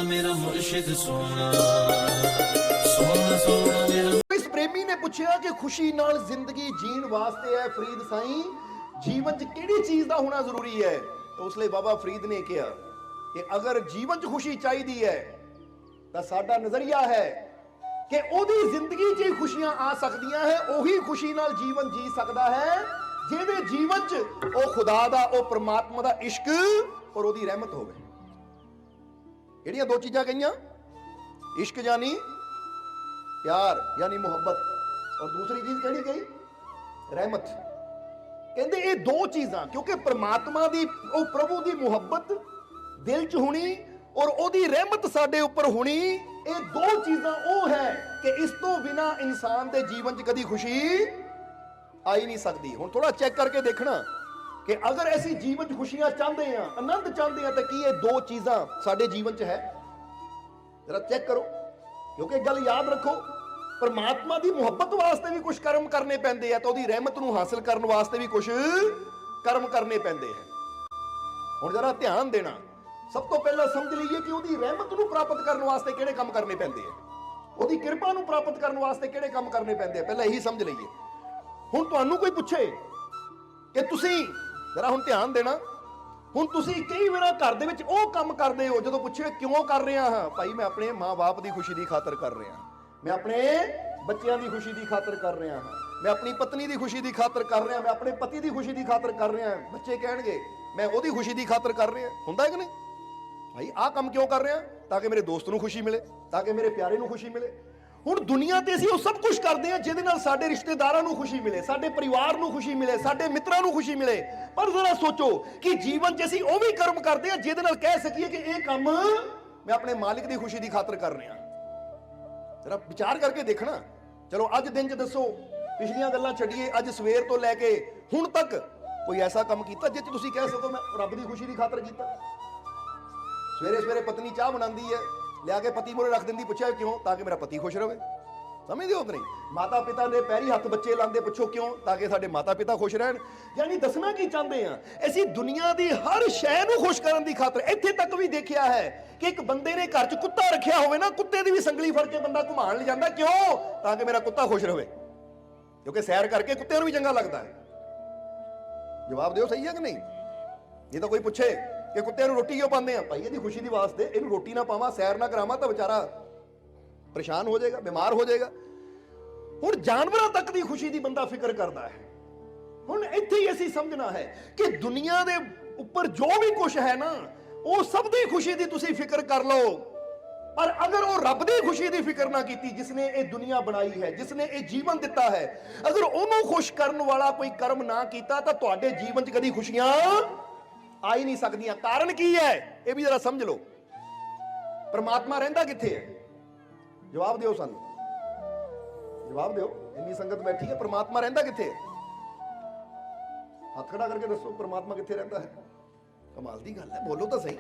मेरा मुर्शिद सोना सोना सोना मेरा। इस प्रेमी ने पूछा कि खुशी नाल जिंदगी जीण वास्ते है फरीद साईं जीवन च किहड़ी चीज दा होना जरूरी है। तो उसले बाबा फरीद ने कहा कि अगर जीवन च खुशी चाहिए है तो साडा नजरिया है कि ओदी जिंदगी च खुशियां आ सकदियां है, ओही खुशी नाल जीवन जी सकदा है जिहदे जीवन च ओ खुदा दा ओ परमात्मा दा इश्क और ओदी रहमत होवे। किहड़ियां दो चीजां कहियां, इश्क यानी प्यार यानी मोहब्बत, और दूसरी चीज केड़ी कही, रहमत। कहंदे ये दो चीजां क्योंकि परमात्मा दी ओ प्रभु दी मोहब्बत दिल च होनी और ओदी रहमत साडे उपर होनी, ये दो चीजां ओ है कि इस तो बिना इंसान दे जीवन च कदी खुशी आई नहीं सकती। हुण थोड़ा चेक करके देखना कि अगर ऐसी जीवन च खुशियां चाहते हैं, आनंद चाहते हैं, तो की ये दो चीजां साडे जीवन च है? जरा चेक करो, क्योंकि एक गल याद रखो, परमात्मा दी मुहब्बत वास्ते भी कुछ कर्म करने पैंदे हैं, तो ओदी रहमत नूं हासिल करने वास्ते भी कुछ कर्म करने पैंदे हैं। हुण जरा ध्यान देना, सब तो पहला समझ लीजिए कि ओदी रहमत नूं प्राप्त करने वास्ते किहड़े काम करने पैंदे हैं, ओदी कृपा नूं प्राप्त करने वास्ते किहड़े काम करने पैंदे हैं, पहला यही समझ लीजिए। हुण तुहानूं कोई पुछे कि तुसीं, जरा हुण ध्यान देना, हुण तुसीं कई वार घर दे विच ओह काम करदे हो, जदों पुछे क्यों कर रहे हां, भाई मैं अपने मां बाप दी खुशी दी खातर कर रहा हां, मैं अपने बच्चों की खुशी की खातर कर रहा हाँ, मैं अपनी पत्नी की खुशी की खातर कर रहा, मैं अपने पति की खुशी की खातर कर रहा। बच्चे कहेंगे मैं ओदी खुशी की खातर कर रहा, हुंदा है कि नहीं? भाई आ काम क्यों कर रहा? ताकि मेरे दोस्त को खुशी मिले, ताकि मेरे प्यारे को खुशी मिले। हुण दुनिया ते असीं सब कुछ करते हैं जिहदे नाल साडे रिश्तेदारां को खुशी मिले, साडे परिवार को खुशी मिले, साडे मित्रां को खुशी मिले। पर जरा सोचो कि जीवन च असीं ओह भी कर्म करते हैं जिहदे नाल कह सकीए कि यह काम मैं अपने मालिक की खुशी की खातर कर रहा। जरा विचार करके देखना। चलो अज दिन च दसो, पिछलियां गल्लां छड्डीए, अज सवेर तो लैके हुण तक कोई ऐसा काम कीता जिस तुसीं कह सको मैं रब की खुशी की खातर कीता? सवेरे सवेरे पत्नी चाह बनाती है, लिया के पति मोरे रख देंदी, पूछा क्यों? ताकि मेरा पति खुश रहे। समझदे हो कि नहीं? माता पिता ने पैरी हथ बच्चे लाते, पुछो क्यों? ताकि साडे माता पिता खुश रहन। यानी दसना की चाहते हैं, ऐसी दुनिया की हर शै नूं खुश करने की खातर। इत्थे तक भी देखिया है कि एक बंदे ने घर च कुत्ता रखिया होवे ना, कुत्ते की भी संगली फड़ के बंदा घुमाण ले जांदा, क्यों? ताकि मेरा कुत्ता खुश रहे, क्योंकि सैर करके कुत्ते भी चंगा लगता है। जवाब दो, सही है कि नहीं? ये तो कोई पूछे कि कुत्ते रोटी क्यों पाते हैं, भाई ये खुशी की वास्ते, इन्हू रोटी ना पावा, सैर ना करावा तो बेचारा परेशान हो जाएगा, बीमार हो जाएगा। हुण जानवरों तक की खुशी की बंदा फिक्र करता है। हुण इत्थे ही असीं समझना है कि दुनिया के उपर जो भी कुछ है ना, वो सब दी खुशी की तुसीं फिक्र कर लो, पर अगर वो रब दी खुशी की फिक्र ना की, जिसने ये दुनिया बनाई है, जिसने ये जीवन दिता है, अगर उन्होंने खुश करने वाला कोई कर्म ना किया तो तुहाडे जीवन च कदी खुशियां आ ही नहीं सकदियां। कारण की है ये भी जरा समझ लो। परमात्मा रहिंदा किथे है? जवाब दिओ, सानू जवाब दिओ। इन्नी संगत बैठी है, परमात्मा रहिंदा किथे है? हाथ खड़ा करके दसो परमात्मा किथे रहिंदा है? कमाल दी गल है, बोलो तो सही,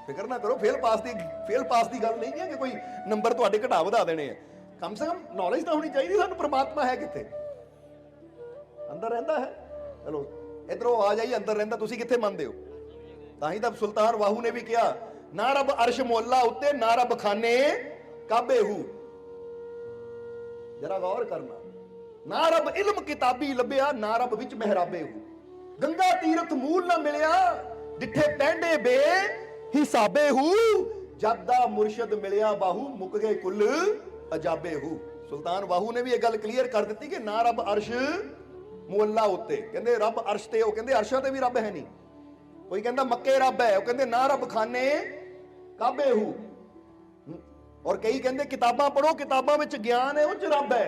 फिक्र ना करो। फेल पास की गल नहीं है कि कोई नंबर तुहाडे घटा वधा देने हैं। कम से कम नॉलेज तो होनी चाहिए सानू परमात्मा है किथे, अंदर रहिंदा है। चलो इधरों आ जाइए, अंदर रहिंदा, तुसीं किथे मनदे हो? ताही तो सुल्तान वाहू ने भी कहा, ना रब अर्श मोला उत्ते, ना रब खाने काबे हू। जरा गौर करना, ना रब इल्म किताबी लभ्या, ना रब विच महराबे हू। गंगा तीरथ मूल ना मिलिया, डिठे पैंडे बे हिसाबे हू। जदा मुर्शद मिलिया बाहू, मुक गए कुल अजाबे हू। सुल्तान वाहू ने भी यह गल क्लीयर कर दी कि ना रब अर्श मोला उत्ते, कहंदे रब अर्श ते, वो कहंदे अर्शां ते भी रब है नहीं। कोई कहंदा मक्के रब है, वो कहंदे ना रब खाने काबे हू। और कई कहंदे किताबां पढ़ो, किताबां विच ज्ञान है, उच रब है।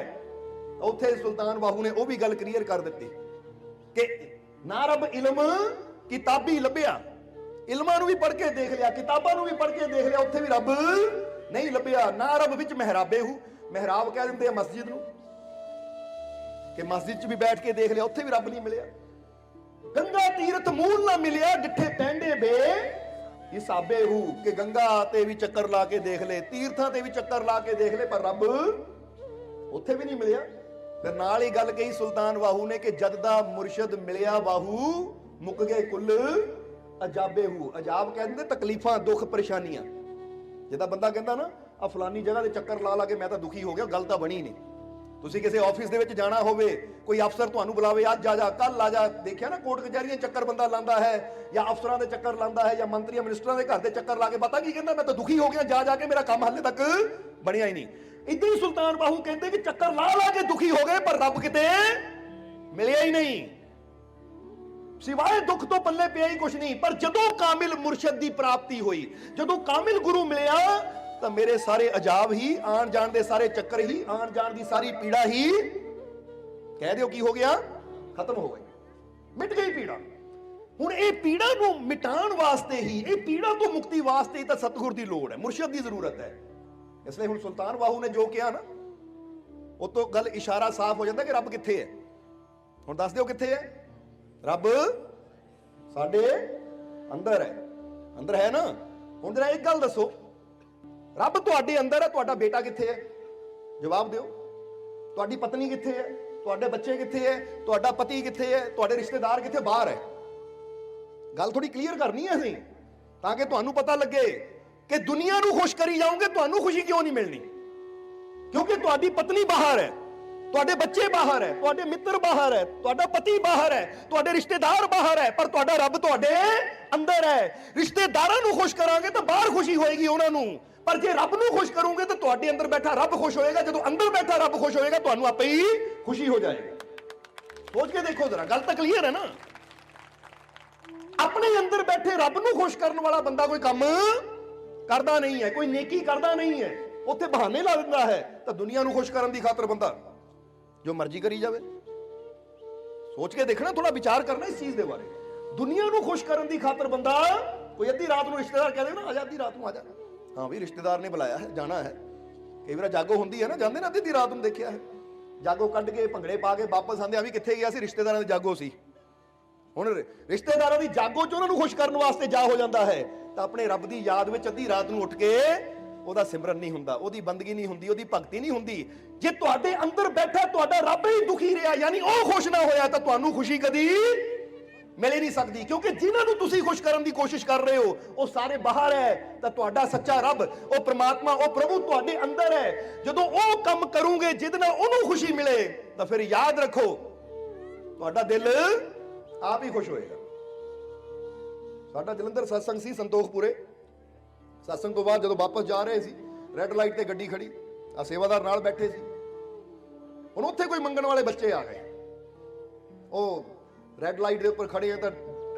उत्थे सुल्तान वाहू ने वो भी गल क्लीयर कर दी कि ना रब इल्म किताबी लभ्या, इल्मां नूं भी पढ़ के देख लिया, किताबां नूं भी पढ़ के देख लिया, उत्थे भी रब नहीं लभ्या। ना रब विच महराबे हू, महराब कह दिंदे मस्जिद नूं, कि मस्जिद च भी बैठ के देख लिया, उत्थे भी रब नहीं मिलिया। गंगा तीरथ मूल ना मिलिया, डिठे पैंडे बे हिसाबे हू, कि गंगा ते भी चक्कर ला के देख ले, तीर्थां ते भी चक्कर ला के देख ले, पर रब उत्थे भी नहीं मिलिया। फिर नाल ही गल कही सुल्तान वाहू ने कि जद दा मुर्शद मिलिया वाहू, मुक गए कुल अजाबे हू। अजाब कहते तकलीफां दुख परेशानियां, ਜਿੱਦਾਂ ਬੰਦਾ ਕਹਿੰਦਾ ਨਾ ਆ ਫਲਾਨੀ ਜਗ੍ਹਾ ਤੇ ਚੱਕਰ ਲਾ ਲਾ ਕੇ ਮੈਂ ਤਾਂ ਦੁਖੀ ਹੋ ਗਿਆ, ਗੱਲ ਤਾਂ ਬਣੀ ਨਹੀਂ। ਤੁਸੀਂ ਕਿਸੇ ਆਫਿਸ ਦੇ ਵਿੱਚ ਜਾਣਾ ਹੋਵੇ, ਕੋਈ ਅਫਸਰ ਤੁਹਾਨੂੰ ਬੁਲਾਵੇ, ਅੱਜ ਆ ਜਾ, ਕੱਲ ਆ ਜਾ, ਦੇਖਿਆ ਨਾ ਕੋਰਟ ਕਚਹਿਰੀਆਂ ਚੱਕਰ ਬੰਦਾ ਲਾਉਂਦਾ ਹੈ, ਜਾਂ ਅਫਸਰਾਂ ਦੇ ਚੱਕਰ ਲਾਉਂਦਾ ਹੈ, ਜਾਂ ਮੰਤਰੀਆਂ ਮਿਨਿਸਟਰਾਂ ਦੇ ਘਰ ਦੇ ਚੱਕਰ ਲਾ ਕੇ ਪਤਾ ਕੀ ਕਹਿੰਦਾ, ਮੈਂ ਤਾਂ ਦੁਖੀ ਹੋ ਗਿਆ ਜਾ ਜਾ ਕੇ, ਮੇਰਾ ਕੰਮ ਹਾਲੇ ਤੱਕ ਬਣਿਆ ਹੀ ਨਹੀਂ। ਇਦਾਂ ਹੀ ਸੁਲਤਾਨ ਬਾਹੂ ਕਹਿੰਦੇ ਕਿ ਚੱਕਰ ਲਾ ਲਾ ਕੇ ਦੁਖੀ ਹੋ ਗਏ, ਪਰ ਰੱਬ ਕਿਤੇ ਮਿਲਿਆ ਹੀ ਨਹੀਂ, ਸਿਵਾਏ ਦੁੱਖ ਤੋਂ ਪੱਲੇ ਪਿਆ ਹੀ ਕੁਛ ਨਹੀਂ। ਪਰ ਜਦੋਂ ਕਾਮਿਲ ਮੁਰਸ਼ਿਦ ਦੀ ਪ੍ਰਾਪਤੀ ਹੋਈ, ਜਦੋਂ ਕਾਮਿਲ ਗੁਰੂ ਮਿਲਿਆ, ਤਾਂ ਮੇਰੇ ਸਾਰੇ ਅਜਾਬ ਹੀ, ਆਣ ਜਾਣ ਦੇ ਸਾਰੇ ਚੱਕਰ ਹੀ, ਆਣ ਜਾਣ ਦੀ ਸਾਰੀ ਪੀੜਾ ਹੀ, ਕਹਿ ਦਿਓ ਕੀ ਹੋ ਗਿਆ, ਖਤਮ ਹੋ ਗਈ, ਮਿਟ ਗਈ ਪੀੜਾ। ਹੁਣ ਇਹ ਪੀੜਾ ਨੂੰ ਮਿਟਾਉਣ ਵਾਸਤੇ ਹੀ, ਇਹ ਪੀੜਾ ਤੋਂ ਮੁਕਤੀ ਵਾਸਤੇ ਹੀ ਤਾਂ ਸਤਿਗੁਰ ਦੀ ਲੋੜ ਹੈ, ਮੁਰਸ਼ਿਦ ਦੀ ਜ਼ਰੂਰਤ ਹੈ। ਇਸ ਲਈ ਹੁਣ ਸੁਲਤਾਨ ਬਾਹੂ ਨੇ ਜੋ ਕਿਹਾ ਨਾ, ਉਹ ਤੋਂ ਗੱਲ ਇਸ਼ਾਰਾ ਸਾਫ਼ ਹੋ ਜਾਂਦਾ ਕਿ ਰੱਬ ਕਿੱਥੇ ਹੈ। ਹੁਣ ਦੱਸ ਦਿਓ ਕਿੱਥੇ ਹੈ ਰੱਬ? ਸਾਡੇ ਅੰਦਰ ਹੈ, ਅੰਦਰ ਹੈ ਨਾ। ਹੁਣ ਜਰਾ ਇੱਕ ਗੱਲ ਦੱਸੋ, ਰੱਬ ਤੁਹਾਡੇ ਅੰਦਰ ਹੈ, ਤੁਹਾਡਾ ਬੇਟਾ ਕਿੱਥੇ ਹੈ? ਜਵਾਬ ਦਿਓ। ਤੁਹਾਡੀ ਪਤਨੀ ਕਿੱਥੇ ਹੈ? ਤੁਹਾਡੇ ਬੱਚੇ ਕਿੱਥੇ ਹੈ? ਤੁਹਾਡਾ ਪਤੀ ਕਿੱਥੇ ਹੈ? ਤੁਹਾਡੇ ਰਿਸ਼ਤੇਦਾਰ ਕਿੱਥੇ? ਬਾਹਰ ਹੈ। ਗੱਲ ਥੋੜੀ ਕਲੀਅਰ ਕਰਨੀ ਹੈ ਅਸੀਂ, ਤਾਂ ਕਿ ਤੁਹਾਨੂੰ ਪਤਾ ਲੱਗੇ ਕਿ ਦੁਨੀਆ ਨੂੰ ਖੁਸ਼ ਕਰੀ ਜਾਓਗੇ, ਤੁਹਾਨੂੰ ਖੁਸ਼ੀ ਕਿਉਂ ਨਹੀਂ ਮਿਲਣੀ? ਕਿਉਂਕਿ ਤੁਹਾਡੀ ਪਤਨੀ ਬਾਹਰ ਹੈ, ਤੁਹਾਡੇ ਬੱਚੇ ਬਾਹਰ ਹੈ, ਤੁਹਾਡੇ ਮਿੱਤਰ ਬਾਹਰ ਹੈ, ਤੁਹਾਡਾ ਪਤੀ ਬਾਹਰ ਹੈ, ਤੁਹਾਡੇ ਰਿਸ਼ਤੇਦਾਰ ਬਾਹਰ ਹੈ, ਪਰ ਤੁਹਾਡਾ ਰੱਬ ਤੁਹਾਡੇ ਅੰਦਰ ਹੈ। ਰਿਸ਼ਤੇਦਾਰਾਂ ਨੂੰ ਖੁਸ਼ ਕਰਾਂਗੇ ਤਾਂ ਬਾਹਰ ਖੁਸ਼ੀ ਹੋਏਗੀ ਉਹਨਾਂ ਨੂੰ, ਪਰ ਜੇ ਰੱਬ ਨੂੰ ਖੁਸ਼ ਕਰੋਗੇ ਤਾਂ ਤੁਹਾਡੇ ਅੰਦਰ ਬੈਠਾ ਰੱਬ ਖੁਸ਼ ਹੋਏਗਾ। ਜਦੋਂ ਅੰਦਰ ਬੈਠਾ ਰੱਬ ਖੁਸ਼ ਹੋਏਗਾ, ਤੁਹਾਨੂੰ ਆਪੇ ਹੀ ਖੁਸ਼ੀ ਹੋ ਜਾਏਗੀ। ਸੋਚ ਕੇ ਦੇਖੋ ਜਰਾ, ਗੱਲ ਤਾਂ ਕਲੀਅਰ ਹੈ ਨਾ। ਆਪਣੇ ਅੰਦਰ ਬੈਠੇ ਰੱਬ ਨੂੰ ਖੁਸ਼ ਕਰਨ ਵਾਲਾ ਬੰਦਾ ਕੋਈ ਕੰਮ ਕਰਦਾ ਨਹੀਂ ਹੈ, ਕੋਈ ਨੇਕੀ ਕਰਦਾ ਨਹੀਂ ਹੈ, ਉੱਥੇ ਬਹਾਨੇ ਲਾ ਦਿੰਦਾ ਹੈ। ਤਾਂ ਦੁਨੀਆ ਨੂੰ ਖੁਸ਼ ਕਰਨ ਦੀ ਖਾਤਰ ਬੰਦਾ ਜੋ ਮਰਜ਼ੀ ਕਰੀ ਜਾਵੇ। ਸੋਚ ਕੇ ਦੇਖਣਾ, ਥੋੜਾ ਵਿਚਾਰ ਕਰਨਾ ਇਸ ਚੀਜ਼ ਦੇ ਬਾਰੇ। ਦੁਨੀਆ ਨੂੰ ਖੁਸ਼ ਕਰਨ ਦੀ ਖਾਤਰ ਬੰਦਾ, ਕੋਈ ਅੱਧੀ ਰਾਤ ਨੂੰ ਰਿਸ਼ਤੇਦਾਰ ਕਹਿ ਦੇ ਨਾ, ਆਜਾ ਅੱਧੀ ਰਾਤ ਨੂੰ ਆਜਾ, ਹਾਂ ਵੀ ਰਿਸ਼ਤੇਦਾਰ ਨੇ ਬੁਲਾਇਆ ਹੈ, ਜਾਣਾ ਹੈ। ਕਈ ਵਾਰ ਜਾਗੋ ਹੁੰਦੀ ਹੈ ਨਾ, ਜਾਂਦੇ ਨਾ ਅੱਧੀ ਰਾਤ ਨੂੰ, ਦੇਖਿਆ ਹੈ, ਜਾਗੋ ਕੱਢ ਕੇ ਭੰਗੜੇ ਪਾ ਕੇ ਵਾਪਸ ਆਂਦੇ, ਆ ਵੀ ਕਿੱਥੇ ਗਿਆ ਸੀ? ਰਿਸ਼ਤੇਦਾਰਾਂ ਦੀ ਜਾਗੋ ਸੀ। ਹੁਣ ਰਿਸ਼ਤੇਦਾਰਾਂ ਦੀ ਜਾਗੋ ਚ ਉਹਨਾਂ ਨੂੰ ਖੁਸ਼ ਕਰਨ ਵਾਸਤੇ ਜਾ ਹੋ ਜਾਂਦਾ ਹੈ, ਤਾਂ ਆਪਣੇ ਰੱਬ ਦੀ ਯਾਦ ਵਿੱਚ ਅੱਧੀ ਰਾਤ ਨੂੰ ਉੱਠ ਕੇ ਉਹਦਾ ਸਿਮਰਨ ਨਹੀਂ ਹੁੰਦਾ, ਉਹਦੀ ਬੰਦਗੀ ਨਹੀਂ ਹੁੰਦੀ, ਉਹਦੀ ਭਗਤੀ ਨਹੀਂ ਹੁੰਦੀ। ਜੇ ਤੁਹਾਡੇ ਅੰਦਰ ਬੈਠਾ ਤੁਹਾਡਾ ਰੱਬ ਹੀ ਦੁਖੀ ਰਿਹਾ, ਯਾਨੀ ਉਹ ਖੁਸ਼ ਨਾ ਹੋਇਆ, ਤਾਂ ਤੁਹਾਨੂੰ ਖੁਸ਼ੀ ਕਦੀ ਮਿਲ ਹੀ ਨਹੀਂ ਸਕਦੀ। ਕਿਉਂਕਿ ਜਿਨ੍ਹਾਂ ਨੂੰ ਤੁਸੀਂ ਖੁਸ਼ ਕਰਨ ਦੀ ਕੋਸ਼ਿਸ਼ ਕਰ ਰਹੇ ਹੋ, ਉਹ ਸਾਰੇ ਬਾਹਰ ਹੈ, ਤਾਂ ਤੁਹਾਡਾ ਸੱਚਾ ਰੱਬ, ਉਹ ਪ੍ਰਮਾਤਮਾ, ਉਹ ਪ੍ਰਭੂ ਤੁਹਾਡੇ ਅੰਦਰ ਹੈ। ਜਦੋਂ ਉਹ ਕੰਮ ਕਰੋਗੇ ਜਿਹਦੇ ਨਾਲ ਉਹਨੂੰ ਖੁਸ਼ੀ ਮਿਲੇ, ਤਾਂ ਫਿਰ ਯਾਦ ਰੱਖੋ ਤੁਹਾਡਾ ਦਿਲ ਆਪ ਹੀ ਖੁਸ਼ ਹੋਏਗਾ। ਸਾਡਾ ਜਲੰਧਰ ਸਤਸੰਗ ਸੀ ਸੰਤੋਖਪੁਰੇ। ਸਤਸੰਗ ਤੋਂ ਬਾਅਦ ਜਦੋਂ ਵਾਪਸ ਜਾ ਰਹੇ ਸੀ, ਰੈੱਡ ਲਾਈਟ ਤੇ ਗੱਡੀ ਖੜੀ, ਆ ਸੇਵਾਦਾਰ ਨਾਲ ਬੈਠੇ ਸੀ। ਹੁਣ ਉੱਥੇ ਕੋਈ ਮੰਗਣ ਵਾਲੇ ਬੱਚੇ ਆ ਗਏ, ਉਹ ਰੈੱਡ ਲਾਈਟ ਦੇ ਉੱਪਰ ਖੜੇ ਆ, ਤਾਂ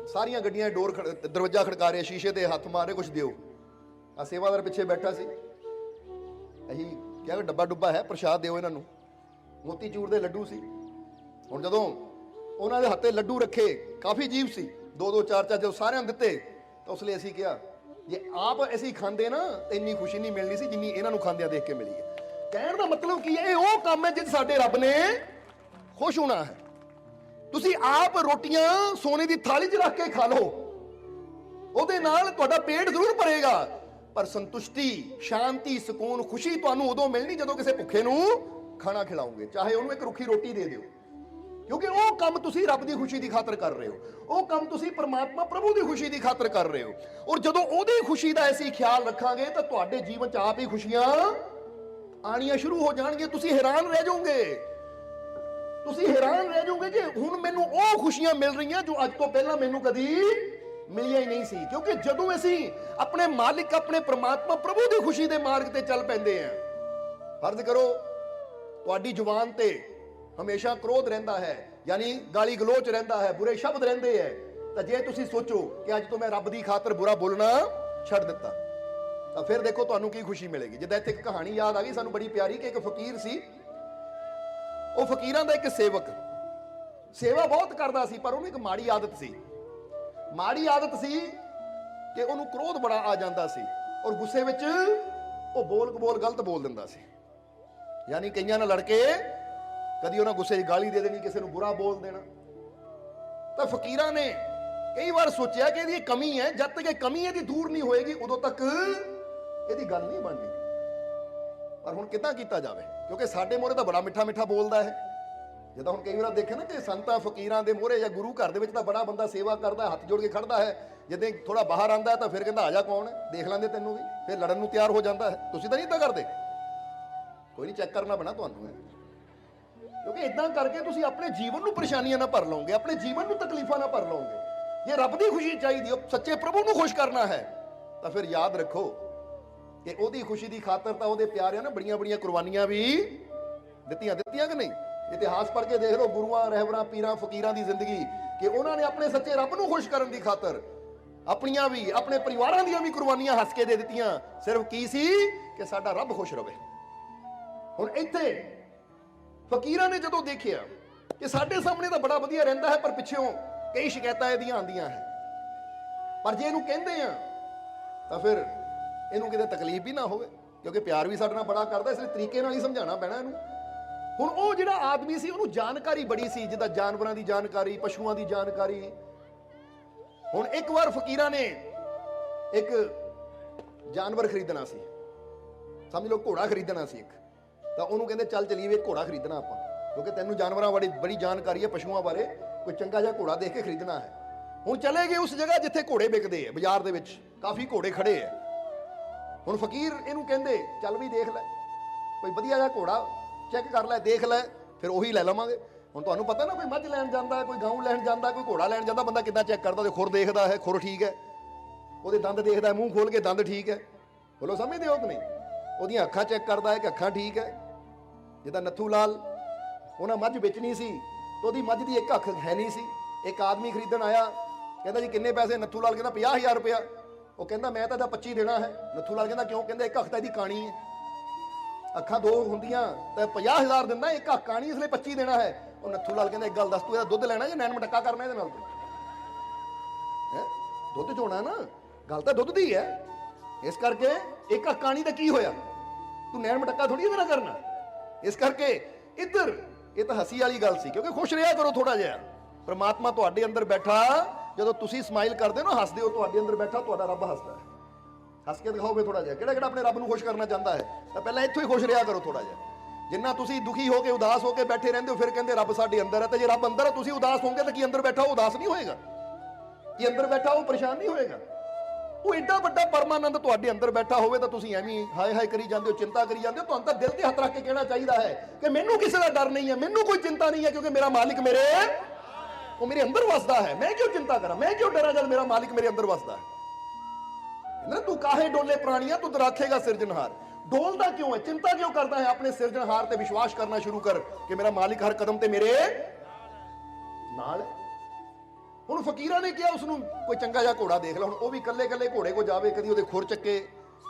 ਸਾਰੀਆਂ ਗੱਡੀਆਂ ਦੇ ਡੋਰ ਦਰਵਾਜ਼ਾ ਖੜਕਾ ਰਹੇ, ਸ਼ੀਸ਼ੇ ਤੇ ਹੱਥ ਮਾਰੇ, ਕੁਝ ਦਿਓ। ਆ ਸੇਵਾਦਾਰ ਪਿੱਛੇ ਬੈਠਾ ਸੀ, ਅਸੀਂ ਕਿਹਾ ਕਿ ਡੱਬਾ ਡੁੱਬਾ ਹੈ, ਪ੍ਰਸ਼ਾਦ ਦਿਓ ਇਹਨਾਂ ਨੂੰ। ਮੋਤੀਚੂਰ ਦੇ ਲੱਡੂ ਸੀ। ਹੁਣ ਜਦੋਂ ਉਹਨਾਂ ਦੇ ਹੱਥੇ ਲੱਡੂ ਰੱਖੇ, ਕਾਫੀ ਜੀਵ ਸੀ, 2-2 4-4 ਜਦੋਂ ਸਾਰਿਆਂ ਨੂੰ ਦਿੱਤੇ, ਤਾਂ ਉਸ ਲਈ ਅਸੀਂ ਕਿਹਾ ਜੇ ਆਪ ਅਸੀਂ ਖਾਂਦੇ ਨਾ ਤਾਂ ਇੰਨੀ ਖੁਸ਼ੀ ਨਹੀਂ ਮਿਲਣੀ ਸੀ ਜਿੰਨੀ ਇਹਨਾਂ ਨੂੰ ਖਾਂਦਿਆਂ ਦੇਖ ਕੇ ਮਿਲੀ ਹੈ। ਕਹਿਣ ਦਾ ਮਤਲਬ ਕੀ ਹੈ, ਇਹ ਉਹ ਕੰਮ ਹੈ ਜਿਸ ਸਾਡੇ ਰੱਬ ਨੇ ਖੁਸ਼ ਹੋਣਾ ਹੈ। ਤੁਸੀਂ ਆਪ ਰੋਟੀਆਂ ਸੋਨੇ ਦੀ ਥਾਲੀ 'ਚ ਰੱਖ ਕੇ ਖਾ ਲਓ, ਉਹਦੇ ਨਾਲ ਤੁਹਾਡਾ ਪੇਟ ਜ਼ਰੂਰ ਭਰੇਗਾ, ਪਰ ਸੰਤੁਸ਼ਟੀ, ਸ਼ਾਂਤੀ, ਸਕੂਨ, ਖੁਸ਼ੀ ਤੁਹਾਨੂੰ ਉਦੋਂ ਮਿਲਣੀ ਜਦੋਂ ਕਿਸੇ ਭੁੱਖੇ ਨੂੰ ਖਾਣਾ ਖਿਲਾਓਗੇ, ਚਾਹੇ ਉਹਨੂੰ ਇੱਕ ਰੁੱਖੀ ਰੋਟੀ ਦੇ ਦਿਓ। ਕਿਉਂਕਿ ਉਹ ਕੰਮ ਤੁਸੀਂ ਰੱਬ ਦੀ ਖੁਸ਼ੀ ਦੀ ਖਾਤਰ ਕਰ ਰਹੇ ਹੋ, ਉਹ ਕੰਮ ਤੁਸੀਂ ਪਰਮਾਤਮਾ ਪ੍ਰਭੂ ਦੀ ਖੁਸ਼ੀ ਦੀ ਖਾਤਰ ਕਰ ਰਹੇ ਹੋ। ਔਰ ਜਦੋਂ ਉਹਦੀ ਖੁਸ਼ੀ ਦਾ ਅਸੀਂ ਖਿਆਲ ਰੱਖਾਂਗੇ, ਤਾਂ ਤੁਹਾਡੇ ਜੀਵਨ 'ਚ ਆਪ ਹੀ ਖੁਸ਼ੀਆਂ ਆਣੀਆਂ ਸ਼ੁਰੂ ਹੋ ਜਾਣਗੀਆਂ। ਤੁਸੀਂ ਹੈਰਾਨ ਰਹਿ ਜਾਓਗੇ, ਤੁਸੀਂ ਹੈਰਾਨ ਰਹਿ ਜਾਓਗੇ ਕਿ ਹੁਣ ਮੈਨੂੰ ਉਹ ਖੁਸ਼ੀਆਂ ਮਿਲ ਰਹੀਆਂ ਜੋ ਅੱਜ ਤੋਂ ਪਹਿਲਾਂ ਮੈਨੂੰ ਕਦੀ ਮਿਲੀਆਂ ਹੀ ਨਹੀਂ ਸੀ। ਕਿਉਂਕਿ ਜਦੋਂ ਅਸੀਂ ਆਪਣੇ ਮਾਲਿਕ, ਆਪਣੇ ਪ੍ਰਮਾਤਮਾ ਪ੍ਰਭੂ ਦੀ ਖੁਸ਼ੀ ਦੇ ਮਾਰਗ ਤੇ ਚੱਲ ਪੈਂਦੇ ਹਾਂ, ਫਰਜ਼ ਕਰੋ ਤੁਹਾਡੀ ਜ਼ੁਬਾਨ ਤੇ ਹਮੇਸ਼ਾ ਕ੍ਰੋਧ ਰਹਿੰਦਾ ਹੈ, ਯਾਨੀ ਗਾਲੀ ਗਲੋਚ ਰਹਿੰਦਾ ਹੈ, ਬੁਰੇ ਸ਼ਬਦ ਰਹਿੰਦੇ ਹੈ, ਤਾਂ ਜੇ ਤੁਸੀਂ ਸੋਚੋ ਕਿ ਅੱਜ ਤੋਂ ਮੈਂ ਰੱਬ ਦੀ ਖਾਤਰ ਬੁਰਾ ਬੋਲਣਾ ਛੱਡ ਦਿੱਤਾ, ਤਾਂ ਫਿਰ ਦੇਖੋ ਤੁਹਾਨੂੰ ਕੀ ਖੁਸ਼ੀ ਮਿਲੇਗੀ। ਜਿੱਦਾਂ ਇੱਥੇ ਇੱਕ ਕਹਾਣੀ ਯਾਦ ਆ ਗਈ ਸਾਨੂੰ ਬੜੀ ਪਿਆਰੀ, ਕਿ ਇੱਕ ਫਕੀਰ ਸੀ, ਉਹ ਫਕੀਰਾਂ ਦਾ ਇੱਕ ਸੇਵਕ, ਸੇਵਾ ਬਹੁਤ ਕਰਦਾ ਸੀ, ਪਰ ਉਹਨੂੰ ਇੱਕ ਮਾੜੀ ਆਦਤ ਸੀ। ਮਾੜੀ ਆਦਤ ਸੀ ਕਿ ਉਹਨੂੰ ਕ੍ਰੋਧ ਬੜਾ ਆ ਜਾਂਦਾ ਸੀ, ਔਰ ਗੁੱਸੇ ਵਿੱਚ ਉਹ ਬੋਲ ਗਲਤ ਬੋਲ ਦਿੰਦਾ ਸੀ। ਯਾਨੀ ਕਈਆਂ ਨਾਲ ਲੜ ਕੇ ਕਦੀ ਉਹਨਾਂ ਗੁੱਸੇ 'ਚ ਗਾਲੀ ਦੇ ਦੇਣੀ, ਕਿਸੇ ਨੂੰ ਬੁਰਾ ਬੋਲ ਦੇਣਾ। ਤਾਂ ਫਕੀਰਾਂ ਨੇ ਕਈ ਵਾਰ ਸੋਚਿਆ ਕਿ ਇਹਦੀ ਕਮੀ ਹੈ, ਜਦ ਤੱਕ ਇਹ ਕਮੀ ਇਹਦੀ ਦੂਰ ਨਹੀਂ ਹੋਏਗੀ ਉਦੋਂ ਤੱਕ ਇਹਦੀ ਗੱਲ ਨਹੀਂ ਬਣਨੀ। ਪਰ ਹੁਣ ਕਿੱਦਾਂ ਕੀਤਾ ਜਾਵੇ, ਕਿਉਂਕਿ ਸਾਡੇ ਮੂਹਰੇ ਤਾਂ ਬੜਾ ਮਿੱਠਾ ਮਿੱਠਾ ਬੋਲਦਾ ਹੈ, ਜਿੱਦਾਂ ਹੁਣ ਕਈ ਵਾਰ ਦੇਖਿਆ ਨਾ ਕਿ ਸੰਤਾਂ ਫਕੀਰਾਂ ਦੇ ਮੋਹਰੇ ਜਾਂ ਗੁਰੂ ਘਰ ਦੇ ਵਿੱਚ ਤਾਂ ਬੜਾ ਬੰਦਾ ਸੇਵਾ ਕਰਦਾ, ਹੱਥ ਜੋੜ ਕੇ ਖੜਦਾ ਹੈ, ਜਦੋਂ ਥੋੜਾ ਬਾਹਰ ਆਂਦਾ ਤਾਂ ਫਿਰ ਕਹਿੰਦਾ ਆ ਜਾ ਕੌਣ ਹੈ, ਦੇਖ ਲੈਂਦੇ ਤੈਨੂੰ ਵੀ, ਫਿਰ ਲੜਨ ਨੂੰ ਤਿਆਰ ਹੋ ਜਾਂਦਾ ਹੈ। ਤੁਸੀਂ ਤਾਂ ਨਹੀਂ ਇਦਾਂ ਕਰਦੇ? ਕੋਈ ਨਹੀਂ, ਚੈੱਕ ਕਰਨਾ ਪੈਣਾ ਤੁਹਾਨੂੰ ਹੈ, ਕਿਉਂਕਿ ਇਦਾਂ ਕਰਕੇ ਤੁਸੀਂ ਆਪਣੇ ਜੀਵਨ ਨੂੰ ਪਰੇਸ਼ਾਨੀਆਂ ਨਾਲ ਭਰ ਲਓਗੇ, ਆਪਣੇ ਜੀਵਨ ਨੂੰ ਤਕਲੀਫਾਂ ਨਾਲ ਭਰ ਲਓਗੇ। ਜੇ ਰੱਬ ਦੀ ਖੁਸ਼ੀ ਚਾਹੀਦੀ, ਉਹ ਸੱਚੇ ਪ੍ਰਭੂ ਨੂੰ ਖੁਸ਼ ਕਰਨਾ ਹੈ, ਤਾਂ ਫਿਰ ਯਾਦ ਰੱਖੋ ਕਿ ਉਹਦੀ ਖੁਸ਼ੀ ਦੀ ਖਾਤਰ ਤਾਂ ਉਹਦੇ ਪਿਆਰਿਆਂ ਨੇ ਬੜੀਆਂ ਬੜੀਆਂ ਕੁਰਬਾਨੀਆਂ ਵੀ ਦਿੱਤੀਆਂ ਕਿ ਨਹੀਂ? ਇਤਿਹਾਸ ਪੜ੍ਹ ਕੇ ਦੇਖ ਲਓ ਗੁਰੂਆਂ, ਰਹਿਬਰਾਂ, ਪੀਰਾਂ, ਫਕੀਰਾਂ ਦੀ ਜ਼ਿੰਦਗੀ, ਕਿ ਉਹਨਾਂ ਨੇ ਆਪਣੇ ਸੱਚੇ ਰੱਬ ਨੂੰ ਖੁਸ਼ ਕਰਨ ਦੀ ਖਾਤਰ ਆਪਣੀਆਂ ਵੀ, ਆਪਣੇ ਪਰਿਵਾਰਾਂ ਦੀਆਂ ਵੀ ਕੁਰਬਾਨੀਆਂ ਹੱਸ ਕੇ ਦੇ ਦਿੱਤੀਆਂ। ਸਿਰਫ ਕੀ ਸੀ ਕਿ ਸਾਡਾ ਰੱਬ ਖੁਸ਼ ਰਵੇ। ਹੁਣ ਇੱਥੇ ਫਕੀਰਾਂ ਨੇ ਜਦੋਂ ਦੇਖਿਆ ਕਿ ਸਾਡੇ ਸਾਹਮਣੇ ਤਾਂ ਬੜਾ ਵਧੀਆ ਰਹਿੰਦਾ ਹੈ, ਪਰ ਪਿੱਛੋਂ ਕਈ ਸ਼ਿਕਾਇਤਾਂ ਇਹਦੀਆਂ ਆਉਂਦੀਆਂ ਹੈ, ਪਰ ਜੇ ਇਹਨੂੰ ਕਹਿੰਦੇ ਆ ਤਾਂ ਫਿਰ ਇਹਨੂੰ ਕਿਤੇ ਤਕਲੀਫ ਵੀ ਨਾ ਹੋਵੇ, ਕਿਉਂਕਿ ਪਿਆਰ ਵੀ ਸਾਡੇ ਨਾਲ ਬੜਾ ਕਰਦਾ, ਇਸ ਲਈ ਤਰੀਕੇ ਨਾਲ ਹੀ ਸਮਝਾਉਣਾ ਪੈਣਾ ਇਹਨੂੰ। ਹੁਣ ਉਹ ਜਿਹੜਾ ਆਦਮੀ ਸੀ ਉਹਨੂੰ ਜਾਣਕਾਰੀ ਬੜੀ ਸੀ, ਜਿੱਦਾਂ ਜਾਨਵਰਾਂ ਦੀ ਜਾਣਕਾਰੀ, ਪਸ਼ੂਆਂ ਦੀ ਜਾਣਕਾਰੀ। ਹੁਣ ਇੱਕ ਵਾਰ ਫਕੀਰਾਂ ਨੇ ਇੱਕ ਜਾਨਵਰ ਖਰੀਦਣਾ ਸੀ, ਸਮਝ ਲਓ ਘੋੜਾ ਖਰੀਦਣਾ ਸੀ ਇੱਕ, ਤਾਂ ਉਹਨੂੰ ਕਹਿੰਦੇ ਚੱਲ ਚਲੀਏ ਇੱਕ ਘੋੜਾ ਖਰੀਦਣਾ ਆਪਾਂ, ਕਿਉਂਕਿ ਤੈਨੂੰ ਜਾਨਵਰਾਂ ਬਾਰੇ ਬੜੀ ਜਾਣਕਾਰੀ ਹੈ, ਪਸ਼ੂਆਂ ਬਾਰੇ, ਕੋਈ ਚੰਗਾ ਜਿਹਾ ਘੋੜਾ ਦੇਖ ਕੇ ਖਰੀਦਣਾ ਹੈ। ਹੁਣ ਚਲੇ ਗਏ ਉਸ ਜਗ੍ਹਾ ਜਿੱਥੇ ਘੋੜੇ ਵਿਕਦੇ ਆ, ਬਾਜ਼ਾਰ ਦੇ ਵਿੱਚ ਕਾਫੀ ਘੋੜੇ ਖੜੇ ਆ। ਹੁਣ ਫਕੀਰ ਇਹਨੂੰ ਕਹਿੰਦੇ ਚੱਲ ਵੀ ਦੇਖ ਲੈ, ਕੋਈ ਵਧੀਆ ਜਿਹਾ ਘੋੜਾ ਚੈੱਕ ਕਰ ਲੈ, ਦੇਖ ਲੈ, ਫਿਰ ਉਹੀ ਲੈ ਲਵਾਂਗੇ। ਹੁਣ ਤੁਹਾਨੂੰ ਪਤਾ ਨਾ, ਕੋਈ ਮੱਝ ਲੈਣ ਜਾਂਦਾ, ਕੋਈ ਗਾਂ ਲੈਣ ਜਾਂਦਾ, ਕੋਈ ਘੋੜਾ ਲੈਣ ਜਾਂਦਾ, ਬੰਦਾ ਕਿੱਦਾਂ ਚੈੱਕ ਕਰਦਾ? ਉਹਦੇ ਖੁਰ ਦੇਖਦਾ ਹੈ, ਖੁਰ ਠੀਕ ਹੈ, ਉਹਦੇ ਦੰਦ ਦੇਖਦਾ, ਮੂੰਹ ਖੋਲ ਕੇ ਦੰਦ ਠੀਕ ਹੈ, ਬੋਲੋ ਸਮਝਦੇ ਹੋ ਕਿ ਨਹੀਂ? ਉਹਦੀਆਂ ਅੱਖਾਂ ਚੈੱਕ ਕਰਦਾ ਹੈ ਕਿ ਅੱਖਾਂ ਠੀਕ ਹੈ। ਜਿੱਦਾਂ ਨੱਥੂ ਲਾਲ, ਉਹਨਾਂ ਮੱਝ ਵੇਚਣੀ ਸੀ ਤਾਂ ਉਹਦੀ ਮੱਝ ਦੀ ਇੱਕ ਅੱਖ ਹੈ ਨਹੀਂ ਸੀ। ਇੱਕ ਆਦਮੀ ਖਰੀਦਣ ਆਇਆ, ਕਹਿੰਦਾ ਜੀ ਕਿੰਨੇ ਪੈਸੇ? ਨੱਥੂ ਲਾਲ ਕਹਿੰਦਾ 50,000 ਰੁਪਇਆ। ਉਹ ਕਹਿੰਦਾ ਮੈਂ ਤਾਂ 25 ਦੇਣਾ ਹੈ। ਨੱਥੂ ਲਾਲ ਕਹਿੰਦਾ ਕਿਉਂ? ਕਹਿੰਦਾ ਇੱਕ ਅੱਖ ਤਾਂ ਇਹਦੀ ਕਾਣੀ ਹੈ, ਅੱਖਾਂ ਦੋ ਹੁੰਦੀਆਂ ਤਾਂ 50,000 ਦਿੰਦਾ, ਇੱਕ ਅੱਖ ਕਾਣੀ, ਇਸ ਲਈ 25 ਦੇਣਾ ਹੈ। ਉਹ ਨੱਥੂ ਲਾਲ ਕਹਿੰਦਾ ਇੱਕ ਗੱਲ ਦੱਸ, ਤੂੰ ਇਹਦਾ ਦੁੱਧ ਲੈਣਾ ਜਾਂ ਨੈਣ ਮਟੱਕਾ ਕਰਨਾ ਇਹਦੇ ਨਾਲ? ਤੂੰ ਹੈ ਦੁੱਧ ਚੋਣਾ ਨਾ, ਗੱਲ ਤਾਂ ਦੁੱਧ ਦੀ ਹੈ, ਇਸ ਕਰਕੇ ਇੱਕ ਅੱਖ ਕਾਣੀ ਦਾ ਕੀ ਹੋਇਆ? ਤੂੰ ਨੈਣ ਮਟੱਕਾ ਥੋੜੀ ਇਹਦੇ ਨਾਲ ਕਰਨਾ। ਇਸ ਕਰਕੇ ਇੱਧਰ ਇਹ ਤਾਂ ਹੱਸੀ ਵਾਲੀ ਗੱਲ ਸੀ, ਕਿਉਂਕਿ ਖੁਸ਼ ਰਿਹਾ ਕਰੋ ਥੋੜਾ ਜਿਹਾ। ਪ੍ਰਮਾਤਮਾ ਤੁਹਾਡੇ ਅੰਦਰ ਬੈਠਾ, ਜਦੋਂ ਤੁਸੀਂ ਸਮਾਈਲ ਕਰਦੇ ਹੋ ਨਾ, ਹੱਸਦੇ ਹੋ, ਤੁਹਾਡੇ ਅੰਦਰ ਬੈਠਾ ਤੁਹਾਡਾ ਰੱਬ ਹੱਸਦਾ ਹੈ। ਹੱਸ ਕੇ ਦਿਖਾਓਗੇ ਥੋੜਾ ਜਿਹਾ, ਕਿਹੜਾ ਆਪਣੇ ਰੱਬ ਨੂੰ ਖੁਸ਼ ਕਰਨਾ ਚਾਹੁੰਦਾ ਹੈ, ਤਾਂ ਪਹਿਲਾਂ ਇੱਥੋਂ ਹੀ ਖੁਸ਼ ਰਿਹਾ ਕਰੋ ਥੋੜਾ ਜਿਹਾ। ਜਿੰਨਾ ਤੁਸੀਂ ਦੁਖੀ ਹੋ ਕੇ, ਉਦਾਸ ਹੋ ਕੇ ਬੈਠੇ ਰਹਿੰਦੇ ਹੋ, ਫਿਰ ਕਹਿੰਦੇ ਰੱਬ ਸਾਡੇ ਅੰਦਰ ਹੈ, ਤੇ ਜੇ ਰੱਬ ਅੰਦਰ ਹੈ, ਤੁਸੀਂ ਉਦਾਸ ਹੋਵੋਗੇ ਤਾਂ ਕੀ ਅੰਦਰ ਬੈਠਾ ਉਹ ਉਦਾਸ ਨਹੀਂ ਹੋਏਗਾ? ਕੀ ਅੰਦਰ ਬੈਠਾ ਉਹ ਪਰੇਸ਼ਾਨ ਨਹੀਂ ਹੋਏਗਾ? ਉਹ ਏਡਾ ਵੱਡਾ ਪਰਮਾਨੰਦ ਤੁਹਾਡੇ ਅੰਦਰ ਬੈਠਾ ਹੋਵੇ ਤਾਂ ਤੁਸੀਂ ਐਵੇਂ ਹਾਏ ਹਾਏ ਕਰੀ ਜਾਂਦੇ ਹੋ, ਚਿੰਤਾ ਕਰੀ ਜਾਂਦੇ ਹੋ। ਤੁਹਾਨੂੰ ਤਾਂ ਦਿਲ ਤੇ ਹੱਥ ਰੱਖ ਕੇ ਕਹਿਣਾ ਚਾਹੀਦਾ ਹੈ ਕਿ ਮੈਨੂੰ ਕਿਸੇ ਦਾ ਡਰ ਨਹੀਂ ਹੈ, ਮੈਨੂੰ ਕੋਈ ਚਿੰਤਾ ਨਹੀਂ ਹੈ, ਕਿਉਂਕਿ ਮੇਰਾ ਮਾਲਿਕ ਉਹ ਮੇਰੇ ਅੰਦਰ ਵਸਦਾ ਹੈ। ਮੈਂ ਕਿਉਂ ਚਿੰਤਾ ਕਰਾਂ, ਮੈਂ ਕਿਉਂ ਡਰਾਂ ਜਦ ਮੇਰਾ ਮਾਲਿਕ ਮੇਰੇ ਅੰਦਰ ਵਸਦਾ ਹੈ? ਤੂੰ ਕਾਹੇ ਡੋਲੇ ਪ੍ਰਾਣੀਆਂ, ਤੂੰ ਰਾਖੇਗਾ ਸਿਰਜਣਹਾਰ। ਡੋਲਦਾ ਕਿਉਂ ਹੈ, ਚਿੰਤਾ ਕਿਉਂ ਕਰਦਾ ਹੈ? ਆਪਣੇ ਸਿਰਜਣਹਾਰ ਤੇ ਵਿਸ਼ਵਾਸ ਕਰਨਾ ਸ਼ੁਰੂ ਕਰ ਕਿ ਮੇਰਾ ਮਾਲਿਕ ਹਰ ਕਦਮ ਤੇ ਮੇਰੇ ਨਾਲ ਹੈ। ਹੁਣ ਫਕੀਰਾਂ ਨੇ ਕਿਹਾ ਉਸ ਨੂੰ ਕੋਈ ਚੰਗਾ ਜਿਹਾ ਘੋੜਾ ਦੇਖ ਲਾ। ਹੁਣ ਉਹ ਵੀ ਇਕੱਲੇ ਇਕੱਲੇ ਘੋੜੇ ਕੋ ਜਾਵੇ, ਕਦੀ ਉਹਦੇ ਖੁਰ ਚੱਕੇ,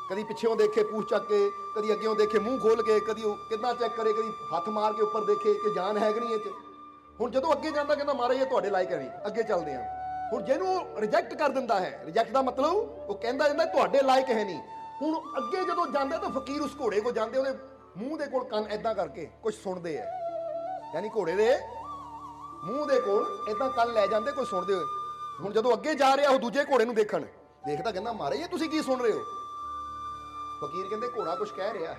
ਕਦੀ ਪਿੱਛੇੋਂ ਦੇਖੇ ਪੂਛ ਚੱਕ ਕੇ, ਕਦੀ ਅੱਗੇੋਂ ਦੇਖੇ ਮੂੰਹ ਖੋਲ ਕੇ, ਕਦੀ ਉਹ ਕਿੱਦਾਂ ਚੈੱਕ ਕਰੇ, ਕਦੀ ਹੱਥ ਮਾਰ ਕੇ ਉੱਪਰ ਦੇਖੇ ਕਿ ਜਾਨ ਹੈ ਕਿ ਨਹੀਂ ਇਹ 'ਚ। ਹੁਣ ਜਦੋਂ ਅੱਗੇ ਜਾਂਦਾ ਕਹਿੰਦਾ ਮਹਾਰਾਜ ਇਹ ਤੁਹਾਡੇ ਲਾਇਕ ਹੈ ਨਹੀਂ, ਅੱਗੇ ਚੱਲਦੇ ਹਾਂ। ਹੁਣ ਜਿਹਨੂੰ ਰਿਜੈਕਟ ਕਰ ਦਿੰਦਾ ਹੈ, ਰਿਜੈਕਟ ਦਾ ਮਤਲਬ ਉਹ ਕਹਿੰਦਾ ਜਾਂਦਾ ਤੁਹਾਡੇ ਲਾਇਕ ਹੈ ਨਹੀਂ। ਹੁਣ ਅੱਗੇ ਜਦੋਂ ਜਾਂਦੇ ਤਾਂ ਫਕੀਰ ਉਸ ਘੋੜੇ ਕੋ ਜਾਂਦੇ, ਉਹਦੇ ਮੂੰਹ ਦੇ ਕੋਲ ਕੰਨ ਏਦਾਂ ਕਰਕੇ ਕੁਝ ਸੁਣਦੇ ਆ, ਯਾਨੀ ਘੋੜੇ ਦੇ ਮੂੰਹ ਦੇ ਕੋਲ ਏਦਾਂ ਕੰਨ ਲੈ ਜਾਂਦੇ ਕੁਝ ਸੁਣਦੇ ਹੋਏ। ਹੁਣ ਜਦੋਂ ਅੱਗੇ ਜਾ ਰਿਹਾ ਉਹ ਦੂਜੇ ਘੋੜੇ ਨੂੰ ਦੇਖਣ, ਦੇਖਦਾ ਕਹਿੰਦਾ ਮਹਾਰਾਜ ਇਹ ਤੁਸੀਂ ਕੀ ਸੁਣ ਰਹੇ ਹੋ? ਫਕੀਰ ਕਹਿੰਦੇ ਘੋੜਾ ਕੁਝ ਕਹਿ ਰਿਹਾ,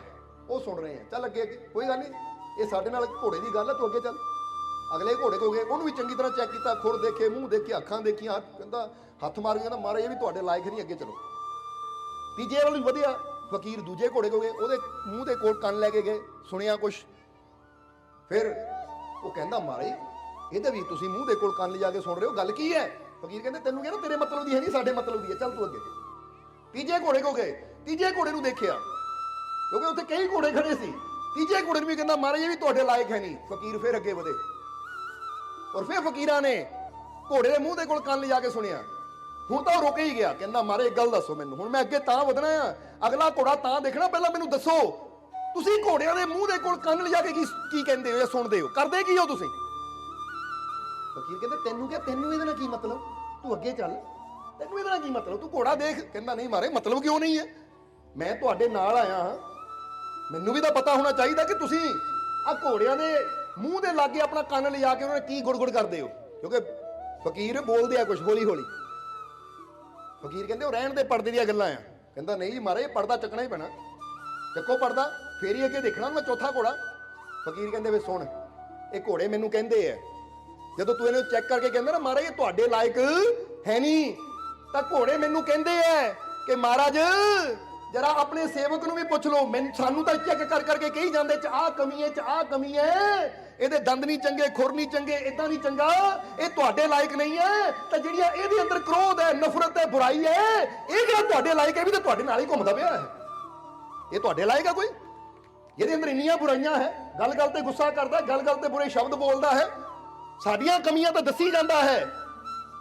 ਉਹ ਸੁਣ ਰਹੇ ਆ, ਚੱਲ ਅੱਗੇ, ਕੋਈ ਗੱਲ ਨਹੀਂ, ਇਹ ਸਾਡੇ ਨਾਲ ਘੋੜੇ ਦੀ ਗੱਲ ਹੈ, ਤੂੰ ਅੱਗੇ ਚੱਲ। ਅਗਲੇ ਘੋੜੇ ਕੋ ਗਏ, ਉਹਨੂੰ ਵੀ ਚੰਗੀ ਤਰ੍ਹਾਂ ਚੈੱਕ ਕੀਤਾ, ਖੁਰ ਦੇਖੇ, ਮੂੰਹ ਦੇਖੇ, ਅੱਖਾਂ ਦੇਖੀਆਂ, ਕਹਿੰਦਾ ਹੱਥ ਮਾਰ ਕੇ ਕਹਿੰਦਾ ਮਹਾਰਾਜ ਇਹ ਵੀ ਤੁਹਾਡੇ ਲਾਇਕ ਨਹੀਂ, ਅੱਗੇ ਚਲੋ। ਤੀਜੇ ਵੱਲ ਵੀ ਵਧਿਆ, ਫਕੀਰ ਦੂਜੇ ਘੋੜੇ ਕੋ ਗਏ, ਉਹਦੇ ਮੂੰਹ ਦੇ ਕੋਲ ਕੰਨ ਲੈ ਕੇ ਗਏ, ਸੁਣਿਆ ਕੁਛ। ਫਿਰ ਉਹ ਕਹਿੰਦਾ ਮਹਾਰਾਜ ਇਹਦੇ ਵੀ ਤੁਸੀਂ ਮੂੰਹ ਦੇ ਕੋਲ ਕੰਨ ਲਿਜਾ ਕੇ ਸੁਣ ਰਹੇ ਹੋ, ਗੱਲ ਕੀ ਹੈ? ਫਕੀਰ ਕਹਿੰਦੇ ਤੈਨੂੰ ਕਹਿੰਦਾ ਤੇਰੇ ਮਤਲਬ ਦੀ ਹੈ ਨਹੀਂ, ਸਾਡੇ ਮਤਲਬ ਦੀ ਹੈ, ਚੱਲ ਤੂੰ ਅੱਗੇ। ਤੀਜੇ ਘੋੜੇ ਕੋ ਗਏ, ਤੀਜੇ ਘੋੜੇ ਨੂੰ ਦੇਖਿਆ, ਕਿਉਂਕਿ ਉੱਥੇ ਕਈ ਘੋੜੇ ਖੜੇ ਸੀ। ਤੀਜੇ ਘੋੜੇ ਨੂੰ ਵੀ ਕਹਿੰਦਾ ਮਹਾਰਾਜ ਇਹ ਵੀ ਤੁਹਾਡੇ ਲਾਇਕ ਹੈ ਨਹੀਂ। ਫਕੀਰ ਫਿਰ ਅੱਗੇ ਵਧੇ, ਔਰ ਫਿਰ ਫਕੀਰਾਂ ਨੇ ਘੋੜੇ ਦੇ ਮੂੰਹ ਦੇ ਕੋਲ ਕੰਨ ਲਿਜਾ ਕੇ ਸੁਣਿਆ। ਹੁਣ ਤਾਂ ਉਹ ਰੁਕ ਹੀ ਗਿਆ, ਕਹਿੰਦਾ ਮਹਾਰਾਜ ਇੱਕ ਗੱਲ ਦੱਸੋ ਮੈਨੂੰ, ਹੁਣ ਮੈਂ ਅੱਗੇ ਤਾਂ ਵਧਣਾ ਆ, ਅਗਲਾ ਘੋੜਾ ਤਾਂ ਦੇਖਣਾ, ਪਹਿਲਾਂ ਮੈਨੂੰ ਦੱਸੋ ਤੁਸੀਂ ਘੋੜਿਆਂ ਦੇ ਮੂੰਹ ਦੇ ਕੋਲ ਕੰਨ ਲਿਜਾ ਕੇ ਕੀ ਕਹਿੰਦੇ ਹੋ ਜਾਂ ਸੁਣਦੇ ਹੋ, ਕਰਦੇ ਕੀ ਹੋ ਤੁਸੀਂ? ਫਕੀਰ ਕਹਿੰਦੇ ਤੈਨੂੰ ਕਿਹਾ, ਤੈਨੂੰ ਇਹਦੇ ਨਾਲ ਕੀ ਮਤਲਬ? ਤੂੰ ਅੱਗੇ ਚੱਲ, ਤੈਨੂੰ ਇਹਦੇ ਨਾਲ ਕੀ ਮਤਲਬ? ਤੂੰ ਘੋੜਾ ਦੇਖ। ਕਹਿੰਦਾ ਨਹੀਂ ਮਹਾਰਾਜ ਮਤਲਬ ਕਿਉਂ ਨਹੀਂ ਹੈ, ਮੈਂ ਤੁਹਾਡੇ ਨਾਲ ਆਇਆ ਹਾਂ, ਮੈਨੂੰ ਵੀ ਤਾਂ ਪਤਾ ਹੋਣਾ ਚਾਹੀਦਾ ਕਿ ਤੁਸੀਂ ਆ ਘੋੜਿਆਂ ਦੇ ਮੂੰਹ ਦੇ ਲਾਗੇ ਆਪਣਾ ਕੰਨ ਲਿਜਾ ਕੇ ਉਹਨਾਂ ਨੇ ਕੀ ਗੁੜਗੁੜ ਕਰਦੇ ਹੋ। ਕਿਉਂਕਿ ਫਕੀਰ ਬੋਲਦੇ ਆ ਕੁਝ ਹੌਲੀ ਹੌਲੀ। ਫਕੀਰ ਕਹਿੰਦੇ ਉਹ ਰਹਿਣ ਦੇ, ਪਰਦੇ ਦੀਆਂ ਗੱਲਾਂ ਆ। ਕਹਿੰਦਾ ਨਹੀਂ ਮਹਾਰਾਜ ਪਰਦਾ ਚੱਕਣਾ ਹੀ ਪੈਣਾ, ਚੱਕੋ ਪਰਦਾ, ਫੇਰ ਹੀ ਅੱਗੇ ਦੇਖਣਾ ਮੈਂ ਚੌਥਾ ਘੋੜਾ। ਫਕੀਰ ਕਹਿੰਦੇ ਵੇ ਸੁਣ, ਇਹ ਘੋੜੇ ਮੈਨੂੰ ਕਹਿੰਦੇ ਆ, ਜਦੋਂ ਤੂੰ ਇਹਨੂੰ ਚੈੱਕ ਕਰਕੇ ਕਹਿੰਦਾ ਨਾ ਮਹਾਰਾਜ ਇਹ ਤੁਹਾਡੇ ਲਾਇਕ ਹੈ ਨਹੀਂ, ਤਾਂ ਘੋੜੇ ਮੈਨੂੰ ਕਹਿੰਦੇ ਆ ਕਿ ਮਹਾਰਾਜ ਜਰਾ ਆਪਣੇ ਸੇਵਕ ਨੂੰ ਵੀ ਪੁੱਛ ਲਓ। ਸਾਨੂੰ ਤਾਂ ਚੈੱਕ ਕਰ ਕਰਕੇ ਕਹੀ ਜਾਂਦੇ ਚ ਆਹ ਕਮੀ ਹੈ, ਚ ਆਹ ਕਮੀ ਹੈ, ਇਹਦੇ ਦੰਦ ਨਹੀਂ ਚੰਗੇ, ਖੁਰ ਨਹੀਂ ਚੰਗੇ, ਇਦਾਂ ਨਹੀਂ ਚੰਗਾ, ਇਹ ਤੁਹਾਡੇ ਲਾਇਕ ਨਹੀਂ ਹੈ। ਤਾਂ ਜਿਹੜੀਆਂ ਇਹਦੇ ਅੰਦਰ ਕ੍ਰੋਧ ਹੈ, ਨਫ਼ਰਤ ਹੈ, ਬੁਰਾਈ ਹੈ, ਇਹ ਜਿਹੜਾ ਤੁਹਾਡੇ ਲਾਇਕ ਹੈ ਵੀ ਤਾਂ ਤੁਹਾਡੇ ਨਾਲ ਹੀ ਘੁੰਮਦਾ ਪਿਆ ਹੈ। ਇਹ ਤੁਹਾਡੇ ਲਾਇਕ ਹੈ ਕੋਈ ਜਿਹਦੇ ਅੰਦਰ ਇੰਨੀਆਂ ਬੁਰਾਈਆਂ ਹੈ, ਗੱਲ ਗੱਲ ਤੇ ਗੁੱਸਾ ਕਰਦਾ, ਗੱਲ ਗੱਲ ਤੇ ਬੁਰੇ ਸ਼ਬਦ ਬੋਲਦਾ ਹੈ, ਸਾਡੀਆਂ ਕਮੀਆਂ ਤਾਂ ਦੱਸੀ ਜਾਂਦਾ ਹੈ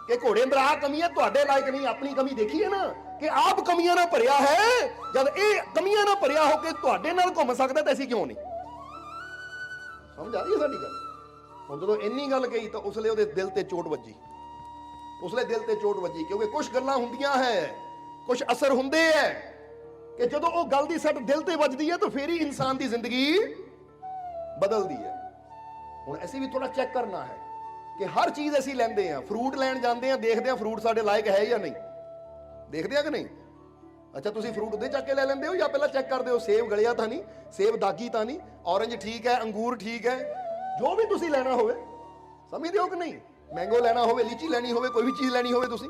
ਕਿ ਘੋੜੇ ਅੰਦਰ ਆਹ ਕਮੀ ਹੈ, ਤੁਹਾਡੇ ਲਾਇਕ ਨਹੀਂ। ਆਪਣੀ ਕਮੀ ਦੇਖੀ ਹੈ ਨਾ ਕਿ ਆਪ ਕਮੀਆਂ ਨਾਲ ਭਰਿਆ ਹੈ, ਜਦ ਇਹ ਕਮੀਆਂ ਨਾਲ ਭਰਿਆ ਹੋ ਕੇ ਤੁਹਾਡੇ ਨਾਲ ਘੁੰਮ ਸਕਦਾ ਤਾਂ ਅਸੀਂ ਕਿਉਂ ਨਹੀਂ? ਸਮਝ ਆ ਰਹੀ ਹੈ ਸਾਡੀ ਗੱਲ? ਹੁਣ ਜਦੋਂ ਇੰਨੀ ਗੱਲ ਕਹੀ ਤਾਂ ਉਸਲੇ ਉਹਦੇ ਦਿਲ ਤੇ ਚੋਟ ਵੱਜੀ, ਉਸਲੇ ਦਿਲ ਤੇ ਚੋਟ ਵੱਜੀ, ਕਿਉਂਕਿ ਕੁਝ ਗੱਲਾਂ ਹੁੰਦੀਆਂ ਹੈ, ਕੁਝ ਅਸਰ ਹੁੰਦੇ ਹੈ ਕਿ ਜਦੋਂ ਉਹ ਗੱਲ ਦੀ ਸੱਟ ਦਿਲ ਤੇ ਵੱਜਦੀ ਹੈ ਤਾਂ ਫੇਰ ਹੀ ਇਨਸਾਨ ਦੀ ਜ਼ਿੰਦਗੀ ਬਦਲਦੀ ਹੈ। ਹੁਣ ਅਸੀਂ ਵੀ ਥੋੜਾ ਚੈੱਕ ਕਰਨਾ ਹੈ ਕਿ ਹਰ ਚੀਜ਼ ਅਸੀਂ ਲੈਂਦੇ ਆ, ਫਰੂਟ ਲੈਣ ਜਾਂਦੇ ਆ, ਦੇਖਦੇ ਆ ਫਰੂਟ ਸਾਡੇ ਲਾਇਕ ਹੈ ਜਾਂ ਨਹੀਂ, ਦੇਖਦੇ ਆ ਕਿ ਨਹੀਂ? ਅੱਛਾ ਤੁਸੀਂ ਫਰੂਟ ਉਹਦੇ ਚੱਕ ਕੇ ਲੈ ਲੈਂਦੇ ਹੋ ਜਾਂ ਪਹਿਲਾਂ ਚੈੱਕ ਕਰਦੇ ਹੋ ਸੇਬ ਗਲਿਆ ਤਾਂ ਨਹੀਂ, ਸੇਬ ਦਾਗੀ ਤਾਂ ਨਹੀਂ, ਔਰੰਜ ਠੀਕ ਹੈ, ਅੰਗੂਰ ਠੀਕ ਹੈ, ਜੋ ਵੀ ਤੁਸੀਂ ਲੈਣਾ ਹੋਵੇ, ਸਮਝਦੇ ਹੋ ਕਿ ਨਹੀਂ? ਮੈਂਗੋ ਲੈਣਾ ਹੋਵੇ, ਲੀਚੀ ਲੈਣੀ ਹੋਵੇ, ਕੋਈ ਵੀ ਚੀਜ਼ ਲੈਣੀ ਹੋਵੇ, ਤੁਸੀਂ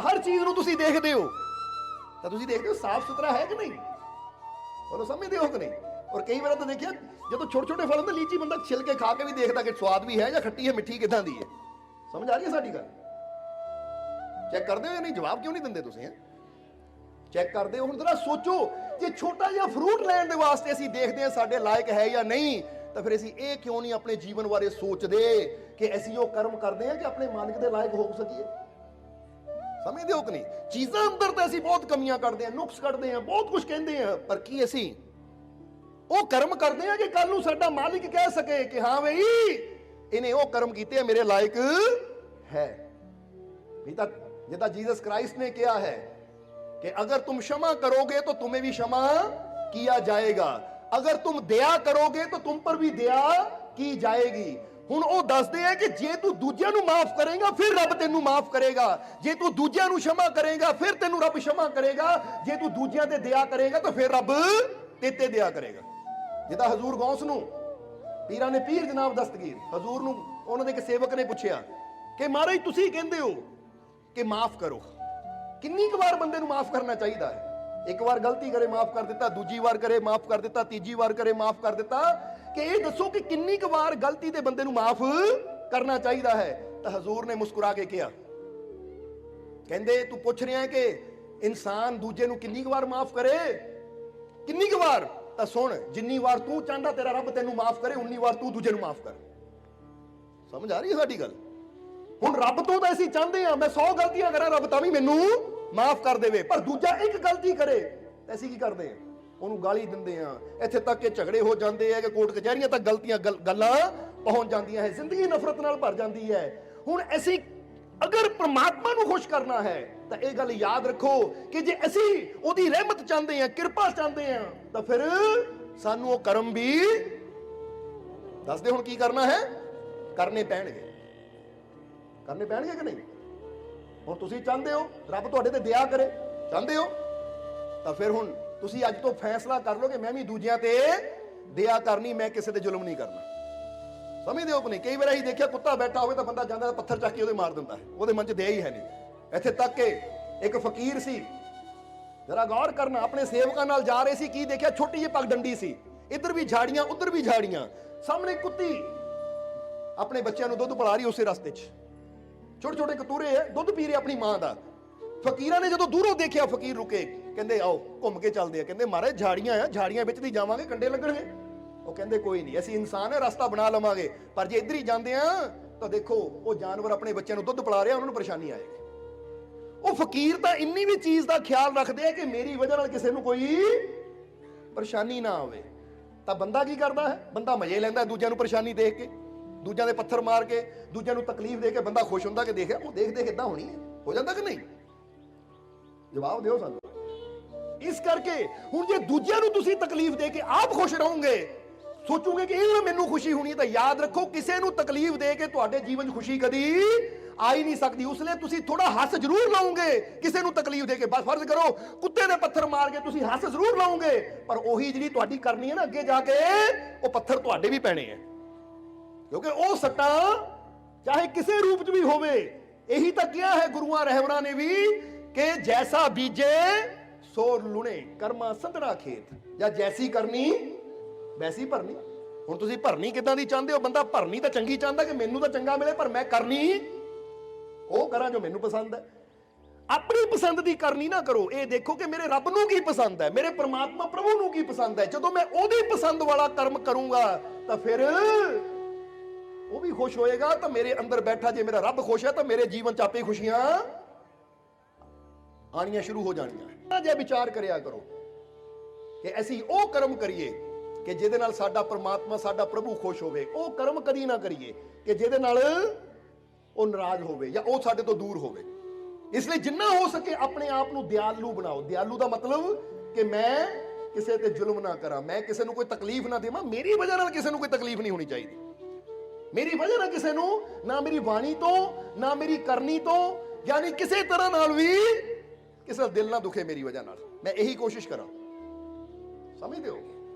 ਹਰ ਚੀਜ਼ ਨੂੰ ਤੁਸੀਂ ਦੇਖਦੇ ਹੋ, ਤਾਂ ਤੁਸੀਂ ਦੇਖਦੇ ਹੋ ਸਾਫ਼ ਸੁਥਰਾ ਹੈ ਕਿ ਨਹੀਂ? ਬੋਲੋ, ਸਮਝਦੇ ਹੋ ਕਿ ਨਹੀਂ? ਔਰ ਕਈ ਵਾਰ ਤਾਂ ਦੇਖਿਆ ਜਦੋਂ ਛੋਟੇ ਛੋਟੇ ਫਲ ਹੁੰਦੇ, ਲੀਚੀ ਬੰਦਾ ਛਿਲ ਕੇ ਖਾ ਕੇ ਵੀ ਦੇਖਦਾ ਕਿ ਸਵਾਦ ਵੀ ਹੈ ਜਾਂ ਖੱਟੀ ਹੈ, ਮਿੱਠੀ ਕਿਦਾਂ ਦੀ ਹੈ। ਸਮਝ ਆ ਰਹੀ ਹੈ ਸਾਡੀ ਗੱਲ? ਚੈੱਕ ਕਰਦੇ ਹੋ ਜਾਂ ਨਹੀਂ? ਜਵਾਬ ਕਿਉਂ ਨਹੀਂ ਦਿੰਦੇ ਤੁਸੀਂ? ਚੈੱਕ ਕਰਦੇ ਹੋ? ਹੁਣ ਜ਼ਰਾ ਸੋਚੋ, ਜੇ ਛੋਟਾ ਜਿਹਾ ਫਰੂਟ ਲੈਣ ਦੇ ਵਾਸਤੇ ਅਸੀਂ ਦੇਖਦੇ ਹਾਂ ਸਾਡੇ ਲਾਇਕ ਹੈ ਜਾਂ ਨਹੀਂ, ਤਾਂ ਫਿਰ ਅਸੀਂ ਇਹ ਕਿਉਂ ਨਹੀਂ ਆਪਣੇ ਜੀਵਨ ਬਾਰੇ ਸੋਚਦੇ ਕਿ ਅਸੀਂ ਉਹ ਕਰਮ ਕਰਦੇ ਹਾਂ ਕਿ ਆਪਣੇ ਮਾਲਕ ਦੇ ਲਾਇਕ ਹੋ ਸਕੀਏ? ਸਮਝਦੇ ਹੋ ਕਿ ਨਹੀਂ? ਚੀਜ਼ਾਂ ਅੰਦਰ ਤਾਂ ਅਸੀਂ ਬਹੁਤ ਕਮੀਆਂ ਕੱਢਦੇ ਹਾਂ, ਨੁਕਸ ਕੱਢਦੇ ਹਾਂ, ਬਹੁਤ ਕੁਝ ਕਹਿੰਦੇ ਹਾਂ, ਪਰ ਕੀ ਅਸੀਂ ਉਹ ਕਰਮ ਕਰਦੇ ਹਾਂ ਕਿ ਕੱਲ ਨੂੰ ਸਾਡਾ ਮਾਲਿਕ ਕਹਿ ਸਕੇ ਕਿ ਹਾਂ ਬਈ ਇਹਨੇ ਉਹ ਕਰਮ ਕੀਤੇ ਆ, ਮੇਰੇ ਲਾਇਕ ਹੈ? नहीं तो जितना जीसस क्राइस्ट ने किया है कि अगर तुम क्षमा करोगे तो तुम्हें भी क्षमा किया जाएगा, अगर तुम दया करोगे तो तुम पर भी दया की जाएगी। ਹੁਣ ਉਹ ਦੱਸਦੇ ਆ ਕਿ ਜੇ ਤੂੰ ਦੂਜਿਆਂ ਨੂੰ ਮਾਫ ਕਰੇਗਾ ਫਿਰ ਰੱਬ ਤੈਨੂੰ ਮਾਫ ਕਰੇਗਾ, ਜੇ ਤੂੰ ਦੂਜਿਆਂ ਨੂੰ क्षमा ਕਰੇਗਾ ਫਿਰ ਤੈਨੂੰ ਰੱਬ क्षमा ਕਰੇਗਾ, ਜੇ ਤੂੰ ਦੂਜਿਆਂ ਤੇ ਦਇਆ ਕਰੇਗਾ ਤਾਂ ਫਿਰ ਰੱਬ ਤੇਤੇ ਦਇਆ ਕਰੇਗਾ। ਜਿੱਦਾਂ ਹਜ਼ੂਰ ਗੌਸ ਨੂੰ ਪੀਰਾਂ ਨੇ ਪੀਰ ਜਨਾਬ ਦਸਤਗੀਰ ਹਜ਼ੂਰ ਨੂੰ ਉਹਨਾਂ ਦੇ ਇੱਕ ਸੇਵਕ ਨੇ ਪੁੱਛਿਆ ਕਿ ਮਹਾਰਾਜ ਤੁਸੀਂ ਕਹਿੰਦੇ ਹੋ ਕਿ ਮਾਫ ਕਰੋ, ਕਿੰਨੀ ਕੁ ਵਾਰ ਬੰਦੇ ਨੂੰ ਮਾਫ ਕਰਨਾ ਚਾਹੀਦਾ ਹੈ? ਇੱਕ ਵਾਰ ਗਲਤੀ ਕਰੇ ਮਾਫ ਕਰ ਦਿੱਤਾ, ਦੂਜੀ ਵਾਰ ਕਰੇ ਮਾਫ ਕਰ ਦਿੱਤਾ, ਤੀਜੀ ਵਾਰ ਕਰੇ ਮਾਫ ਕਰ ਦਿੱਤਾ, ਕਿ ਇਹ ਦੱਸੋ ਕਿ ਕਿੰਨੀ ਕੁ ਵਾਰ ਗਲਤੀ ਤੇ ਬੰਦੇ ਨੂੰ ਮਾਫ ਕਰਨਾ ਚਾਹੀਦਾ ਹੈ? ਤਾਂ ਹਜ਼ੂਰ ਨੇ ਮੁਸਕਰਾ ਕੇ ਕਿਹਾ, ਕਹਿੰਦੇ ਤੂੰ ਪੁੱਛ ਰਿਹਾ ਹੈ ਕਿ ਇਨਸਾਨ ਦੂਜੇ ਨੂੰ ਕਿੰਨੀ ਕੁ ਵਾਰ ਮਾਫ ਕਰੇ? ਕਿੰਨੀ ਕੁ ਵਾਰ? ਤਾਂ ਸੁਣ, ਜਿੰਨੀ ਵਾਰ ਤੂੰ ਚਾਹੁੰਦਾ ਤੇਰਾ ਰੱਬ ਤੈਨੂੰ ਮਾਫ ਕਰੇ, ਉਨੀ ਵਾਰ ਤੂੰ ਦੂਜੇ ਨੂੰ ਮਾਫ ਕਰ। ਸਮਝ ਆ ਰਹੀ ਹੈ ਸਾਡੀ ਗੱਲ? ਹੁਣ ਰੱਬ ਤੋਂ ਤਾਂ ਅਸੀਂ ਚਾਹੁੰਦੇ ਆ ਮੈਂ 100 ਗਲਤੀਆਂ ਕਰਾਂ, ਰੱਬ ਤਾਂ ਵੀ ਮੈਨੂੰ ਮਾਫ ਕਰ ਦੇਵੇ, ਪਰ ਦੂਜਾ ਇੱਕ ਗਲਤੀ ਕਰੇ ਤਾਂ ਅਸੀਂ ਕੀ ਕਰਦੇ ਆ? ਉਹਨੂੰ ਗਾਲੀ ਦਿੰਦੇ ਆ, ਇੱਥੇ ਤੱਕ ਕਿ ਝਗੜੇ ਹੋ ਜਾਂਦੇ ਆ ਕਿ ਕੋਰਟ ਕਚਹਿਰੀਆਂ ਤੱਕ ਗਲਤੀਆਂ ਗੱਲਾਂ ਪਹੁੰਚ ਜਾਂਦੀਆਂ ਹੈ, ਜ਼ਿੰਦਗੀ ਨਫ਼ਰਤ ਨਾਲ ਭਰ ਜਾਂਦੀ ਹੈ। ਹੁਣ ਅਸੀਂ ਅਗਰ ਪ੍ਰਮਾਤਮਾ ਨੂੰ ਖੁਸ਼ ਕਰਨਾ ਹੈ ਤਾਂ ਇਹ ਗੱਲ ਯਾਦ ਰੱਖੋ ਕਿ ਜੇ ਅਸੀਂ ਉਹਦੀ ਰਹਿਮਤ ਚਾਹੁੰਦੇ ਆ, ਕਿਰਪਾ ਚਾਹੁੰਦੇ ਆ, ਤਾਂ ਫਿਰ ਸਾਨੂੰ ਉਹ ਕਰਮ ਵੀ ਦੱਸਦੇ ਹੁਣ ਕੀ ਕਰਨਾ ਹੈ, ਕਰਨੇ ਪੈਣਗੇ। ਕਰਨੇ ਪੈਣਗੇ ਕਿ ਨਹੀਂ? ਹੁਣ ਤੁਸੀਂ ਚਾਹੁੰਦੇ ਹੋ ਰੱਬ ਤੁਹਾਡੇ ਤੇ ਦਇਆ ਕਰੇ, ਚਾਹੁੰਦੇ ਹੋ, ਤਾਂ ਫਿਰ ਹੁਣ ਤੁਸੀਂ ਅੱਜ ਤੋਂ ਫੈਸਲਾ ਕਰ ਲਓ ਕਿ ਮੈਂ ਵੀ ਦੂਜਿਆਂ ਤੇ ਦਇਆ ਕਰਨੀ, ਮੈਂ ਕਿਸੇ ਤੇ ਜ਼ੁਲਮ ਨਹੀਂ ਕਰਨਾ। ਸਮਝਦੇ ਹੋ ਕਿ ਨਹੀਂ? ਕਈ ਵਾਰ ਅਸੀਂ ਦੇਖਿਆ ਕੁੱਤਾ ਬੈਠਾ ਹੋਵੇ ਤਾਂ ਬੰਦਾ ਜਾਂਦਾ ਪੱਥਰ ਚੱਕ ਕੇ ਉਹਦੇ ਮਾਰ ਦਿੰਦਾ ਹੈ, ਉਹਦੇ ਮਨ 'ਚ ਦਇਆ ਹੀ ਹੈ ਨਹੀਂ। ਇੱਥੇ ਤੱਕ ਕਿ ਇੱਕ ਫਕੀਰ ਸੀ, ਜਰਾ ਗੌਰ ਕਰਨਾ, ਆਪਣੇ ਸੇਵਕਾਂ ਨਾਲ ਜਾ ਰਹੇ ਸੀ, ਕੀ ਦੇਖਿਆ? ਛੋਟੀ ਜਿਹੀ ਪੱਗ ਡੰਡੀ ਸੀ, ਇੱਧਰ ਵੀ ਝਾੜੀਆਂ ਉੱਧਰ ਵੀ ਝਾੜੀਆਂ, ਸਾਹਮਣੇ ਕੁੱਤੀ ਆਪਣੇ ਬੱਚਿਆਂ ਨੂੰ ਦੁੱਧ ਪਿਲਾ ਰਹੀ ਉਸੇ ਰਸਤੇ 'ਚ, ਛੋਟੇ ਛੋਟੇ ਕਤੂਰੇ ਹੈ, ਦੁੱਧ ਪੀ ਰਹੇ ਆਪਣੀ ਮਾਂ ਦਾ। ਫਕੀਰਾਂ ਨੇ ਜਦੋਂ ਦੂਰੋਂ ਦੇਖਿਆ, ਫਕੀਰ ਰੁਕੇ, ਕਹਿੰਦੇ ਆਓ ਘੁੰਮ ਕੇ ਚੱਲਦੇ ਆ। ਕਹਿੰਦੇ ਮਹਾਰਾਜ ਝਾੜੀਆਂ ਆ, ਝਾੜੀਆਂ ਵਿੱਚ ਦੀ ਜਾਵਾਂਗੇ ਕੰਡੇ ਲੱਗਣਗੇ। ਉਹ ਕਹਿੰਦੇ ਕੋਈ ਨਹੀਂ, ਅਸੀਂ ਇਨਸਾਨ ਹੈ, ਰਸਤਾ ਬਣਾ ਲਵਾਂਗੇ, ਪਰ ਜੇ ਇੱਧਰ ਹੀ ਜਾਂਦੇ ਆ ਤਾਂ ਦੇਖੋ ਉਹ ਜਾਨਵਰ ਆਪਣੇ ਬੱਚਿਆਂ ਨੂੰ ਦੁੱਧ ਪਿਲਾ ਰਿਹਾ, ਉਹਨਾਂ ਨੂੰ ਪਰੇਸ਼ਾਨੀ ਆਏਗੀ। ਉਹ ਫਕੀਰ ਤਾਂ ਇੰਨੀ ਵੀ ਚੀਜ਼ ਦਾ ਖਿਆਲ ਰੱਖਦੇ ਆ ਕਿ ਮੇਰੀ ਵਜ੍ਹਾ ਨਾਲ ਕਿਸੇ ਨੂੰ ਕੋਈ ਪਰੇਸ਼ਾਨੀ ਨਾ ਆਵੇ। ਤਾਂ ਬੰਦਾ ਕੀ ਕਰਦਾ ਹੈ? ਬੰਦਾ ਮਜ਼ੇ ਲੈਂਦਾ ਦੂਜਿਆਂ ਨੂੰ ਪਰੇਸ਼ਾਨੀ ਦੇਖ ਕੇ, ਦੂਜਿਆਂ ਦੇ ਪੱਥਰ ਮਾਰ ਕੇ, ਦੂਜਿਆਂ ਨੂੰ ਤਕਲੀਫ ਦੇ ਕੇ ਬੰਦਾ ਖੁਸ਼ ਹੁੰਦਾ ਕਿ ਦੇਖਿਆ ਉਹ ਦੇਖ ਦੇਖ ਇਦਾਂ ਹੋਣੀ ਹੈ, ਹੋ ਜਾਂਦਾ ਕਿ ਨਹੀਂ? ਜਵਾਬ ਦਿਓ ਸਾਨੂੰ। ਇਸ ਕਰਕੇ ਹੁਣ ਜੇ ਦੂਜਿਆਂ ਨੂੰ ਤੁਸੀਂ ਤਕਲੀਫ ਦੇ ਕੇ ਆਪ ਖੁਸ਼ ਰਹੋਗੇ, ਸੋਚੋਗੇ ਕਿ ਇਹ ਮੈਨੂੰ ਖੁਸ਼ੀ ਹੋਣੀ ਹੈ, ਤਾਂ ਯਾਦ ਰੱਖੋ ਕਿਸੇ ਨੂੰ ਤਕਲੀਫ ਦੇ ਕੇ ਤੁਹਾਡੇ ਜੀਵਨ 'ਚ ਖੁਸ਼ੀ ਕਦੀ ਆ ਹੀ ਨਹੀਂ ਸਕਦੀ। ਉਸ ਲਈ ਤੁਸੀਂ ਥੋੜਾ ਹੱਸ ਜ਼ਰੂਰ ਲਾਓਗੇ ਕਿਸੇ ਨੂੰ ਤਕਲੀਫ ਦੇ ਕੇ। ਬਸ ਫਰਜ਼ ਕਰੋ ਕੁੱਤੇ ਦੇ ਪੱਥਰ ਮਾਰ ਕੇ ਤੁਸੀਂ ਹੱਸ ਜ਼ਰੂਰ ਲਾਓਗੇ, ਪਰ ਉਹੀ ਜਿਹੜੀ ਤੁਹਾਡੀ ਕਰਨੀ ਹੈ ਨਾ ਅੱਗੇ ਜਾ ਕੇ, ਉਹ ਪੱਥਰ ਤੁਹਾਡੇ ਵੀ ਪੈਣੇ ਆ। ਕਿਉਂਕਿ ਉਹ ਸੱਟਾਂ ਚਾਹੇ ਕਿਸੇ ਰੂਪ 'ਚ ਵੀ ਹੋਵੇ, ਇਹੀ ਤਾਂ ਕਿਹਾ ਹੈ ਗੁਰੂਆਂ ਰਹਿਬਰਾਂ ਨੇ ਵੀ ਕਿ ਜੈਸਾ ਬੀਜੇ ਸੋ ਲੁਣੇ, ਕਰਮਾ ਸੰਧਣਾ ਖੇਤ, ਜਾਂ ਜੈਸੀ ਕਰਨੀ ਵੈਸੀ ਭਰਨੀ। ਹੁਣ ਤੁਸੀਂ ਭਰਨੀ ਕਿੱਦਾਂ ਦੀ ਚਾਹੁੰਦੇ ਹੋ? ਬੰਦਾ ਭਰਨੀ ਤਾਂ ਚੰਗੀ ਚਾਹੁੰਦਾ ਕਿ ਮੈਨੂੰ ਤਾਂ ਚੰਗਾ ਮਿਲੇ, ਪਰ ਮੈਂ ਕਰਨੀ ਉਹ ਕਰਾਂ ਜੋ ਮੈਨੂੰ ਪਸੰਦ ਹੈ। ਆਪਣੀ ਪਸੰਦ ਦੀ ਕਰਨੀ ਨਾ ਕਰੋ। ਇਹ ਦੇਖੋ ਕਿ ਮੇਰੇ ਰੱਬ ਨੂੰ ਕੀ ਪਸੰਦ ਹੈ, ਮੇਰੇ ਪ੍ਰਮਾਤਮਾ ਪ੍ਰਭੂ ਨੂੰ ਕੀ ਪਸੰਦ ਹੈ। ਜਦੋਂ ਮੈਂ ਉਹਦੀ ਪਸੰਦ ਵਾਲਾ ਕਰਮ ਕਰੂੰਗਾ ਤਾਂ ਫਿਰ ਉਹ ਵੀ ਖੁਸ਼ ਹੋਏਗਾ। ਤਾਂ ਮੇਰੇ ਅੰਦਰ ਬੈਠਾ ਜੇ ਮੇਰਾ ਰੱਬ ਖੁਸ਼ ਹੈ ਤਾਂ ਮੇਰੇ ਜੀਵਨ 'ਚ ਆਪੇ ਖੁਸ਼ੀਆਂ ਆਣੀਆਂ ਸ਼ੁਰੂ ਹੋ ਜਾਣੀਆਂ। ਜੇ ਵਿਚਾਰ ਕਰਿਆ ਕਰੋ ਕਿ ਅਸੀਂ ਉਹ ਕਰਮ ਕਰੀਏ ਕਿ ਜਿਹਦੇ ਨਾਲ ਸਾਡਾ ਪ੍ਰਮਾਤਮਾ, ਸਾਡਾ ਪ੍ਰਭੂ ਖੁਸ਼ ਹੋਵੇ। ਉਹ ਕਰਮ ਕਦੀ ਨਾ ਕਰੀਏ ਕਿ ਜਿਹਦੇ ਨਾਲ ਉਹ ਨਾਰਾਜ਼ ਹੋਵੇ ਜਾਂ ਉਹ ਸਾਡੇ ਤੋਂ ਦੂਰ ਹੋਵੇ। ਇਸ ਲਈ ਜਿੰਨਾ ਹੋ ਸਕੇ ਆਪਣੇ ਆਪ ਨੂੰ ਦਿਆਲੂ ਬਣਾਓ। ਦਿਆਲੂ ਦਾ ਮਤਲਬ ਕਿ ਮੈਂ ਕਿਸੇ ਤੇ ਜ਼ੁਲਮ ਨਾ ਕਰਾਂ, ਮੈਂ ਕਿਸੇ ਨੂੰ ਕੋਈ ਤਕਲੀਫ ਨਾ ਦੇਵਾਂ। ਮੇਰੀ ਵਜ੍ਹਾ ਨਾਲ ਕਿਸੇ ਨੂੰ ਕੋਈ ਤਕਲੀਫ ਨਹੀਂ ਹੋਣੀ ਚਾਹੀਦੀ। ਮੇਰੀ ਵਜ੍ਹਾ ਨਾਲ ਕਿਸੇ ਨੂੰ, ਨਾ ਮੇਰੀ ਬਾਣੀ ਤੋਂ, ਨਾ ਮੇਰੀ ਕਰਨੀ ਤੋਂ, ਯਾਨੀ ਕਿਸੇ ਤਰ੍ਹਾਂ ਨਾਲ ਵੀ ਕਿਸੇ ਦਾ ਦਿਲ ਨਾ ਦੁਖੇ ਮੇਰੀ ਵਜ੍ਹਾ ਨਾਲ। ਮੈਂ ਇਹੀ ਕੋਸ਼ਿਸ਼ ਕਰਾਂ, ਸਮਝਦੇ ਹੋ?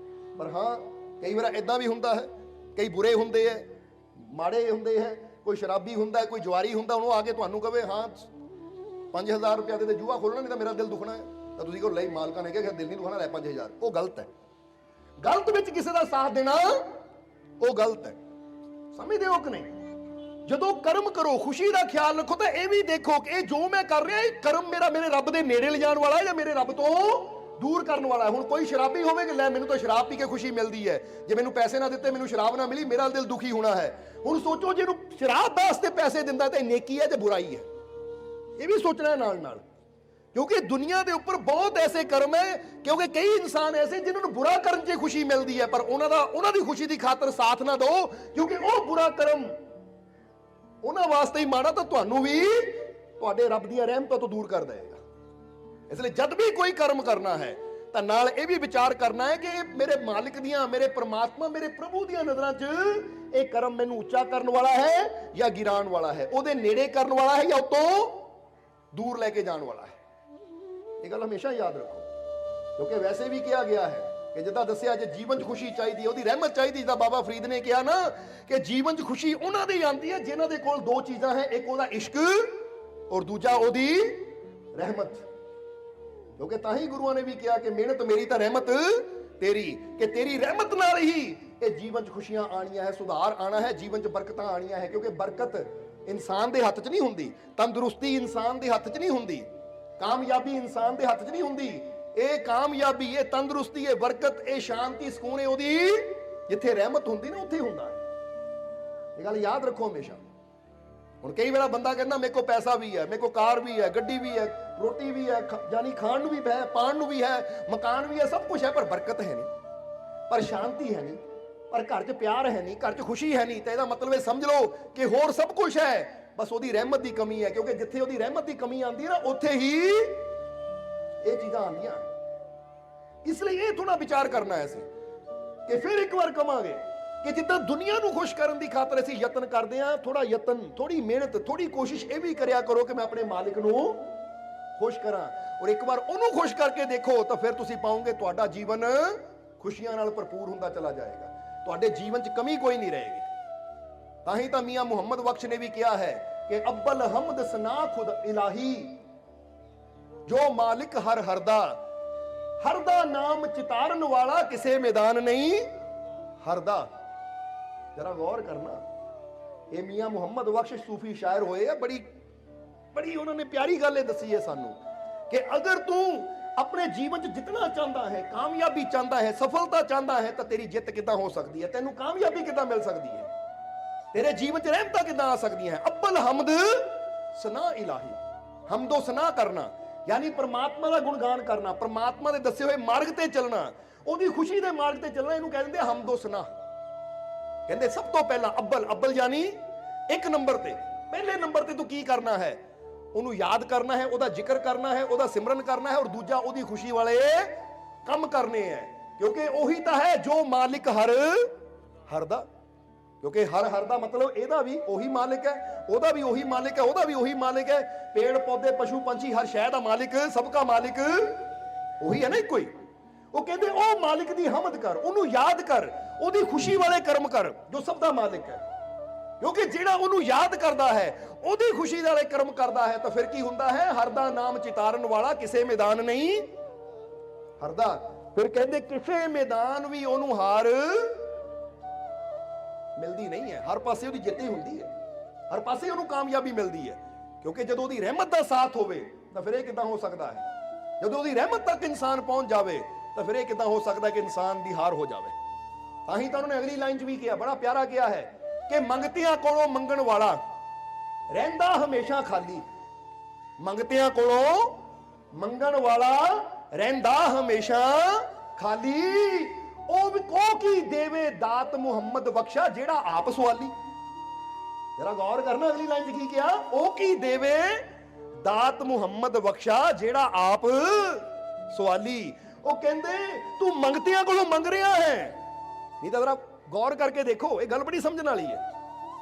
ਪਰ ਹਾਂ, ਕਈ ਵਾਰ ਇਦਾਂ ਵੀ ਹੁੰਦਾ ਹੈ, ਕਈ ਬੁਰੇ ਹੁੰਦੇ ਹੈ, ਮਾੜੇ ਹੁੰਦੇ ਹੈ। ਕੋਈ ਸ਼ਰਾਬੀ ਹੁੰਦਾ ਹੈ, ਕੋਈ ਜੁਆਰੀ ਹੁੰਦਾ, ਉਹਨੂੰ ਆ ਕੇ ਤੁਹਾਨੂੰ ਕਵੇ ਹਾਂ 5000 ਰੁਪਇਆ ਦੇ ਜੂਆ ਖੋਲਣਾ, ਨਹੀਂ ਤਾਂ ਮੇਰਾ ਦਿਲ ਦੁਖਣਾ ਹੈ। ਤਾਂ ਤੁਸੀਂ ਕਹੋ ਲਈ ਮਾਲਕਾਂ ਨੇ ਕਿਹਾ ਦਿਲ ਨਹੀਂ ਦੁਖਣਾ, ਲੈ 5000। ਉਹ ਗਲਤ ਹੈ। ਗਲਤ ਵਿੱਚ ਕਿਸੇ ਦਾ ਸਾਥ ਦੇਣਾ ਉਹ ਗਲਤ ਹੈ। ਸਮਝਦੇ ਹੋ ਕਿ ਨਹੀਂ? ਜਦੋਂ ਕਰਮ ਕਰੋ ਖੁਸ਼ੀ ਦਾ ਖਿਆਲ ਰੱਖੋ। ਤਾਂ ਇਹ ਵੀ ਦੇਖੋ ਕਿ ਇਹ ਜੋ ਮੈਂ ਕਰ ਰਿਹਾ, ਇਹ ਕਰਮ ਮੇਰਾ ਮੇਰੇ ਰੱਬ ਦੇ ਨੇੜੇ ਲਿਜਾਣ ਵਾਲਾ ਹੈ ਜਾਂ ਮੇਰੇ ਰੱਬ ਤੋਂ ਦੂਰ ਕਰਨ ਵਾਲਾ ਹੈ। ਹੁਣ ਕੋਈ ਸ਼ਰਾਬੀ ਹੋਵੇ ਕਿ ਲੈ ਮੈਨੂੰ ਤਾਂ ਸ਼ਰਾਬ ਪੀ ਕੇ ਖੁਸ਼ੀ ਮਿਲਦੀ ਹੈ, ਜੇ ਮੈਨੂੰ ਪੈਸੇ ਨਾ ਦਿੱਤੇ, ਮੈਨੂੰ ਸ਼ਰਾਬ ਨਾ ਮਿਲੀ, ਮੇਰਾ ਦਿਲ ਦੁਖੀ ਹੋਣਾ ਹੈ। ਹੁਣ ਸੋਚੋ ਜੇ ਇਹਨੂੰ ਸ਼ਰਾਬ ਵਾਸਤੇ ਪੈਸੇ ਦਿੰਦਾ ਤਾਂ ਨੇਕੀ ਹੈ ਤੇ ਬੁਰਾਈ ਹੈ। ਇਹ ਵੀ ਸੋਚਣਾ ਨਾਲ ਨਾਲ, ਕਿਉਂਕਿ ਦੁਨੀਆ ਦੇ ਉੱਪਰ ਬਹੁਤ ਐਸੇ ਕਰਮ ਹੈ, ਕਿਉਂਕਿ ਕਈ ਇਨਸਾਨ ਐਸੇ ਜਿਨ੍ਹਾਂ ਨੂੰ ਬੁਰਾ ਕਰਨ 'ਚ ਖੁਸ਼ੀ ਮਿਲਦੀ ਹੈ, ਪਰ ਉਹਨਾਂ ਦੀ ਖੁਸ਼ੀ ਦੀ ਖਾਤਰ ਸਾਥ ਨਾ ਦਿਓ, ਕਿਉਂਕਿ ਉਹ ਬੁਰਾ ਕਰਮ ਉਹਨਾਂ ਵਾਸਤੇ ਹੀ ਮਾੜਾ, ਤਾਂ ਤੁਹਾਨੂੰ ਵੀ ਤੁਹਾਡੇ ਰੱਬ ਦੀਆਂ ਰਹਿਮਤਾਂ ਤੋਂ ਦੂਰ ਕਰ ਦੇਗਾ। ਇਸ ਲਈ ਜਦ ਵੀ ਕੋਈ ਕਰਮ ਕਰਨਾ ਹੈ ਤਾਂ ਨਾਲ ਇਹ ਵੀ ਵਿਚਾਰ ਕਰਨਾ ਹੈ ਕਿ ਇਹ ਮੇਰੇ ਮਾਲਿਕ ਦੀਆਂ, ਮੇਰੇ ਪ੍ਰਮਾਤਮਾ, ਮੇਰੇ ਪ੍ਰਭੂ ਦੀਆਂ ਨਜ਼ਰਾਂ 'ਚ ਇਹ ਕਰਮ ਮੈਨੂੰ ਉੱਚਾ ਕਰਨ ਵਾਲਾ ਹੈ ਜਾਂ ਗਿਰਾਉਣ ਵਾਲਾ ਹੈ, ਉਹਦੇ ਨੇੜੇ ਕਰਨ ਵਾਲਾ ਹੈ ਜਾਂ ਉਤੋਂ ਦੂਰ ਲੈ ਕੇ ਜਾਣ ਵਾਲਾ ਹੈ। ਇਹ ਗੱਲ ਹਮੇਸ਼ਾ ਯਾਦ ਰੱਖੋ, ਕਿਉਂਕਿ ਵੈਸੇ ਵੀ ਕਿਹਾ ਗਿਆ ਹੈ ਕਿ ਜਿੱਦਾਂ ਦੱਸਿਆ, ਜੇ ਜੀਵਨ 'ਚ ਖੁਸ਼ੀ ਚਾਹੀਦੀ ਹੈ, ਉਹਦੀ ਰਹਿਮਤ ਚਾਹੀਦੀ, ਜਿੱਦਾਂ ਬਾਬਾ ਫਰੀਦ ਨੇ ਕਿਹਾ ਨਾ ਕਿ ਜੀਵਨ 'ਚ ਖੁਸ਼ੀ ਉਹਨਾਂ ਦੀ ਆਉਂਦੀ ਹੈ ਜਿਨ੍ਹਾਂ ਦੇ ਕੋਲ ਦੋ ਚੀਜ਼ਾਂ ਹੈ, ਇੱਕ ਉਹਦਾ ਇਸ਼ਕ ਔਰ ਦੂਜਾ ਉਹਦੀ ਰਹਿਮਤ। ਕਿਉਂਕਿ ਤਾਂ ਹੀ ਗੁਰੂਆਂ ਨੇ ਵੀ ਕਿਹਾ ਕਿ ਮਿਹਨਤ ਮੇਰੀ ਤਾਂ ਰਹਿਮਤ ਤੇਰੀ, ਕਿ ਤੇਰੀ ਰਹਿਮਤ ਨਾਲ ਹੀ ਇਹ ਜੀਵਨ 'ਚ ਖੁਸ਼ੀਆਂ ਆਣੀਆਂ ਹੈ, ਸੁਧਾਰ ਆਣਾ ਹੈ, ਜੀਵਨ 'ਚ ਬਰਕਤਾਂ ਆਣੀਆਂ ਹੈ। ਕਿਉਂਕਿ ਬਰਕਤ ਇਨਸਾਨ ਦੇ ਹੱਥ 'ਚ ਨਹੀਂ ਹੁੰਦੀ, ਤੰਦਰੁਸਤੀ ਇਨਸਾਨ ਦੇ ਹੱਥ 'ਚ ਨਹੀਂ ਹੁੰਦੀ, ਕਾਮਯਾਬੀ ਇਨਸਾਨ ਦੇ ਹੱਥ 'ਚ ਨਹੀਂ ਹੁੰਦੀ। ਇਹ ਕਾਮਯਾਬੀ, ਇਹ ਤੰਦਰੁਸਤੀ, ਇਹ ਬਰਕਤ, ਇਹ ਸ਼ਾਂਤੀ, ਸਕੂਨ ਉਹਦੀ ਜਿੱਥੇ ਰਹਿਮਤ ਹੁੰਦੀ ਨਾ ਉੱਥੇ ਹੁੰਦਾ ਹੈ। ਇਹ ਗੱਲ ਯਾਦ ਰੱਖੋ ਹਮੇਸ਼ਾ। ਹੁਣ ਕਈ ਵਾਰ ਬੰਦਾ ਕਹਿੰਦਾ ਮੇਰੇ ਕੋਲ ਪੈਸਾ ਵੀ ਹੈ, ਮੇਰੇ ਕੋਲ ਕਾਰ ਵੀ ਹੈ, ਗੱਡੀ ਵੀ ਹੈ, ਰੋਟੀ ਵੀ ਹੈ, ਯਾਨੀ ਖਾਣ ਨੂੰ ਵੀ ਹੈ, ਪਾਣ ਨੂੰ ਵੀ ਹੈ, ਮਕਾਨ ਵੀ ਹੈ, ਸਭ ਕੁਝ ਹੈ, ਪਰ ਬਰਕਤ ਹੈ ਨਹੀਂ, ਪਰ ਸ਼ਾਂਤੀ ਹੈ ਨਹੀਂ, ਪਰ ਘਰ 'ਚ ਪਿਆਰ ਹੈ ਨਹੀਂ, ਘਰ 'ਚ ਖੁਸ਼ੀ ਹੈ ਨਹੀਂ। ਤਾਂ ਇਹਦਾ ਮਤਲਬ ਇਹ ਸਮਝ ਲਓ ਕਿ ਹੋਰ ਸਭ ਕੁਝ ਹੈ, ਬਸ ਉਹਦੀ ਰਹਿਮਤ ਦੀ ਕਮੀ ਹੈ। ਕਿਉਂਕਿ ਜਿੱਥੇ ਉਹਦੀ ਰਹਿਮਤ ਦੀ ਕਮੀ ਆਉਂਦੀ ਹੈ ਨਾ, ਉੱਥੇ ਹੀ ਇਹ ਚੀਜ਼ਾਂ ਆਉਂਦੀਆਂ। ਇਸ ਲਈ ਇਹ ਥੋੜਾ ਵਿਚਾਰ ਕਰਨਾ ਹੈ ਅਸੀਂ ਕਿ ਫਿਰ ਇੱਕ ਵਾਰ ਕਵਾਂਗੇ ਕਿ ਜਿੱਦਾਂ ਦੁਨੀਆ ਨੂੰ ਖੁਸ਼ ਕਰਨ ਦੀ ਖਾਤਰ ਅਸੀਂ ਯਤਨ ਕਰਦੇ ਹਾਂ, ਥੋੜਾ ਯਤਨ, ਥੋੜੀ ਮਿਹਨਤ, ਥੋੜੀ ਕੋਸ਼ਿਸ਼ ਇਹ ਵੀ ਕਰਿਆ ਕਰੋ ਕਿ ਮੈਂ ਆਪਣੇ ਮਾਲਿਕ ਨੂੰ ਖੁਸ਼ ਕਰਾਂ। ਔਰ ਇੱਕ ਵਾਰ ਉਹਨੂੰ ਖੁਸ਼ ਕਰਕੇ ਦੇਖੋ ਤਾਂ ਫਿਰ ਤੁਸੀਂ ਪਾਓਗੇ ਤੁਹਾਡਾ ਜੀਵਨ ਖੁਸ਼ੀਆਂ ਨਾਲ ਭਰਪੂਰ ਹੁੰਦਾ ਚਲਾ ਜਾਏਗਾ, ਤੁਹਾਡੇ ਜੀਵਨ 'ਚ ਕਮੀ ਕੋਈ ਨਹੀਂ ਰਹੇਗੀ। ਤਾਂ ਹੀ ਤਾਂ ਮੀਆਂ ਮੁਹੰਮਦ ਬਖਸ਼ ਨੇ ਵੀ ਕਿਹਾ ਹੈ ਕਿ ਅੱਬਲ ਹਮਦ ਸਨਾ ਖੁਦ ਇਲਾਹੀ, ਜੋ ਮਾਲਿਕ ਹਰ ਹਰਦਾ, ਹਰਦਾ ਨਾਮ ਚਿਤਾਰਨ ਵਾਲਾ ਕਿਸੇ ਮੈਦਾਨ ਨਹੀਂ ਹਰਦਾ। ਜਰਾ ਗੌਰ ਕਰਨਾ, ਇਹ ਮੀਆਂ ਮੁਹੰਮਦ ਬਖਸ਼ ਸੂਫੀ ਸ਼ਾਇਰ ਹੋਏ ਆ। ਬੜੀ ਉਹਨਾਂ ਨੇ ਪਿਆਰੀ ਗੱਲ ਇਹ ਦੱਸੀ ਹੈ ਸਾਨੂੰ ਕਿ ਅਗਰ ਤੂੰ ਆਪਣੇ ਜੀਵਨ 'ਚ ਜਿੱਤਣਾ ਚਾਹੁੰਦਾ ਹੈ, ਕਾਮਯਾਬੀ ਚਾਹੁੰਦਾ ਹੈ, ਸਫਲਤਾ ਚਾਹੁੰਦਾ ਹੈ, ਤਾਂ ਤੇਰੀ ਜਿੱਤ ਕਿੱਦਾਂ ਹੋ ਸਕਦੀ ਹੈ, ਤੈਨੂੰ ਕਾਮਯਾਬੀ ਕਿੱਦਾਂ ਮਿਲ ਸਕਦੀ ਹੈ, ਤੇਰੇ ਜੀਵਨ 'ਚ ਰਹਿਮਤਾਂ ਕਿੱਦਾਂ ਆ ਸਕਦੀਆਂ ਹੈ। ਅੱਬਲ ਹਮਦ ਸਨਾ ਇਲਾਹੀ, ਹਮਦੋ ਸਨਾ ਕਰਨਾ ਯਾਨੀ ਪ੍ਰਮਾਤਮਾ ਦਾ ਗੁਣਗਾਨ ਕਰਨਾ, ਪ੍ਰਮਾਤਮਾ ਦੇ ਦੱਸੇ ਹੋਏ ਮਾਰਗ ਤੇ ਚੱਲਣਾ, ਉਹਦੀ ਖੁਸ਼ੀ ਦੇ ਮਾਰਗ ਤੇ ਚੱਲਣਾ, ਇਹਨੂੰ ਕਹਿ ਦਿੰਦੇ ਹਮਦੋ ਸਨਾ। ਕਹਿੰਦੇ ਸਭ ਤੋਂ ਪਹਿਲਾਂ ਅੱਬਲ ਯਾਨੀ ਇੱਕ ਨੰਬਰ ਤੇ, ਪਹਿਲੇ ਨੰਬਰ ਤੇ ਤੂੰ ਕੀ ਕਰਨਾ ਹੈ, ਉਹਨੂੰ ਯਾਦ ਕਰਨਾ ਹੈ, ਉਹਦਾ ਜ਼ਿਕਰ ਕਰਨਾ ਹੈ, ਉਹਦਾ ਸਿਮਰਨ ਕਰਨਾ ਹੈ, ਔਰ ਦੂਜਾ ਉਹਦੀ ਖੁਸ਼ੀ ਵਾਲੇ ਕੰਮ ਕਰਨੇ ਹੈ। ਕਿਉਂਕਿ ਉਹੀ ਤਾਂ ਹੈ ਜੋ ਮਾਲਿਕ ਹਰ ਦਾ, ਕਿਉਂਕਿ ਹਰ ਦਾ ਮਤਲਬ ਇਹਦਾ ਵੀ ਉਹੀ ਮਾਲਿਕ ਹੈ, ਉਹਦਾ ਵੀ ਉਹੀ ਮਾਲਿਕ ਹੈ, ਉਹਦਾ ਵੀ ਉਹੀ ਮਾਲਿਕ ਹੈ। ਪੇੜ ਪੌਦੇ, ਪਸ਼ੂ ਪੰਛੀ, ਹਰ ਸ਼ੈ ਦਾ ਮਾਲਿਕ, ਸਭ ਦਾ ਮਾਲਿਕ ਉਹੀ ਹੈ ਨਾ, ਇੱਕੋ ਹੀ। ਉਹ ਕਹਿੰਦੇ ਉਹ ਮਾਲਿਕ ਦੀ ਹਮਦ ਕਰ, ਉਹਨੂੰ ਯਾਦ ਕਰ, ਉਹਦੀ ਖੁਸ਼ੀ ਵਾਲੇ ਕਰਮ ਕਰ ਜੋ ਸਭ ਦਾ ਮਾਲਿਕ ਹੈ। ਕਿਉਂਕਿ ਜਿਹੜਾ ਉਹਨੂੰ ਯਾਦ ਕਰਦਾ ਹੈ, ਉਹਦੀ ਖੁਸ਼ੀ ਵਾਲੇ ਕਰਮ ਕਰਦਾ ਹੈ, ਤਾਂ ਫਿਰ ਕੀ ਹੁੰਦਾ ਹੈ? ਹਰ ਦਾ ਨਾਮ ਚਿਤਾਰਨ ਵਾਲਾ ਕਿਸੇ ਮੈਦਾਨ ਨਹੀਂ ਹਰਦਾ। ਫਿਰ ਕਹਿੰਦੇ ਕਿਸੇ ਮੈਦਾਨ ਵੀ ਉਹਨੂੰ ਹਾਰ ਮਿਲਦੀ ਨਹੀਂ ਹੈ, ਹਰ ਪਾਸੇ ਉਹਦੀ ਜਿੱਤ ਹੀ ਹੁੰਦੀ ਹੈ, ਹਰ ਪਾਸੇ ਉਹਨੂੰ ਕਾਮਯਾਬੀ ਮਿਲਦੀ ਹੈ। ਕਿਉਂਕਿ ਜਦੋਂ ਉਹਦੀ ਰਹਿਮਤ ਦਾ ਸਾਥ ਹੋਵੇ ਤਾਂ ਫਿਰ ਇਹ ਕਿੱਦਾਂ ਹੋ ਸਕਦਾ ਹੈ? ਜਦੋਂ ਉਹਦੀ ਰਹਿਮਤ ਤੱਕ ਇਨਸਾਨ ਪਹੁੰਚ ਜਾਵੇ ਤਾਂ ਫਿਰ ਇਹ ਕਿੱਦਾਂ ਹੋ ਸਕਦਾ ਕਿ ਇਨਸਾਨ ਦੀ ਹਾਰ ਹੋ ਜਾਵੇ? ਤਾਂ ਹੀ ਤਾਂ ਉਹਨੇ ਅਗਲੀ ਲਾਈਨ 'ਚ ਵੀ ਕਿਹਾ, ਬੜਾ ਪਿਆਰਾ ਕਿਹਾ ਹੈ ਕਿ ਮੰਗਤਿਆਂ ਕੋਲੋਂ ਮੰਗਣ ਵਾਲਾ ਰਹਿੰਦਾ ਹਮੇਸ਼ਾ ਖਾਲੀ। ਮੰਗਤਿਆਂ ਕੋਲੋਂ ਮੰਗਣ ਵਾਲਾ ਰਹਿੰਦਾ ਹਮੇਸ਼ਾ ਖਾਲੀ। ਉਹ ਕੀ ਦੇਵੇ ਦਾਤ ਮੁਹੰਮਦ ਬਖਸ਼ਾ ਜਿਹੜਾ ਆਪ ਸਵਾਲੀ। ਜਰਾ ਗੌਰ ਕਰਨਾ ਅਗਲੀ ਲਾਈਨ 'ਚ ਕੀ ਕਿਹਾ? ਉਹ ਕੀ ਦੇਵੇ ਦਾਤ ਮੁਹੰਮਦ ਬਖਸ਼ਾ ਜਿਹੜਾ ਆਪ ਸਵਾਲੀ। ਉਹ ਕਹਿੰਦੇ ਤੂੰ ਮੰਗਤਿਆਂ ਕੋਲੋਂ ਮੰਗ ਰਿਹਾ ਹੈ, ਨਹੀਂ ਤਾਂ ਜਰਾ ਗੌਰ ਕਰਕੇ ਦੇਖੋ, ਇਹ ਗੱਲ ਬੜੀ ਸਮਝਣ ਵਾਲੀ ਹੈ।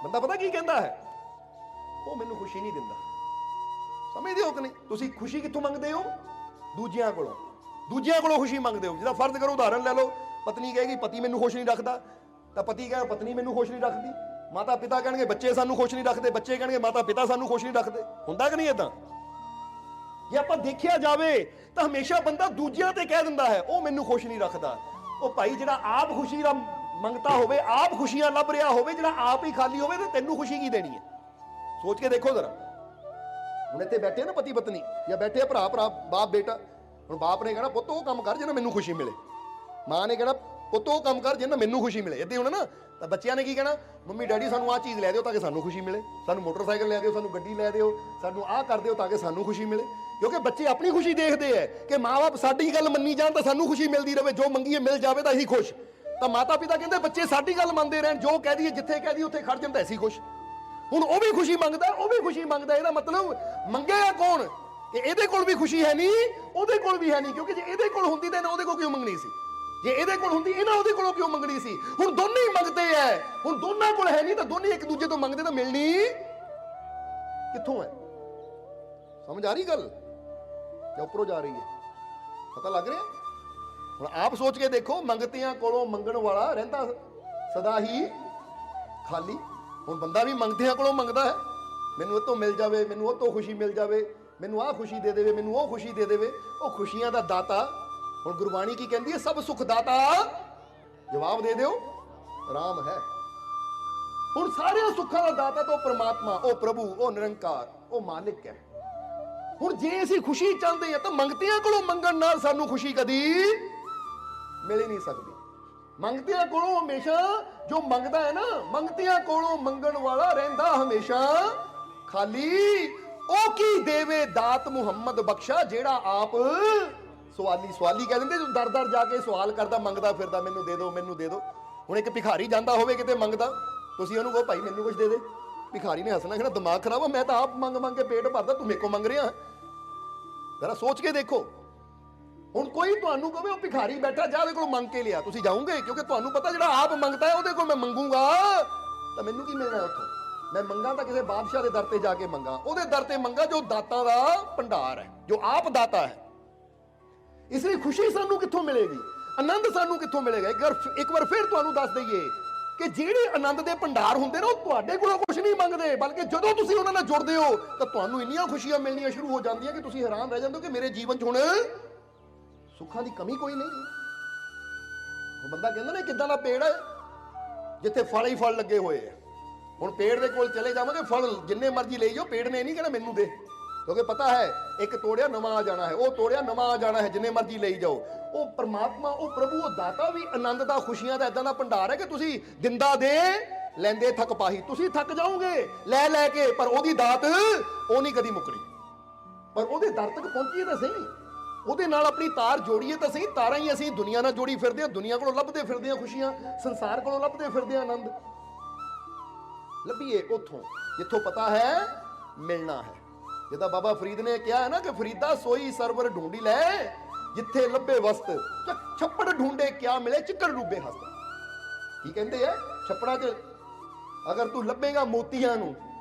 ਬੰਦਾ ਪਤਾ ਕੀ ਕਹਿੰਦਾ ਹੈ? ਉਹ ਮੈਨੂੰ ਖੁਸ਼ੀ ਨਹੀਂ ਦਿੰਦਾ। ਸਮਝਦੇ ਹੋ ਕਿ ਨਹੀਂ? ਤੁਸੀਂ ਖੁਸ਼ੀ ਕਿੱਥੋਂ ਮੰਗਦੇ ਹੋ? ਦੂਜਿਆਂ ਕੋਲੋਂ। ਦੂਜਿਆਂ ਕੋਲੋਂ ਖੁਸ਼ੀ ਮੰਗਦੇ ਹੋ। ਜਿਹਦਾ ਫਰਜ਼ ਕਰੋ, ਉਦਾਹਰਨ ਲੈ ਲਓ, ਪਤਨੀ ਕਹੇਗੀ ਪਤੀ ਮੈਨੂੰ ਖੁਸ਼ ਨਹੀਂ ਰੱਖਦਾ, ਤਾਂ ਪਤੀ ਕਹੇਗਾ ਪਤਨੀ ਮੈਨੂੰ ਖੁਸ਼ ਨਹੀਂ ਰੱਖਦੀ। ਮਾਤਾ ਪਿਤਾ ਕਹਿਣਗੇ ਬੱਚੇ ਸਾਨੂੰ ਖੁਸ਼ ਨਹੀਂ ਰੱਖਦੇ, ਬੱਚੇ ਕਹਿਣਗੇ ਮਾਤਾ ਪਿਤਾ ਸਾਨੂੰ ਖੁਸ਼ ਨਹੀਂ ਰੱਖਦੇ। ਹੁੰਦਾ ਕਿ ਨਹੀਂ ਏਦਾਂ? ਜੇ ਆਪਾਂ ਦੇਖਿਆ ਜਾਵੇ ਤਾਂ ਹਮੇਸ਼ਾ ਬੰਦਾ ਦੂਜਿਆਂ ਤੇ ਕਹਿ ਦਿੰਦਾ ਹੈ ਉਹ ਮੈਨੂੰ ਖੁਸ਼ ਨਹੀਂ ਰੱਖਦਾ। ਉਹ ਭਾਈ ਜਿਹੜਾ ਆਪ ਖੁਸ਼ੀ ਦਾ ਮੰਗਤਾ ਹੋਵੇ, ਆਪ ਖੁਸ਼ੀਆਂ ਲੱਭ ਰਿਹਾ ਹੋਵੇ, ਜਿਹੜਾ ਆਪ ਹੀ ਖਾਲੀ ਹੋਵੇ, ਤੇ ਤੈਨੂੰ ਖੁਸ਼ੀ ਕੀ ਦੇਣੀ ਹੈ? ਸੋਚ ਕੇ ਦੇਖੋ ਜ਼ਰਾ। ਹੁਣ ਇੱਥੇ ਬੈਠੇ ਨਾ ਪਤੀ ਪਤਨੀ, ਜਾਂ ਬੈਠੇ ਭਰਾ ਭਰਾ, ਬਾਪ ਬੇਟਾ। ਹੁਣ ਬਾਪ ਨੇ ਕਹਿਣਾ ਪੁੱਤ ਉਹ ਕੰਮ ਕਰ ਜਿਹਨਾਂ ਮੈਨੂੰ ਖੁਸ਼ੀ ਮਿਲੇ, ਮਾਂ ਨੇ ਕਹਿਣਾ ਪੁੱਤ ਉਹ ਕੰਮ ਕਰ ਜਿਹਨਾਂ ਮੈਨੂੰ ਖੁਸ਼ੀ ਮਿਲੇ। ਏਦਾਂ ਹੋਣਾ ਨਾ। ਤਾਂ ਬੱਚਿਆਂ ਨੇ ਕੀ ਕਹਿਣਾ? ਮੰਮੀ ਡੈਡੀ ਸਾਨੂੰ ਆਹ ਚੀਜ਼ ਲੈ ਦਿਓ ਤਾਂ ਕਿ ਸਾਨੂੰ ਖੁਸ਼ੀ ਮਿਲੇ, ਸਾਨੂੰ ਮੋਟਰਸਾਈਕਲ ਲੈ ਦਿਓ, ਸਾਨੂੰ ਗੱਡੀ ਲੈ ਦਿਓ, ਸਾਨੂੰ ਆਹ ਕਰ ਦਿਓ ਤਾਂ ਕਿ ਸਾਨੂੰ ਖੁਸ਼ੀ ਮਿਲੇ। ਕਿਉਂਕਿ ਬੱਚੇ ਆਪਣੀ ਖੁਸ਼ੀ ਦੇਖਦੇ ਹੈ ਕਿ ਮਾਂ-ਬਾਪ ਸਾਡੀ ਗੱਲ ਮੰਨੀ ਜਾਣ ਤਾਂ ਸਾਨੂੰ ਖੁਸ਼ੀ ਮਿਲਦੀ ਰਹੇ, ਜੋ ਮੰਗੀਏ ਮਿਲ ਜਾਵੇ ਤਾਂ ਅਸੀਂ ਖੁਸ਼। ਤਾਂ ਮਾਤਾ ਪਿਤਾ ਕਹਿੰਦੇ ਬੱਚੇ ਸਾਡੀ ਗੱਲ ਮੰਨਦੇ ਰਹਿਣ, ਜੋ ਕਹਿ ਦਈਏ, ਜਿੱਥੇ ਕਹਿ ਦਈਏ ਉੱਥੇ ਖੜ ਜਾਂਦਾ, ਅਸੀਂ ਖੁਸ਼। ਹੁਣ ਉਹ ਵੀ ਖੁਸ਼ੀ ਮੰਗਦਾ, ਉਹ ਵੀ ਖੁਸ਼ੀ ਮੰਗਦਾ। ਇਹਦਾ ਮਤਲਬ ਮੰਗੇਗਾ ਕੌਣ? ਕਿ ਇਹਦੇ ਕੋਲ ਵੀ ਖੁਸ਼ੀ ਹੈ ਨਹੀਂ, ਉਹਦੇ ਕੋਲ ਵੀ ਹੈ ਨਹੀਂ। ਕਿਉਂਕਿ ਜੇ ਇਹਦੇ ਕੋਲ ਹੁੰਦੀ ਤਾਂ ਇਹਨਾਂ ਉਹਦੇ ਕੋਲ ਕਿਉਂ ਮੰਗਣੀ ਸੀ? ਜੇ ਇਹਦੇ ਕੋਲ ਹੁੰਦੀ ਇਹਨਾਂ ਉਹਦੇ ਕੋਲੋਂ ਕਿਉਂ ਮੰਗਣੀ ਸੀ? ਹੁਣ ਦੋਨੇ ਹੀ ਮੰਗਦੇ ਐ, ਹੁਣ ਦੋਨਾਂ ਕੋਲ ਹੈ ਨਹੀਂ, ਤਾਂ ਦੋਨੇ ਇੱਕ ਦੂਜੇ ਤੋਂ ਮੰਗਦੇ, ਤਾਂ ਮਿਲਣੀ ਕਿੱਥੋਂ ਹੈ? ਸਮਝ ਆ ਰਹੀ ਗੱਲ ਜਾਂ ਉੱਪਰੋਂ ਜਾ ਰਹੀ ਹੈ? ਪਤਾ ਲੱਗ ਰਿਹਾ? ਹੁਣ ਆਪ ਸੋਚ ਕੇ ਦੇਖੋ, ਮੰਗਤਿਆਂ ਕੋਲੋਂ ਮੰਗਣ ਵਾਲਾ ਰਹਿੰਦਾ ਸਦਾ ਹੀ ਖਾਲੀ। ਹੁਣ ਬੰਦਾ ਵੀ ਮੰਗਤਿਆਂ ਕੋਲੋਂ ਮੰਗਦਾ ਹੈ, ਮੈਨੂੰ ਇਹ ਤੋਂ ਮਿਲ ਜਾਵੇ, ਮੈਨੂੰ ਉਹ ਤੋਂ ਖੁਸ਼ੀ ਮਿਲ ਜਾਵੇ, ਮੈਨੂੰ ਆਹ ਖੁਸ਼ੀ ਦੇ ਦੇਵੇ, ਮੈਨੂੰ ਉਹ ਖੁਸ਼ੀ ਦੇ ਦੇਵੇ। ਉਹ ਖੁਸ਼ੀਆਂ ਦਾ ਦਾਤਾ। ਹੁਣ ਗੁਰਬਾਣੀ ਕੀ ਕਹਿੰਦੀ ਹੈ? ਸਭ ਸੁਖ ਦਾਤਾ। ਜਵਾਬ ਦੇ ਦਿਓ, ਰਾਮ ਹੈ। ਹੁਣ ਸਾਰੇ ਸੁੱਖਾਂ ਦਾ ਦਾਤਾ ਤਾਂ ਪ੍ਰਮਾਤਮਾ, ਉਹ ਪ੍ਰਭੂ, ਉਹ ਨਿਰੰਕਾਰ, ਉਹ ਮਾਲਿਕ ਹੈ। ਹੁਣ ਜੇ ਅਸੀਂ ਖੁਸ਼ੀ ਚਾਹੁੰਦੇ ਹਾਂ ਤਾਂ ਮੰਗਤਿਆਂ ਕੋਲੋਂ ਮੰਗਣ ਨਾਲ ਸਾਨੂੰ ਖੁਸ਼ੀ ਕਦੀ ਮਿਲ ਹੀ ਨਹੀਂ ਸਕਦੀ। ਮੰਗਤਿਆਂ ਕੋਲੋਂ ਹਮੇਸ਼ਾ ਜੋ ਮੰਗਦਾ ਹੈ ਨਾ, ਮੰਗਤਿਆਂ ਕੋਲੋਂ ਮੰਗਣ ਵਾਲਾ ਰਹਿੰਦਾ ਹਮੇਸ਼ਾ ਖਾਲੀ। ਉਹ ਕੀ ਦੇਵੇ ਦਾਤ ਮੁਹੰਮਦ ਬਖਸ਼ਾ ਜਿਹੜਾ ਆਪ ਸਵਾਲੀ। ਸਵਾਲੀ ਕਹਿ ਦਿੰਦੇ ਜੋ ਦਰ ਦਰ ਜਾ ਕੇ ਸਵਾਲ ਕਰਦਾ, ਮੰਗਦਾ ਫਿਰਦਾ, ਮੈਨੂੰ ਦੇ ਦਿਓ, ਮੈਨੂੰ ਦੇ ਦਿਓ। ਹੁਣ ਇੱਕ ਭਿਖਾਰੀ ਜਾਂਦਾ ਹੋਵੇ ਕਿਤੇ ਮੰਗਦਾ, ਤੁਸੀਂ ਉਹਨੂੰ ਕਹੋ ਭਾਈ ਮੈਨੂੰ ਕੁਝ ਦੇ ਦੇ, ਭਿਖਾਰੀ ਨੇ ਹੱਸਣਾ, ਕਹਿਣਾ ਦਿਮਾਗ ਖਰਾਬ ਆ, ਮੈਂ ਤਾਂ ਆਪ ਮੰਗ ਮੰਗ ਕੇ ਪੇਟ ਭਰਦਾ, ਤੂੰ ਮੇਰੇ ਕੋਲ ਮੰਗ ਰਿਹਾ। ਜ਼ਰਾ ਸੋਚ ਕੇ ਦੇਖੋ। ਹੁਣ ਕੋਈ ਤੁਹਾਨੂੰ ਕਹੇ ਉਹ ਭਿਖਾਰੀ ਬੈਠਾ, ਜਾ ਉਹਦੇ ਕੋਲ ਮੰਗ ਕੇ ਲਿਆ, ਤੁਸੀਂ ਜਾਓਗੇ? ਕਿਉਂਕਿ ਤੁਹਾਨੂੰ ਪਤਾ ਜਿਹੜਾ ਆਪ ਮੰਗਦਾ ਹੈ ਉਹਦੇ ਕੋਲ ਮੈਂ ਮੰਗੂਗਾ ਤਾਂ ਮੈਨੂੰ ਕੀ ਮਿਲਣਾ ਉੱਥੋਂ? ਮੈਂ ਮੰਗਾ ਤਾਂ ਕਿਸੇ ਬਾਦਸ਼ਾਹ ਦੇ ਦਰ ਤੇ ਜਾ ਕੇ ਮੰਗਾ, ਉਹਦੇ ਦਰ ਤੇ ਮੰਗਾ ਜੋ ਦਾਤਾਂ ਦਾ ਭੰਡਾਰ ਹੈ, ਜੋ ਆਪ ਦਾਤਾ ਹੈ। ਇਸ ਲਈ ਖੁਸ਼ੀ ਸਾਨੂੰ ਕਿੱਥੋਂ ਮਿਲੇਗੀ? ਆਨੰਦ ਸਾਨੂੰ ਕਿੱਥੋਂ ਮਿਲੇਗਾ? ਇੱਕ ਵਾਰ ਫਿਰ ਤੁਹਾਨੂੰ ਦੱਸ ਦਈਏ ਕਿ ਜਿਹੜੇ ਆਨੰਦ ਦੇ ਭੰਡਾਰ ਹੁੰਦੇ ਨੇ ਉਹ ਤੁਹਾਡੇ ਕੋਲੋਂ ਕੁਝ ਨਹੀਂ ਮੰਗਦੇ, ਬਲਕਿ ਜਦੋਂ ਤੁਸੀਂ ਉਹਨਾਂ ਨਾਲ ਜੁੜਦੇ ਹੋ ਤਾਂ ਤੁਹਾਨੂੰ ਇੰਨੀਆਂ ਖੁਸ਼ੀਆਂ ਮਿਲਣੀਆਂ ਸ਼ੁਰੂ ਹੋ ਜਾਂਦੀਆਂ ਕਿ ਤੁਸੀਂ ਹੈਰਾਨ ਰਹਿ ਜਾਂਦੇ ਹੋ ਕਿ ਮੇਰੇ ਜੀਵਨ 'ਚ ਹੁਣ ਸੁੱਖਾਂ ਦੀ ਕਮੀ ਕੋਈ ਨਹੀਂ। ਉਹ ਬੰਦਾ ਕਹਿੰਦਾ ਨਾ ਕਿੱਦਾਂ ਦਾ ਪੇੜ ਹੈ ਜਿੱਥੇ ਫਲ ਹੀ ਫਲ ਲੱਗੇ ਹੋਏ ਆ। ਹੁਣ ਪੇੜ ਦੇ ਕੋਲ ਚਲੇ ਜਾਵਾਂਗੇ, ਫਲ ਜਿੰਨੇ ਮਰਜ਼ੀ ਲਈ ਜਾਓ, ਪੇੜ ਨੇ ਨਹੀਂ ਕਹਿਣਾ ਮੈਨੂੰ ਦੇ, ਕਿਉਂਕਿ ਪਤਾ ਹੈ ਇੱਕ ਤੋੜਿਆ ਨਵਾਂ ਆ ਜਾਣਾ ਹੈ, ਉਹ ਤੋੜਿਆ ਨਵਾਂ ਆ ਜਾਣਾ ਹੈ, ਜਿੰਨੇ ਮਰਜ਼ੀ ਲਈ ਜਾਓ। ਉਹ ਪਰਮਾਤਮਾ, ਉਹ ਪ੍ਰਭੂ, ਉਹ ਦਾਤਾ ਵੀ ਆਨੰਦ ਦਾ, ਖੁਸ਼ੀਆਂ ਦਾ ਇਦਾਂ ਦਾ ਭੰਡਾਰ ਹੈ ਕਿ ਤੁਸੀਂ ਦਿੰਦਾ ਦੇ ਲੈਂਦੇ ਥੱਕ ਪਾਹੀ। ਤੁਸੀਂ ਥੱਕ ਜਾਓਗੇ ਲੈ ਲੈ ਕੇ, ਪਰ ਉਹਦੀ ਦਾਤ ਉਹ ਨਹੀਂ ਕਦੀ ਮੁੱਕਣੀ। ਪਰ ਉਹਦੇ ਦਰ ਤੱਕ ਪਹੁੰਚੀਏ ਤਾਂ ਸਹੀ, ਉਹਦੇ ਨਾਲ ਆਪਣੀ ਤਾਰ ਜੋੜੀਏ ਤਾਂ ਸਹੀ। ਤਾਰਾਂ ਹੀ ਅਸੀਂ ਦੁਨੀਆ ਨਾਲ ਜੋੜੀ ਫਿਰਦੇ ਹਾਂ, ਦੁਨੀਆ ਕੋਲੋਂ ਲੱਭਦੇ ਫਿਰਦੇ ਹਾਂ ਖੁਸ਼ੀਆਂ, ਸੰਸਾਰ ਕੋਲੋਂ ਲੱਭਦੇ ਫਿਰਦੇ ਹਾਂ ਆਨੰਦ। ਲੱਭੀਏ ਉੱਥੋਂ ਜਿੱਥੋਂ ਪਤਾ ਹੈ ਮਿਲਣਾ ਹੈ। ਜਿੱਦਾਂ ਬਾਬਾ ਫਰੀਦ ਨੇ ਕਿਹਾ ਹੈ ਨਾ ਕਿ ਫਰੀਦਾ ਸੋਈ ਸਰਵਰ ਢੂੰਢੀ ਲੈ, ਜਿੱਥੇ ਲੱਭੇ ਵਸਤ, ਛੱਪੜ ਢੂੰਡੇ ਕਿਆ ਮਿਲੇ, ਚਿੱਕੜ ਡੂਬੇ ਹਸਤ। ਕੀ ਕਹਿੰਦੇ ਆ? ਛੱਪੜਾਂ 'ਚ ਅਗਰ ਤੂੰ ਲੱਭੇਗਾ ਮੋਤੀਆਂ ਨੂੰ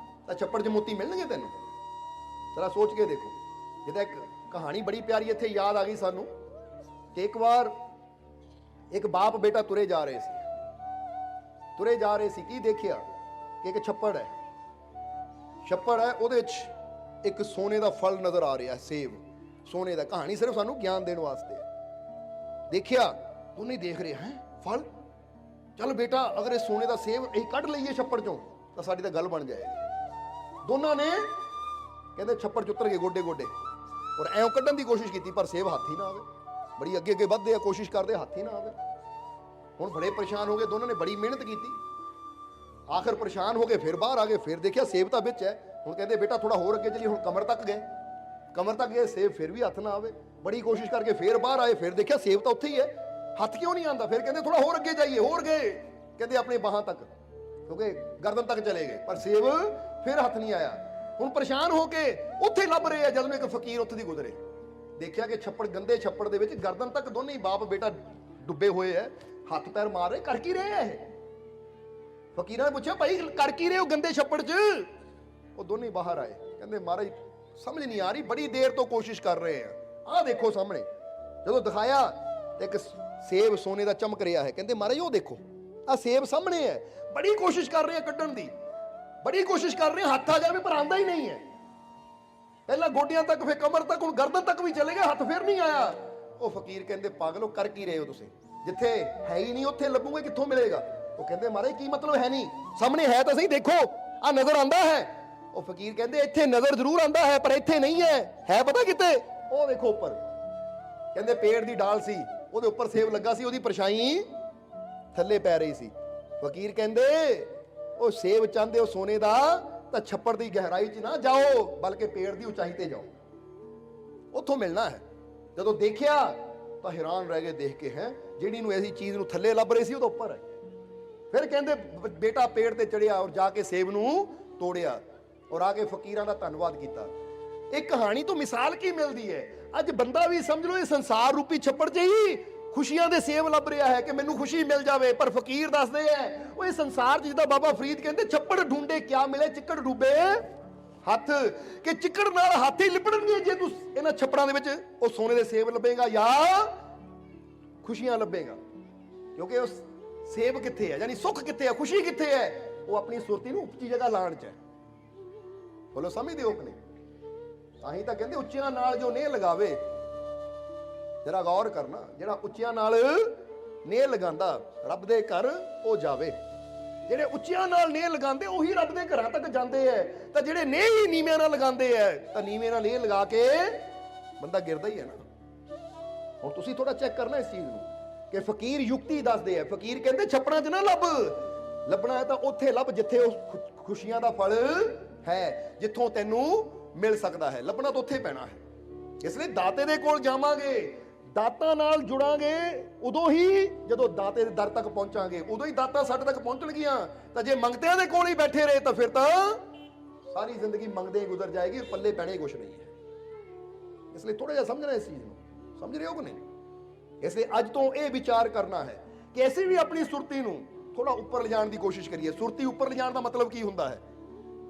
ਤਾਂ ਛੱਪੜ 'ਚ ਮੋਤੀ ਮਿਲਣਗੇ ਤੈਨੂੰ। ਜਰਾ ਸੋਚ ਕੇ ਦੇਖੋ। ਜਿਹਦਾ ਇੱਕ ਕਹਾਣੀ ਬੜੀ ਪਿਆਰੀ ਇੱਥੇ ਯਾਦ ਆ ਗਈ ਸਾਨੂੰ ਕਿ ਇੱਕ ਵਾਰ ਇੱਕ ਬਾਪ ਬੇਟਾ ਤੁਰੇ ਜਾ ਰਹੇ ਸੀ। ਕੀ ਦੇਖਿਆ ਕਿ ਇੱਕ ਛੱਪੜ ਹੈ, ਛੱਪੜ ਹੈ, ਉਹਦੇ ਵਿੱਚ ਇੱਕ ਸੋਨੇ ਦਾ ਫਲ ਨਜ਼ਰ ਆ ਰਿਹਾ, ਸੇਬ ਸੋਨੇ ਦਾ। ਕਹਾਣੀ ਸਿਰਫ ਸਾਨੂੰ ਗਿਆਨ ਦੇਣ ਵਾਸਤੇ ਹੈ। ਦੇਖਿਆ, ਉਹਨੇ ਦੇਖ ਰਿਹਾ ਹੈ ਫਲ, ਚੱਲ ਬੇਟਾ ਅਗਰ ਇਹ ਸੋਨੇ ਦਾ ਸੇਬ ਅਸੀਂ ਕੱਢ ਲਈਏ ਛੱਪੜ ਚੋਂ ਤਾਂ ਸਾਡੀ ਤਾਂ ਗੱਲ ਬਣ ਜਾਏਗੀ। ਦੋਨਾਂ ਨੇ ਕਹਿੰਦੇ ਛੱਪੜ ਚ ਉਤਰ ਕੇ ਗੋਡੇ ਗੋਡੇ ਔਰ ਐਂ ਕੱਢਣ ਦੀ ਕੋਸ਼ਿਸ਼ ਕੀਤੀ, ਪਰ ਸੇਬ ਹੱਥ ਹੀ ਨਾ ਆਵੇ। ਬੜੀ ਅੱਗੇ ਅੱਗੇ ਵੱਧਦੇ ਆ, ਕੋਸ਼ਿਸ਼ ਕਰਦੇ, ਹੱਥ ਹੀ ਨਾ ਆਵੇ। ਹੁਣ ਬੜੇ ਪਰੇਸ਼ਾਨ ਹੋ ਗਏ ਦੋਨਾਂ ਨੇ, ਬੜੀ ਮਿਹਨਤ ਕੀਤੀ, ਆਖਰ ਪਰੇਸ਼ਾਨ ਹੋ ਕੇ ਫਿਰ ਬਾਹਰ ਆ ਗਏ। ਫਿਰ ਦੇਖਿਆ ਸੇਬ ਤਾਂ ਵਿੱਚ ਹੈ। ਹੁਣ ਕਹਿੰਦੇ ਬੇਟਾ ਥੋੜਾ ਹੋਰ ਅੱਗੇ ਚਲੀ। ਹੁਣ ਕਮਰ ਤੱਕ ਗਏ, ਕਮਰ ਤੱਕ ਗਏ, ਸੇਬ ਫਿਰ ਵੀ ਹੱਥ ਨਾ ਆਵੇ। ਬੜੀ ਕੋਸ਼ਿਸ਼ ਕਰਕੇ ਫਿਰ ਬਾਹਰ ਆਏ, ਫਿਰ ਦੇਖਿਆ ਸੇਬ ਤਾਂ ਉੱਥੇ ਹੀ ਹੈ, ਹੱਥ ਕਿਉਂ ਨਹੀਂ ਆਉਂਦਾ। ਫਿਰ ਕਹਿੰਦੇ ਥੋੜਾ ਹੋਰ ਅੱਗੇ ਜਾਈਏ, ਹੋਰ ਗਏ, ਕਹਿੰਦੇ ਆਪਣੇ ਬਾਹਾਂ ਤੱਕ, ਕਿਉਂਕਿ ਗਰਦਨ ਤੱਕ ਚਲੇ ਗਏ, ਪਰ ਸੇਬ ਫਿਰ ਹੱਥ ਨਹੀਂ ਆਇਆ। ਹੁਣ ਪਰੇਸ਼ਾਨ ਹੋ ਕੇ ਉੱਥੇ ਲੱਭ ਰਹੇ ਆ, ਜਦੋਂ ਇੱਕ ਫਕੀਰ ਉੱਥੇ ਦੀ ਗੁਜ਼ਰੇ। ਦੇਖਿਆ ਕਿ ਛੱਪੜ, ਗੰਦੇ ਛੱਪੜ ਦੇ ਵਿੱਚ ਗਰਦਨ ਤੱਕ ਦੋਨੇ ਹੀ ਬਾਪ ਬੇਟਾ ਡੁੱਬੇ ਹੋਏ ਐ, ਹੱਥ ਪੈਰ ਮਾਰ ਰਹੇ, ਕਰ ਕੀ ਰਹੇ ਆ ਇਹ। ਫਕੀਰਾਂ ਨੇ ਪੁੱਛਿਆ ਭਾਈ ਕਰ ਕੀ ਰਹੇ ਹੋ ਗੰਦੇ ਛੱਪੜ 'ਚ। ਉਹ ਦੋਨੇ ਬਾਹਰ ਆਏ, ਕਹਿੰਦੇ ਮਹਾਰਾਜ ਸਮਝ ਨਹੀਂ ਆ ਰਹੀ, ਬੜੀ ਦੇਰ ਤੋਂ ਕੋਸ਼ਿਸ਼ ਕਰ ਰਹੇ ਆ, ਆਹ ਦੇਖੋ ਸਾਹਮਣੇ। ਜਦੋਂ ਦਿਖਾਇਆ ਤੇ ਇੱਕ ਸੇਬ ਸੋਨੇ ਦਾ ਚਮਕ ਰਿਹਾ ਹੈ। ਕਹਿੰਦੇ ਮਹਾਰਾਜ ਉਹ ਦੇਖੋ, ਆਹ ਸੇਬ ਸਾਹਮਣੇ ਹੈ। ਬੜੀ ਕੋਸ਼ਿਸ਼ ਕਰ ਰਹੇ ਆ ਕੱਢਣ ਦੀ, ਬੜੀ ਕੋਸ਼ਿਸ਼ ਕਰ ਰਹੇ, ਹੱਥ ਆ ਜਾਵੇ ਪਰ ਆਂਦਾ ਹੀ ਨਹੀਂ ਹੈ। ਪਹਿਲਾਂ ਗੋਡਿਆਂ ਤੱਕ, ਫਿਰ ਕਮਰ ਤੱਕ, ਹੁਣ ਗਰਦਨ ਤੱਕ ਵੀ ਚਲੇ ਗਏ, ਹੱਥ ਫਿਰ ਨਹੀਂ ਆਇਆ। ਉਹ ਫਕੀਰ ਕਹਿੰਦੇ ਪਾਗਲੋ ਕਰ ਕੀ ਰਹੇ ਹੋ ਤੁਸੀਂ, ਜਿੱਥੇ ਹੈ ਹੀ ਨਹੀਂ ਉੱਥੇ ਲੱਭੂਗੇ ਕਿੱਥੋਂ ਮਿਲੇਗਾ। ਉਹ ਕਹਿੰਦੇ ਮਹਾਰਾਜ ਕੀ ਮਤਲਬ ਹੈ ਨਹੀਂ, ਸਾਹਮਣੇ ਹੈ ਤਾਂ ਸਹੀ, ਦੇਖੋ ਆ ਨਜ਼ਰ ਆਂਦਾ ਹੈ। ਉਹ ਫਕੀਰ ਕਹਿੰਦੇ ਇੱਥੇ ਨਜ਼ਰ ਜ਼ਰੂਰ ਆਂਦਾ ਹੈ ਪਰ ਇੱਥੇ ਨਹੀਂ ਹੈ ਪਤਾ ਕਿਤੇ, ਉਹ ਦੇਖੋ ਉੱਪਰ। ਕਹਿੰਦੇ ਪੇੜ ਦੀ ਡਾਲ ਸੀ, ਉਹਦੇ ਉੱਪਰ ਸੇਬ ਲੱਗਾ ਸੀ, ਉਹਦੀ ਪਰਛਾਈ ਥੱਲੇ ਪੈ ਰਹੀ ਸੀ। ਫਕੀਰ ਕਹਿੰਦੇ ਉਹ ਸੇਬ ਚਾਹੁੰਦੇ ਹੋ ਸੋਨੇ ਦਾ ਤਾਂ ਛੱਪੜ ਦੀ ਗਹਿਰਾਈ 'ਚ ਨਾ ਜਾਓ, ਬਲਕਿ ਪੇੜ ਦੀ ਉਚਾਈ ਤੇ ਜਾਓ, ਉੱਥੋਂ ਮਿਲਣਾ ਹੈ। ਜਦੋਂ ਦੇਖਿਆ ਤਾਂ ਹੈਰਾਨ ਰਹਿ ਗਏ ਦੇਖ ਕੇ, ਹੈ ਜਿਹੜੀ ਨੂੰ ਐਸੀ ਚੀਜ਼ ਨੂੰ ਥੱਲੇ ਲੱਭ ਰਹੇ ਸੀ ਉਹ ਤਾਂ ਉੱਪਰ ਹੈ। ਫਿਰ ਕਹਿੰਦੇ ਬੇਟਾ ਪੇੜ ਤੇ ਚੜਿਆ ਔਰ ਜਾ ਕੇ ਸੇਬ ਨੂੰ ਤੋੜਿਆ ਔਰ ਆ ਕੇ ਫਕੀਰਾਂ ਦਾ ਧੰਨਵਾਦ ਕੀਤਾ। ਇਹ ਕਹਾਣੀ ਤੋਂ ਮਿਸਾਲ ਕੀ ਮਿਲਦੀ ਹੈ? ਅੱਜ ਬੰਦਾ ਵੀ ਸਮਝ ਲਓ ਇਹ ਸੰਸਾਰ ਰੂਪੀ ਛੱਪੜ 'ਚ ਹੀ ਖੁਸ਼ੀਆਂ ਦੇ ਸੇਬ ਲੱਭ ਰਿਹਾ ਹੈ ਕਿ ਮੈਨੂੰ ਖੁਸ਼ੀ ਮਿਲ ਜਾਵੇ, ਪਰ ਫਕੀਰ ਦੱਸਦੇ ਹੈ ਉਹ ਇਹ ਸੰਸਾਰ 'ਚ, ਜਿੱਦਾਂ ਬਾਬਾ ਫਰੀਦ ਕਹਿੰਦੇ ਛੱਪੜ ਢੂੰਡੇ ਕਿਆ ਮਿਲੇ, ਚਿੱਕੜ ਡੂਬੇ ਹੱਥ, ਕਿ ਚਿੱਕੜ ਨਾਲ ਹੱਥ ਹੀ ਲਿਪੜਨਗੇ ਜੇ ਤੂੰ ਇਹਨਾਂ ਛੱਪੜਾਂ ਦੇ ਵਿੱਚ ਉਹ ਸੋਨੇ ਦੇ ਸੇਬ ਲੱਭੇਗਾ ਜਾਂ ਖੁਸ਼ੀਆਂ ਲੱਭੇਗਾ। ਕਿਉਂਕਿ ਉਸ ਸੇਬ ਕਿੱਥੇ ਹੈ, ਯਾਨੀ ਸੁੱਖ ਕਿੱਥੇ ਹੈ, ਖੁਸ਼ੀ ਕਿੱਥੇ ਹੈ, ਉਹ ਆਪਣੀ ਸੁਰਤੀ ਨੂੰ ਉੱਚੀ ਜਗ੍ਹਾ ਲਾਣ 'ਚ ਹੈ। ਬੋਲੋ ਸਮਝਦੇ ਹੋ ਕਿ ਨਹੀਂ? ਤਾਂ ਹੀ ਤਾਂ ਕਹਿੰਦੇ ਉੱਚਿਆਂ ਨਾਲ ਜੋ ਨੇਹ ਲਗਾਵੇ, ਜਰਾ ਗੌਰ ਕਰਨਾ, ਜਿਹੜਾ ਉੱਚਿਆਂ ਨਾਲ ਨੇਹ ਲਗਾਉਂਦਾ ਰੱਬ ਦੇ ਘਰ ਉਹ ਜਾਵੇ। ਜਿਹੜੇ ਉੱਚਿਆਂ ਨਾਲ ਨੇਹ ਲਗਾਉਂਦੇ ਉਹੀ ਰੱਬ ਦੇ ਘਰਾਂ ਤੱਕ ਜਾਂਦੇ ਐ, ਤਾਂ ਜਿਹੜੇ ਨੇਹ ਹੀ ਨੀਵੇਂ ਨਾਲ ਲਗਾਉਂਦੇ ਐ ਤਾਂ ਨੀਵੇਂ ਨਾਲ ਨੇਹ ਲਗਾ ਕੇ ਬੰਦਾ ਗਿਰਦਾ ਹੀ ਹੈ ਨਾ। ਹੁਣ ਤੁਸੀਂ ਥੋੜਾ ਚੈੱਕ ਕਰਨਾ ਇਸ ਚੀਜ਼ ਨੂੰ ਕਿ ਫਕੀਰ ਯੁਕਤੀ ਦੱਸਦੇ ਐ। ਫਕੀਰ ਕਹਿੰਦੇ ਛੱਪੜਾਂ 'ਚ ਨਾ ਲੱਭ, ਲੱਭਣਾ ਹੈ ਤਾਂ ਉੱਥੇ ਲੱਭ ਜਿੱਥੇ ਉਹ ਖੁਸ਼ੀਆਂ ਦਾ ਫਲ ਹੈ, ਜਿੱਥੋਂ ਤੈਨੂੰ ਮਿਲ ਸਕਦਾ ਹੈ। ਲੱਭਣਾ ਤਾਂ ਉੱਥੇ ਪੈਣਾ ਹੈ। ਇਸ ਲਈ ਦਾਤੇ ਦੇ ਕੋਲ ਜਾਵਾਂਗੇ, ਦਾਤਾ ਨਾਲ ਜੁੜਾਂਗੇ, ਉਦੋਂ ਹੀ ਜਦੋਂ ਦਾਤੇ ਦੇ ਦਰ ਤੱਕ ਪਹੁੰਚਾਂਗੇ, ਉਦੋਂ ਹੀ ਦਾਤਾ ਸਾਡੇ ਤੱਕ ਪਹੁੰਚਣਗੀਆਂ। ਤਾਂ ਜੇ ਮੰਗਤਿਆਂ ਦੇ ਕੋਲ ਹੀ ਬੈਠੇ ਰਹੇ ਤਾਂ ਫਿਰ ਤਾਂ ਸਾਰੀ ਜ਼ਿੰਦਗੀ ਮੰਗਦੇ ਹੀ ਗੁਜ਼ਰ ਜਾਏਗੀ, ਪੱਲੇ ਪੈਣੇ ਕੁਛ ਨਹੀਂ ਹੈ। ਇਸ ਲਈ ਥੋੜਾ ਜਿਹਾ ਸਮਝਣਾ ਇਸ ਚੀਜ਼ ਨੂੰ, ਸਮਝ ਰਹੇ ਹੋ ਕਿ ਨਹੀਂ? ਇਸ ਲਈ ਅੱਜ ਤੋਂ ਇਹ ਵਿਚਾਰ ਕਰਨਾ ਹੈ ਕਿ ਅਸੀਂ ਵੀ ਆਪਣੀ ਸੁਰਤੀ ਨੂੰ ਥੋੜਾ ਉੱਪਰ ਲਿਜਾਣ ਦੀ ਕੋਸ਼ਿਸ਼ ਕਰੀਏ। ਸੁਰਤੀ ਉੱਪਰ ਲਿਜਾਣ ਦਾ ਮਤਲਬ ਕੀ ਹੁੰਦਾ ਹੈ?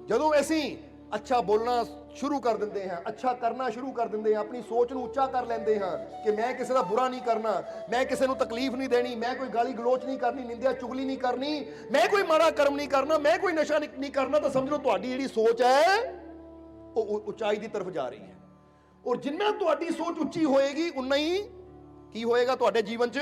ਜਦੋਂ ਅਸੀਂ ਅੱਛਾ ਬੋਲਣਾ ਸ਼ੁਰੂ ਕਰ ਦਿੰਦੇ ਹਾਂ, ਅੱਛਾ ਕਰਨਾ ਸ਼ੁਰੂ ਕਰ ਦਿੰਦੇ ਹਾਂ, ਆਪਣੀ ਸੋਚ ਨੂੰ ਉੱਚਾ ਕਰ ਲੈਂਦੇ ਹਾਂ ਕਿ ਮੈਂ ਕਿਸੇ ਦਾ ਬੁਰਾ ਨਹੀਂ ਕਰਨਾ, ਮੈਂ ਕਿਸੇ ਨੂੰ ਤਕਲੀਫ ਨਹੀਂ ਦੇਣੀ, ਮੈਂ ਕੋਈ ਗਾਲੀ ਗਲੋਚ ਨਹੀਂ ਕਰਨੀ, ਨਿੰਦਿਆ ਚੁਗਲੀ ਨਹੀਂ ਕਰਨੀ, ਮੈਂ ਕੋਈ ਮਾੜਾ ਕਰਮ ਨਹੀਂ ਕਰਨਾ, ਮੈਂ ਕੋਈ ਨਸ਼ਾ ਨਹੀਂ ਕਰਨਾ, ਤਾਂ ਸਮਝ ਲਓ ਤੁਹਾਡੀ ਜਿਹੜੀ ਸੋਚ ਹੈ ਉਹ ਉਚਾਈ ਦੀ ਤਰਫ ਜਾ ਰਹੀ ਹੈ। ਔਰ ਜਿੰਨਾ ਤੁਹਾਡੀ ਸੋਚ ਉੱਚੀ ਹੋਏਗੀ ਉਨਾ ਹੀ ਕੀ ਹੋਏਗਾ ਤੁਹਾਡੇ ਜੀਵਨ 'ਚ?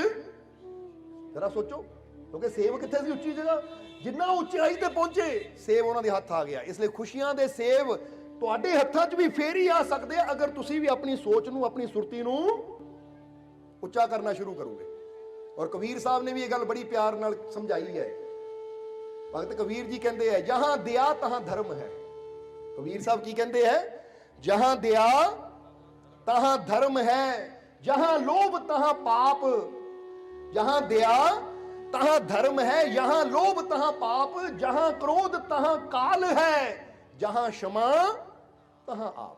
ਜਰਾ ਸੋਚੋ, ਕਿਉਂਕਿ ਸੇਬ ਕਿੱਥੇ ਸੀ? ਉੱਚੀ ਜਗ੍ਹਾ। ਜਿੰਨਾ ਉਚਾਈ ਤੇ ਪਹੁੰਚੇ ਸੇਬ ਉਹਨਾਂ ਦੇ ਹੱਥ ਆ ਗਿਆ। ਇਸ ਲਈ ਖੁਸ਼ੀਆਂ ਦੇ ਸੇਬ ਤੁਹਾਡੇ ਹੱਥਾਂ 'ਚ ਵੀ ਫੇਰ ਹੀ ਆ ਸਕਦੇ ਆ ਅਗਰ ਤੁਸੀਂ ਵੀ ਆਪਣੀ ਸੋਚ ਨੂੰ, ਆਪਣੀ ਸੁਰਤੀ ਨੂੰ ਉੱਚਾ ਕਰਨਾ ਸ਼ੁਰੂ ਕਰੋਗੇ। ਔਰ ਕਬੀਰ ਸਾਹਿਬ ਨੇ ਵੀ ਇਹ ਗੱਲ ਬੜੀ ਪਿਆਰ ਨਾਲ ਸਮਝਾਈ ਹੈ। ਭਗਤ ਕਬੀਰ ਜੀ ਕਹਿੰਦੇ ਹੈ ਜਹਾਂ ਦਇਆ ਤਹਾਂ ਧਰਮ ਹੈ। ਕਬੀਰ ਸਾਹਿਬ ਕੀ ਕਹਿੰਦੇ ਹੈ? ਜਹਾਂ ਦਇਆ ਤਹਾਂ ਧਰਮ ਹੈ, जहां लोभ तहां पाप, जहां दया तहां धर्म है, यहां लोभ तहां पाप, जहां क्रोध तहां काल है, जहां क्षमा तहां आप।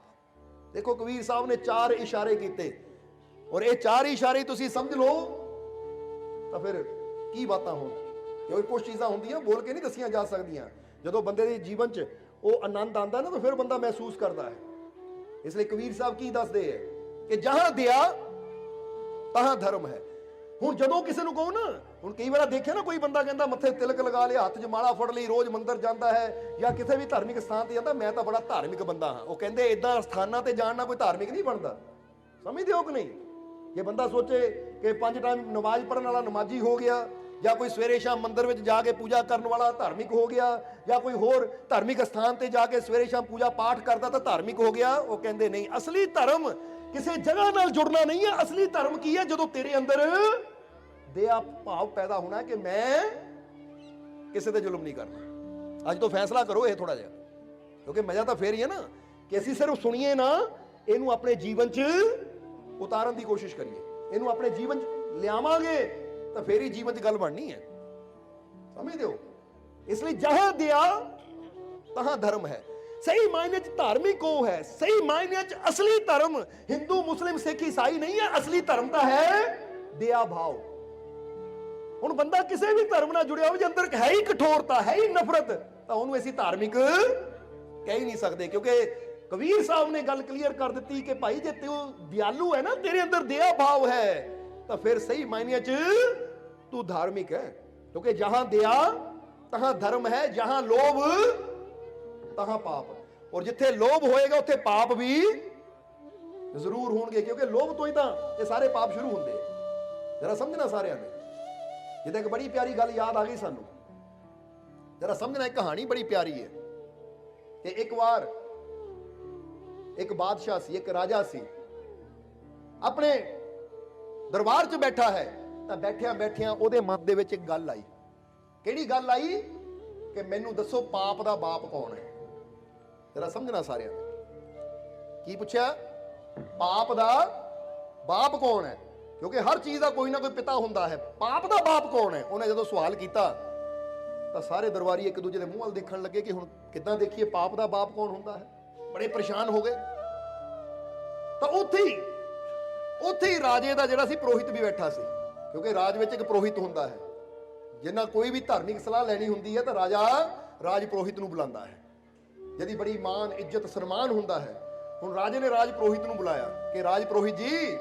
देखो कबीर साहब ने 4 इशारे किए और ये 4 इशारे तुसी समझ लो तो फिर की बातां हो। क्योंकि कुछ चीज़ां होंदियां बोल के नहीं दसियां जा सकदियां, जदों बंदे दे जीवन च वो आनंद आंदा ना तो फिर बंदा महसूस करता है। इसलिए कबीर साहब की दसदे है कि जहां दया तहां धर्म है, ਹੁਣ ਜਦੋਂ ਕਿਸੇ ਨੂੰ ਕਹੋ ਨਾ, ਹੁਣ ਕਈ ਵਾਰ ਦੇਖਿਆ ਨਾ, ਕੋਈ ਬੰਦਾ ਕਹਿੰਦਾ ਮੱਥੇ ਤਿਲਕ ਲਗਾ ਲਿਆ, ਹੱਥ 'ਚ ਮਾਲਾ ਫੜ ਲਈ, ਰੋਜ਼ ਮੰਦਰ ਜਾਂਦਾ ਹੈ ਜਾਂ ਕਿਸੇ ਵੀ ਧਾਰਮਿਕ ਸਥਾਨ ਤੇ ਜਾਂਦਾ, ਮੈਂ ਤਾਂ ਬੜਾ ਧਾਰਮਿਕ ਬੰਦਾ ਹਾਂ। ਉਹ ਕਹਿੰਦੇ ਇਦਾਂ ਸਥਾਨਾਂ ਤੇ ਜਾਣ ਨਾਲ ਕੋਈ ਧਾਰਮਿਕ ਨਹੀਂ ਬਣਦਾ। ਸਮਝਦੇ ਹੋ ਕਿ ਨਹੀਂ? ਜੇ ਬੰਦਾ ਸੋਚੇ ਕਿ 5 ਟਾਈਮ ਨਮਾਜ਼ ਪੜ੍ਹਨ ਵਾਲਾ ਨਮਾਜ਼ੀ ਹੋ ਗਿਆ, ਜਾਂ ਕੋਈ ਸਵੇਰੇ ਸ਼ਾਮ ਮੰਦਰ ਵਿੱਚ ਜਾ ਕੇ ਪੂਜਾ ਕਰਨ ਵਾਲਾ ਧਾਰਮਿਕ ਹੋ ਗਿਆ, ਜਾਂ ਕੋਈ ਹੋਰ ਧਾਰਮਿਕ ਸਥਾਨ ਤੇ ਜਾ ਕੇ ਸਵੇਰੇ ਸ਼ਾਮ ਪੂਜਾ ਪਾਠ ਕਰਦਾ ਤਾਂ ਧਾਰਮਿਕ ਹੋ ਗਿਆ। ਉਹ ਕਹਿੰਦੇ ਨਹੀਂ, ਅਸਲੀ ਧਰਮ ਕਿਸੇ ਜਗ੍ਹਾ ਨਾਲ ਜੁੜਨਾ ਨਹੀਂ ਹੈ। ਅਸਲੀ ਧਰਮ ਕੀ ਹੈ? ਜਦੋਂ ਤੇਰੇ ਅੰਦਰ ਦਇਆ ਭਾਵ ਪੈਦਾ ਹੋਣਾ ਕਿ ਮੈਂ ਕਿਸੇ ਤੇ ਜ਼ੁਲਮ ਨਹੀਂ ਕਰਨਾ। ਅੱਜ ਤੋਂ ਫੈਸਲਾ ਕਰੋ ਇਹ ਥੋੜਾ ਜਿਹਾ, ਕਿਉਂਕਿ ਮਜ਼ਾ ਤਾਂ ਫੇਰ ਹੀ ਹੈ ਨਾ ਕਿ ਅਸੀਂ ਸਿਰਫ ਸੁਣੀਏ ਨਾ, ਇਹਨੂੰ ਆਪਣੇ ਜੀਵਨ 'ਚ ਉਤਾਰਨ ਦੀ ਕੋਸ਼ਿਸ਼ ਕਰੀਏ, ਇਹਨੂੰ ਆਪਣੇ ਜੀਵਨ 'ਚ ਲਿਆਵਾਂਗੇ ਤਾਂ ਫੇਰ ਹੀ ਜੀਵਨ 'ਚ ਗੱਲ ਬਣਨੀ ਹੈ। ਸਮਝਦੇ ਹੋ? ਇਸ ਲਈ ਜਹਾਂ ਦਇਆ ਤਹਾਂ ਧਰਮ ਹੈ। ਸਹੀ ਮਾਇਨੇ 'ਚ ਧਾਰਮਿਕ ਉਹ ਹੈ, ਸਹੀ ਮਾਇਨੇ 'ਚ ਅਸਲੀ ਧਰਮ ਹਿੰਦੂ ਮੁਸਲਿਮ ਸਿੱਖ ਈਸਾਈ ਨਹੀਂ ਹੈ। ਅਸਲੀ ਧਰਮ ਤਾਂ ਹੈ ਦਇਆ ਭਾਵ। ਹੁਣ ਬੰਦਾ ਕਿਸੇ ਵੀ ਧਰਮ ਨਾਲ ਜੁੜਿਆ ਹੋਵੇ, ਜੇ ਅੰਦਰ ਹੈ ਹੀ ਕਠੋਰਤਾ, ਹੈ ਹੀ ਨਫ਼ਰਤ, ਤਾਂ ਉਹਨੂੰ ਅਸੀਂ ਧਾਰਮਿਕ ਕਹਿ ਹੀ ਨਹੀਂ ਸਕਦੇ। ਕਿਉਂਕਿ ਕਬੀਰ ਸਾਹਿਬ ਨੇ ਗੱਲ ਕਲੀਅਰ ਕਰ ਦਿੱਤੀ ਕਿ ਭਾਈ ਜੇ ਤੂੰ ਦਿਆਲੂ ਹੈ ਨਾ, ਤੇਰੇ ਅੰਦਰ ਦਇਆ ਭਾਵ ਹੈ, ਤਾਂ ਫਿਰ ਸਹੀ ਮਾਇਨੇ 'ਚ ਤੂੰ ਧਾਰਮਿਕ ਹੈ। ਕਿਉਂਕਿ ਜਹਾਂ ਦਇਆ ਤਹਾਂ ਧਰਮ ਹੈ, ਜਹਾਂ ਲੋਭ ਤਹਾਂ ਪਾਪ। ਔਰ ਜਿੱਥੇ ਲੋਭ ਹੋਏਗਾ ਉੱਥੇ ਪਾਪ ਵੀ ਜ਼ਰੂਰ ਹੋਣਗੇ, ਕਿਉਂਕਿ ਲੋਭ ਤੋਂ ਹੀ ਤਾਂ ਇਹ ਸਾਰੇ ਪਾਪ ਸ਼ੁਰੂ ਹੁੰਦੇ ਆ। ਜਰਾ ਸਮਝਣਾ ਸਾਰਿਆਂ ਨੇ। ਜਿੱਦਾਂ ਇੱਕ ਬੜੀ ਪਿਆਰੀ ਗੱਲ ਯਾਦ ਆ ਗਈ ਸਾਨੂੰ, ਜਰਾ ਸਮਝਣਾ। ਇੱਕ ਕਹਾਣੀ ਬੜੀ ਪਿਆਰੀ ਹੈ ਕਿ ਇੱਕ ਵਾਰ ਇੱਕ ਬਾਦਸ਼ਾਹ ਸੀ, ਇੱਕ ਰਾਜਾ ਸੀ, ਆਪਣੇ ਦਰਬਾਰ 'ਚ ਬੈਠਾ ਹੈ, ਤਾਂ ਬੈਠਿਆਂ ਬੈਠਿਆਂ ਉਹਦੇ ਮਨ ਦੇ ਵਿੱਚ ਇੱਕ ਗੱਲ ਆਈ। ਕਿਹੜੀ ਗੱਲ ਆਈ? ਕਿ ਮੈਨੂੰ ਦੱਸੋ ਪਾਪ ਦਾ ਬਾਪ ਕੌਣ ਹੈ? ਜਰਾ ਸਮਝਣਾ ਸਾਰਿਆਂ ਨੇ। ਕੀ ਪੁੱਛਿਆ? ਪਾਪ ਦਾ ਬਾਪ ਕੌਣ ਹੈ? ਕਿਉਂਕਿ ਹਰ ਚੀਜ਼ ਦਾ ਕੋਈ ਨਾ ਕੋਈ ਪਿਤਾ ਹੁੰਦਾ ਹੈ। ਪਾਪ ਦਾ ਬਾਪ ਕੌਣ ਹੈ? ਉਹਨੇ ਜਦੋਂ ਸਵਾਲ ਕੀਤਾ ਤਾਂ ਸਾਰੇ ਦਰਬਾਰੀ ਇੱਕ ਦੂਜੇ ਦੇ ਮੂੰਹ ਵੱਲ ਦੇਖਣ ਲੱਗੇ ਕਿ ਹੁਣ ਕਿੱਦਾਂ ਦੇਖੀਏ, ਪਾਪ ਦਾ ਬਾਪ ਕੌਣ ਹੁੰਦਾ ਹੈ। ਬੜੇ ਪਰੇਸ਼ਾਨ ਹੋ ਗਏ। ਤਾਂ ਉੱਥੇ ਹੀ ਰਾਜੇ ਦਾ ਜਿਹੜਾ ਸੀ ਪ੍ਰੋਹਿਤ ਵੀ ਬੈਠਾ ਸੀ, ਕਿਉਂਕਿ ਰਾਜ ਵਿੱਚ ਇੱਕ ਪ੍ਰੋਹਿਤ ਹੁੰਦਾ ਹੈ। ਜਿੰਨਾ ਕੋਈ ਵੀ ਧਾਰਮਿਕ ਸਲਾਹ ਲੈਣੀ ਹੁੰਦੀ ਹੈ ਤਾਂ ਰਾਜਾ ਰਾਜ ਪ੍ਰੋਹਿਤ ਨੂੰ ਬੁਲਾਉਂਦਾ ਹੈ, ਜਿਹਦੀ ਬੜੀ ਮਾਨ ਇੱਜ਼ਤ ਸਨਮਾਨ ਹੁੰਦਾ ਹੈ। ਹੁਣ ਰਾਜੇ ਨੇ ਰਾਜ ਪ੍ਰੋਹਿਤ ਨੂੰ ਬੁਲਾਇਆ ਕਿ ਰਾਜ ਪ੍ਰੋਹਿਤ ਜੀ,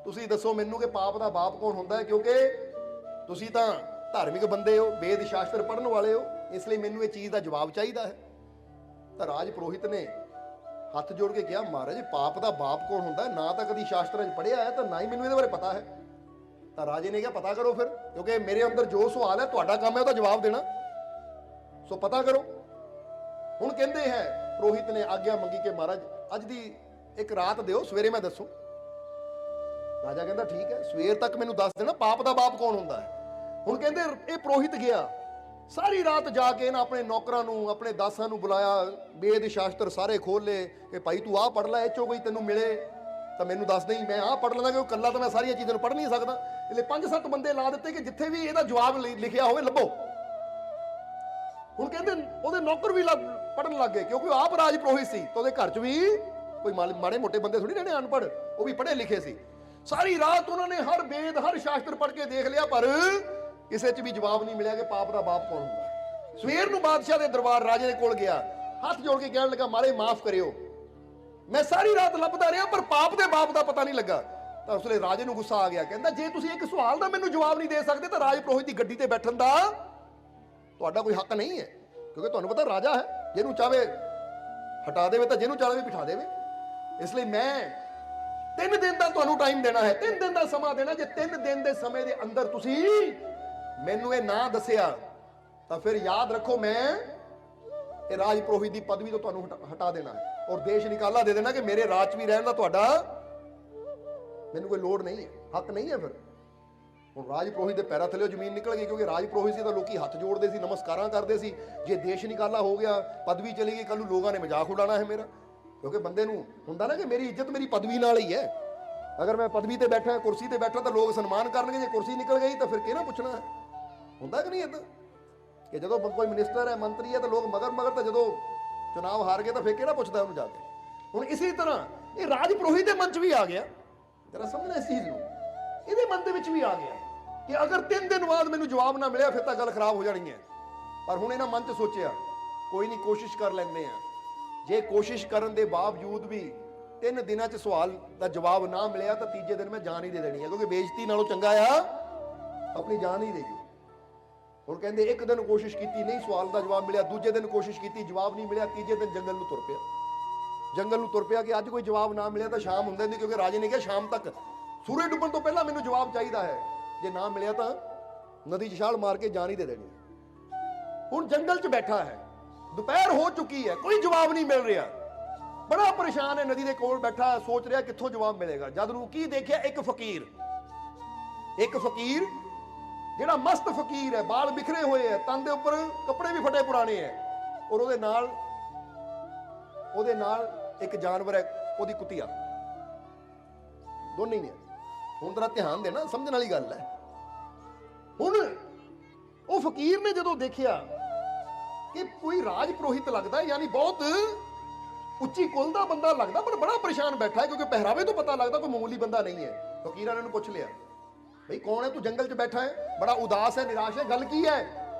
ਤੁਸੀਂ ਦੱਸੋ ਮੈਨੂੰ ਕਿ ਪਾਪ ਦਾ ਬਾਪ ਕੌਣ ਹੁੰਦਾ ਹੈ, ਕਿਉਂਕਿ ਤੁਸੀਂ ਤਾਂ ਧਾਰਮਿਕ ਬੰਦੇ ਹੋ, ਵੇਦ ਸ਼ਾਸਤਰ ਪੜ੍ਹਨ ਵਾਲੇ ਹੋ, ਇਸ ਲਈ ਮੈਨੂੰ ਇਹ ਚੀਜ਼ ਦਾ ਜਵਾਬ ਚਾਹੀਦਾ ਹੈ। ਤਾਂ ਰਾਜ ਪ੍ਰੋਹਿਤ ਨੇ ਹੱਥ ਜੋੜ ਕੇ ਕਿਹਾ, ਮਹਾਰਾਜ ਪਾਪ ਦਾ ਬਾਪ ਕੌਣ ਹੁੰਦਾ? ਨਾ ਤਾਂ ਕਦੀ ਸ਼ਾਸਤਰਾਂ 'ਚ ਪੜ੍ਹਿਆ ਹੈ, ਤਾਂ ਨਾ ਹੀ ਮੈਨੂੰ ਇਹਦੇ ਬਾਰੇ ਪਤਾ ਹੈ। ਤਾਂ ਰਾਜੇ ਨੇ ਕਿਹਾ, ਪਤਾ ਕਰੋ ਫਿਰ, ਕਿਉਂਕਿ ਮੇਰੇ ਅੰਦਰ ਜੋ ਸਵਾਲ ਹੈ ਤੁਹਾਡਾ ਕੰਮ ਹੈ ਉਹਦਾ ਜਵਾਬ ਦੇਣਾ, ਸੋ ਪਤਾ ਕਰੋ। ਹੁਣ ਕਹਿੰਦੇ ਹੈ ਪ੍ਰੋਹਿਤ ਨੇ ਆਗਿਆ ਮੰਗੀ ਕਿ ਮਹਾਰਾਜ ਅੱਜ ਦੀ ਇੱਕ ਰਾਤ ਦਿਓ, ਸਵੇਰੇ ਮੈਂ ਦੱਸੂ। ਰਾਜਾ ਕਹਿੰਦਾ ਠੀਕ ਹੈ, ਸਵੇਰ ਤੱਕ ਮੈਨੂੰ ਦੱਸ ਦੇਣਾ ਪਾਪ ਦਾ ਬਾਪ ਕੌਣ ਹੁੰਦਾ ਹੈ। ਹੁਣ ਕਹਿੰਦੇ ਇਹ ਪ੍ਰੋਹਿਤ ਗਿਆ, ਸਾਰੀ ਰਾਤ ਜਾ ਕੇ ਨਾ ਆਪਣੇ ਨੌਕਰਾਂ ਨੂੰ, ਆਪਣੇ ਦਾਸਾਂ ਨੂੰ ਬੁਲਾਇਆ, ਵੇਦ ਸ਼ਾਸਤਰ ਸਾਰੇ ਖੋਲ ਲਏ ਕਿ ਭਾਈ ਤੂੰ ਆਹ ਪੜ੍ਹ ਲੈ, ਇਹ ਚੋਂ ਕੋਈ ਤੈਨੂੰ ਮਿਲੇ ਤਾਂ ਮੈਨੂੰ ਦੱਸ ਦੇਈਂ, ਮੈਂ ਆਹ ਪੜ੍ਹ ਲੈਂਦਾ, ਕਿਉਂਕਿ ਇਕੱਲਾ ਤਾਂ ਮੈਂ ਸਾਰੀਆਂ ਚੀਜ਼ਾਂ ਨੂੰ ਪੜ੍ਹ ਨਹੀਂ ਸਕਦਾ। ਇਹਲੇ 5-7 ਬੰਦੇ ਲਾ ਦਿੱਤੇ ਕਿ ਜਿੱਥੇ ਵੀ ਇਹਦਾ ਜਵਾਬ ਲਿਖਿਆ ਹੋਵੇ ਲੱਭੋ। ਹੁਣ ਕਹਿੰਦੇ ਉਹਦੇ ਨੌਕਰ ਵੀ ਪੜ੍ਹਨ ਲੱਗ ਗਏ, ਕਿਉਂਕਿ ਉਹ ਆਪ ਰਾਜ ਪ੍ਰੋਹਿਤ ਸੀ, ਤਾਂ ਉਹਦੇ ਘਰ 'ਚ ਵੀ ਕੋਈ ਮਾੜੇ ਮੋਟੇ ਬੰਦੇ ਥੋੜੀ ਰਹਿਣੇ ਅਨਪੜ੍ਹ, ਉਹ ਵੀ ਪੜ੍ਹੇ ਲਿਖੇ ਸੀ। ਸਾਰੀ ਰਾਤ ਉਹਨਾਂ ਨੇ ਹਰ ਵੇਦ ਹਰ ਸ਼ਾਸਤਰ ਪੜ੍ਹ ਕੇ ਦੇਖ ਲਿਆ, ਪਰ ਕਿਸੇ 'ਚ ਵੀ ਜਵਾਬ ਨਹੀਂ ਮਿਲਿਆ ਕਿ ਪਾਪ ਦਾ ਬਾਪ ਕੌਣ ਹੁੰਦਾ। ਸਵੇਰ ਨੂੰ ਬਾਦਸ਼ਾਹ ਦੇ ਦਰਬਾਰ ਰਾਜੇ ਦੇ ਕੋਲ ਗਿਆ, ਹੱਥ ਜੋੜ ਕੇ ਕਹਿਣ ਲੱਗਾ, ਮਹਾਰਾਜ ਮਾਫ ਕਰਿਓ, ਮੈਂ ਸਾਰੀ ਰਾਤ ਲੱਭਦਾ ਰਿਹਾ ਪਰ ਪਾਪ ਦੇ ਬਾਪ ਦਾ ਪਤਾ ਨਹੀਂ ਲੱਗਾ। ਤਾਂ ਉਸ ਵੇਲੇ ਰਾਜੇ ਨੂੰ ਗੁੱਸਾ ਆ ਗਿਆ, ਕਹਿੰਦਾ ਜੇ ਤੁਸੀਂ ਇੱਕ ਸਵਾਲ ਦਾ ਮੈਨੂੰ ਜਵਾਬ ਨਹੀਂ ਦੇ ਸਕਦੇ ਤਾਂ ਰਾਜ ਪ੍ਰੋਹਿਤ ਦੀ ਗੱਡੀ ਤੇ ਬੈਠਣ ਦਾ ਤੁਹਾਡਾ ਕੋਈ ਹੱਕ ਨਹੀਂ ਹੈ, ਕਿਉਂਕਿ ਤੁਹਾਨੂੰ ਪਤਾ ਰਾਜਾ ਹੈ, ਜਿਹਨੂੰ ਚਾਹੇ ਹਟਾ ਦੇਵੇ ਤਾਂ ਜਿਹਨੂੰ ਚਾਹੇ ਬਿਠਾ ਦੇਵੇ। ਇਸ ਲਈ ਮੈਂ 3 ਦਿਨ ਦਾ ਤੁਹਾਨੂੰ ਟਾਈਮ ਦੇਣਾ ਹੈ, 3 ਦਿਨ ਦਾ ਸਮਾਂ ਦੇਣਾ। ਜੇ 3 ਦਿਨ ਦੇ ਸਮੇਂ ਦੇ ਅੰਦਰ ਤੁਸੀਂ ਮੈਨੂੰ ਇਹ ਨਾ ਦੱਸਿਆ ਤਾਂ ਫਿਰ ਯਾਦ ਰੱਖੋ ਮੈਂ ਇਹ ਰਾਜ ਪ੍ਰੋਹਿਤ ਦੀ ਪਦਵੀ ਤੋਂ ਤੁਹਾਨੂੰ ਹਟਾ ਦੇਣਾ ਹੈ ਔਰ ਦੇਸ਼ ਨਿਕਾਲਾ ਦੇ ਦੇਣਾ ਕਿ ਮੇਰੇ ਰਾਜ 'ਚ ਵੀ ਰਹਿਣ ਦਾ ਤੁਹਾਡਾ ਮੈਨੂੰ ਕੋਈ ਲੋੜ ਨਹੀਂ ਹੈ, ਹੱਕ ਨਹੀਂ ਹੈ। ਫਿਰ ਹੁਣ ਰਾਜ ਪ੍ਰੋਹਿਤ ਦੇ ਪੈਰਾਂ ਥੱਲੇ ਜ਼ਮੀਨ ਨਿਕਲ ਗਈ, ਕਿਉਂਕਿ ਰਾਜ ਪ੍ਰੋਹਿਤ ਸੀ ਤਾਂ ਲੋਕੀ ਹੱਥ ਜੋੜਦੇ ਸੀ, ਨਮਸਕਾਰਾਂ ਕਰਦੇ ਸੀ। ਜੇ ਦੇਸ਼ ਨਿਕਾਲਾ ਹੋ ਗਿਆ, ਪਦਵੀ ਚਲੀ ਗਈ, ਕੱਲ ਨੂੰ ਲੋਕਾਂ ਨੇ ਮਜ਼ਾਕ ਉਡਾਣਾ ਹੈ ਮੇਰਾ, ਕਿਉਂਕਿ ਬੰਦੇ ਨੂੰ ਹੁੰਦਾ ਨਾ ਕਿ ਮੇਰੀ ਇੱਜ਼ਤ ਮੇਰੀ ਪਦਵੀ ਨਾਲ ਹੀ ਹੈ। ਅਗਰ ਮੈਂ ਪਦਵੀ ਤੇ ਬੈਠਾ, ਕੁਰਸੀ ਤੇ ਬੈਠਾ ਤਾਂ ਲੋਕ ਸਨਮਾਨ ਕਰਨਗੇ, ਜੇ ਕੁਰਸੀ ਨਿਕਲ ਗਈ ਤਾਂ ਫਿਰ ਕਿਹਨਾਂ ਪੁੱਛਣਾ ਹੈ। ਹੁੰਦਾ ਕਿ ਨਹੀਂ ਏਦਾਂ ਕਿ ਜਦੋਂ ਕੋਈ ਮਿਨਿਸਟਰ ਹੈ, ਮੰਤਰੀ ਹੈ ਤਾਂ ਲੋਕ ਮਗਰ ਤਾਂ ਜਦੋਂ ਚੁਣਾਵ ਹਾਰ ਗਏ ਤਾਂ ਫਿਰ ਕਿਹੜਾ ਪੁੱਛਦਾ ਉਹਨੂੰ ਜਾ ਕੇ। ਹੁਣ ਇਸੇ ਤਰ੍ਹਾਂ ਇਹ ਰਾਜ ਪ੍ਰੋਹਿਤ ਦੇ ਮਨ 'ਚ ਵੀ ਆ ਗਿਆ, ਜਰਾ ਸਮਝਣਾ ਇਸ ਚੀਜ਼ ਨੂੰ, ਇਹਦੇ ਮਨ ਦੇ ਵਿੱਚ ਵੀ ਆ ਗਿਆ ਕਿ ਅਗਰ 3 ਦਿਨ ਬਾਅਦ ਮੈਨੂੰ ਜਵਾਬ ਨਾ ਮਿਲਿਆ ਫਿਰ ਤਾਂ ਗੱਲ ਖਰਾਬ ਹੋ ਜਾਣੀ ਹੈ। ਪਰ ਹੁਣ ਇਹਨਾਂ ਮਨ 'ਚ ਸੋਚਿਆ ਕੋਈ ਨਹੀਂ, ਕੋਸ਼ਿਸ਼ ਕਰ ਲੈਂਦੇ ਆ। ਜੇ ਕੋਸ਼ਿਸ਼ ਕਰਨ ਦੇ ਬਾਵਜੂਦ ਵੀ 3 ਦਿਨਾਂ 'ਚ ਸਵਾਲ ਦਾ ਜਵਾਬ ਨਾ ਮਿਲਿਆ ਤਾਂ ਤੀਜੇ ਦਿਨ ਮੈਂ ਜਾਨ ਹੀ ਦੇ ਦੇਣੀ ਹੈ, ਕਿਉਂਕਿ ਬੇਇੱਜ਼ਤੀ ਨਾਲੋਂ ਚੰਗਾ ਆ ਆਪਣੀ ਜਾਨ ਹੀ ਦੇ ਗਈ। ਹੁਣ ਕਹਿੰਦੇ ਇੱਕ ਦਿਨ ਕੋਸ਼ਿਸ਼ ਕੀਤੀ, ਨਹੀਂ ਸਵਾਲ ਦਾ ਜਵਾਬ ਮਿਲਿਆ। ਦੂਜੇ ਦਿਨ ਕੋਸ਼ਿਸ਼ ਕੀਤੀ, ਜਵਾਬ ਨਹੀਂ ਮਿਲਿਆ। ਤੀਜੇ ਦਿਨ ਜੰਗਲ ਨੂੰ ਤੁਰ ਪਿਆ। ਜੰਗਲ ਨੂੰ ਤੁਰ ਪਿਆ ਕਿ ਅੱਜ ਕੋਈ ਜਵਾਬ ਨਾ ਮਿਲਿਆ ਤਾਂ ਸ਼ਾਮ ਹੁੰਦੇ ਨਹੀਂ, ਕਿਉਂਕਿ ਰਾਜੇ ਨੇ ਕਿਹਾ ਸ਼ਾਮ ਤੱਕ, ਸੂਰਜ ਡੁੱਬਣ ਤੋਂ ਪਹਿਲਾਂ ਮੈਨੂੰ ਜਵਾਬ ਚਾਹੀਦਾ ਹੈ। ਜੇ ਨਾ ਮਿਲਿਆ ਤਾਂ ਨਦੀ 'ਚ ਛਾਲ ਮਾਰ ਕੇ ਜਾਨ ਹੀ ਦੇ ਦੇਣੀ। ਹੁਣ ਜੰਗਲ 'ਚ ਬੈਠਾ ਹੈ, ਦੁਪਹਿਰ ਹੋ ਚੁੱਕੀ ਹੈ, ਕੋਈ ਜਵਾਬ ਨਹੀਂ ਮਿਲ ਰਿਹਾ। ਬੜਾ ਪਰੇਸ਼ਾਨ ਹੈ, ਨਦੀ ਦੇ ਕੋਲ ਬੈਠਾ ਸੋਚ ਰਿਹਾ ਕਿੱਥੋਂ ਜਵਾਬ ਮਿਲੇਗਾ। ਜਦ ਨੂੰ ਕੀ ਦੇਖਿਆ, ਇੱਕ ਫਕੀਰ ਜਿਹੜਾ ਮਸਤ ਫਕੀਰ ਹੈ, ਬਾਲ ਬਿਖਰੇ ਹੋਏ ਹੈ, ਤਨ ਦੇ ਉੱਪਰ ਕੱਪੜੇ ਵੀ ਫਟੇ ਪੁਰਾਣੇ ਹੈ, ਔਰ ਉਹਦੇ ਨਾਲ ਇੱਕ ਜਾਨਵਰ ਹੈ, ਉਹਦੀ ਕੁੱਤੀਆ, ਦੋਨੇ ਹੀ ਨੇ। ਹੁਣ ਤੇਰਾ ਧਿਆਨ ਦੇਣਾ, ਸਮਝਣ ਵਾਲੀ ਗੱਲ ਹੈ। ਹੁਣ ਉਹ ਫਕੀਰ ਨੇ ਜਦੋਂ ਦੇਖਿਆ ਕਿ ਕੋਈ ਰਾਜ ਪੁਰੋਹਿਤ ਲੱਗਦਾ, ਯਾਨੀ ਬਹੁਤ ਉੱਚੀ ਕੁਲ ਦਾ ਬੰਦਾ ਲੱਗਦਾ, ਪਰ ਬੜਾ ਪਰੇਸ਼ਾਨ ਬੈਠਾ ਹੈ, ਕਿਉਂਕਿ ਪਹਿਰਾਵੇ ਤੋਂ ਪਤਾ ਲੱਗਦਾ ਕੋਈ ਮਾਮੂਲੀ ਬੰਦਾ ਨਹੀਂ ਹੈ। ਫਕੀਰਾਂ ਨੇ ਉਹਨੂੰ ਪੁੱਛ ਲਿਆ, ਭਈ ਕੌਣ ਹੈ ਤੂੰ, ਜੰਗਲ 'ਚ ਬੈਠਾ ਹੈ, ਬੜਾ ਉਦਾਸ ਹੈ, ਨਿਰਾਸ਼ ਹੈ, ਗੱਲ ਕੀ ਹੈ?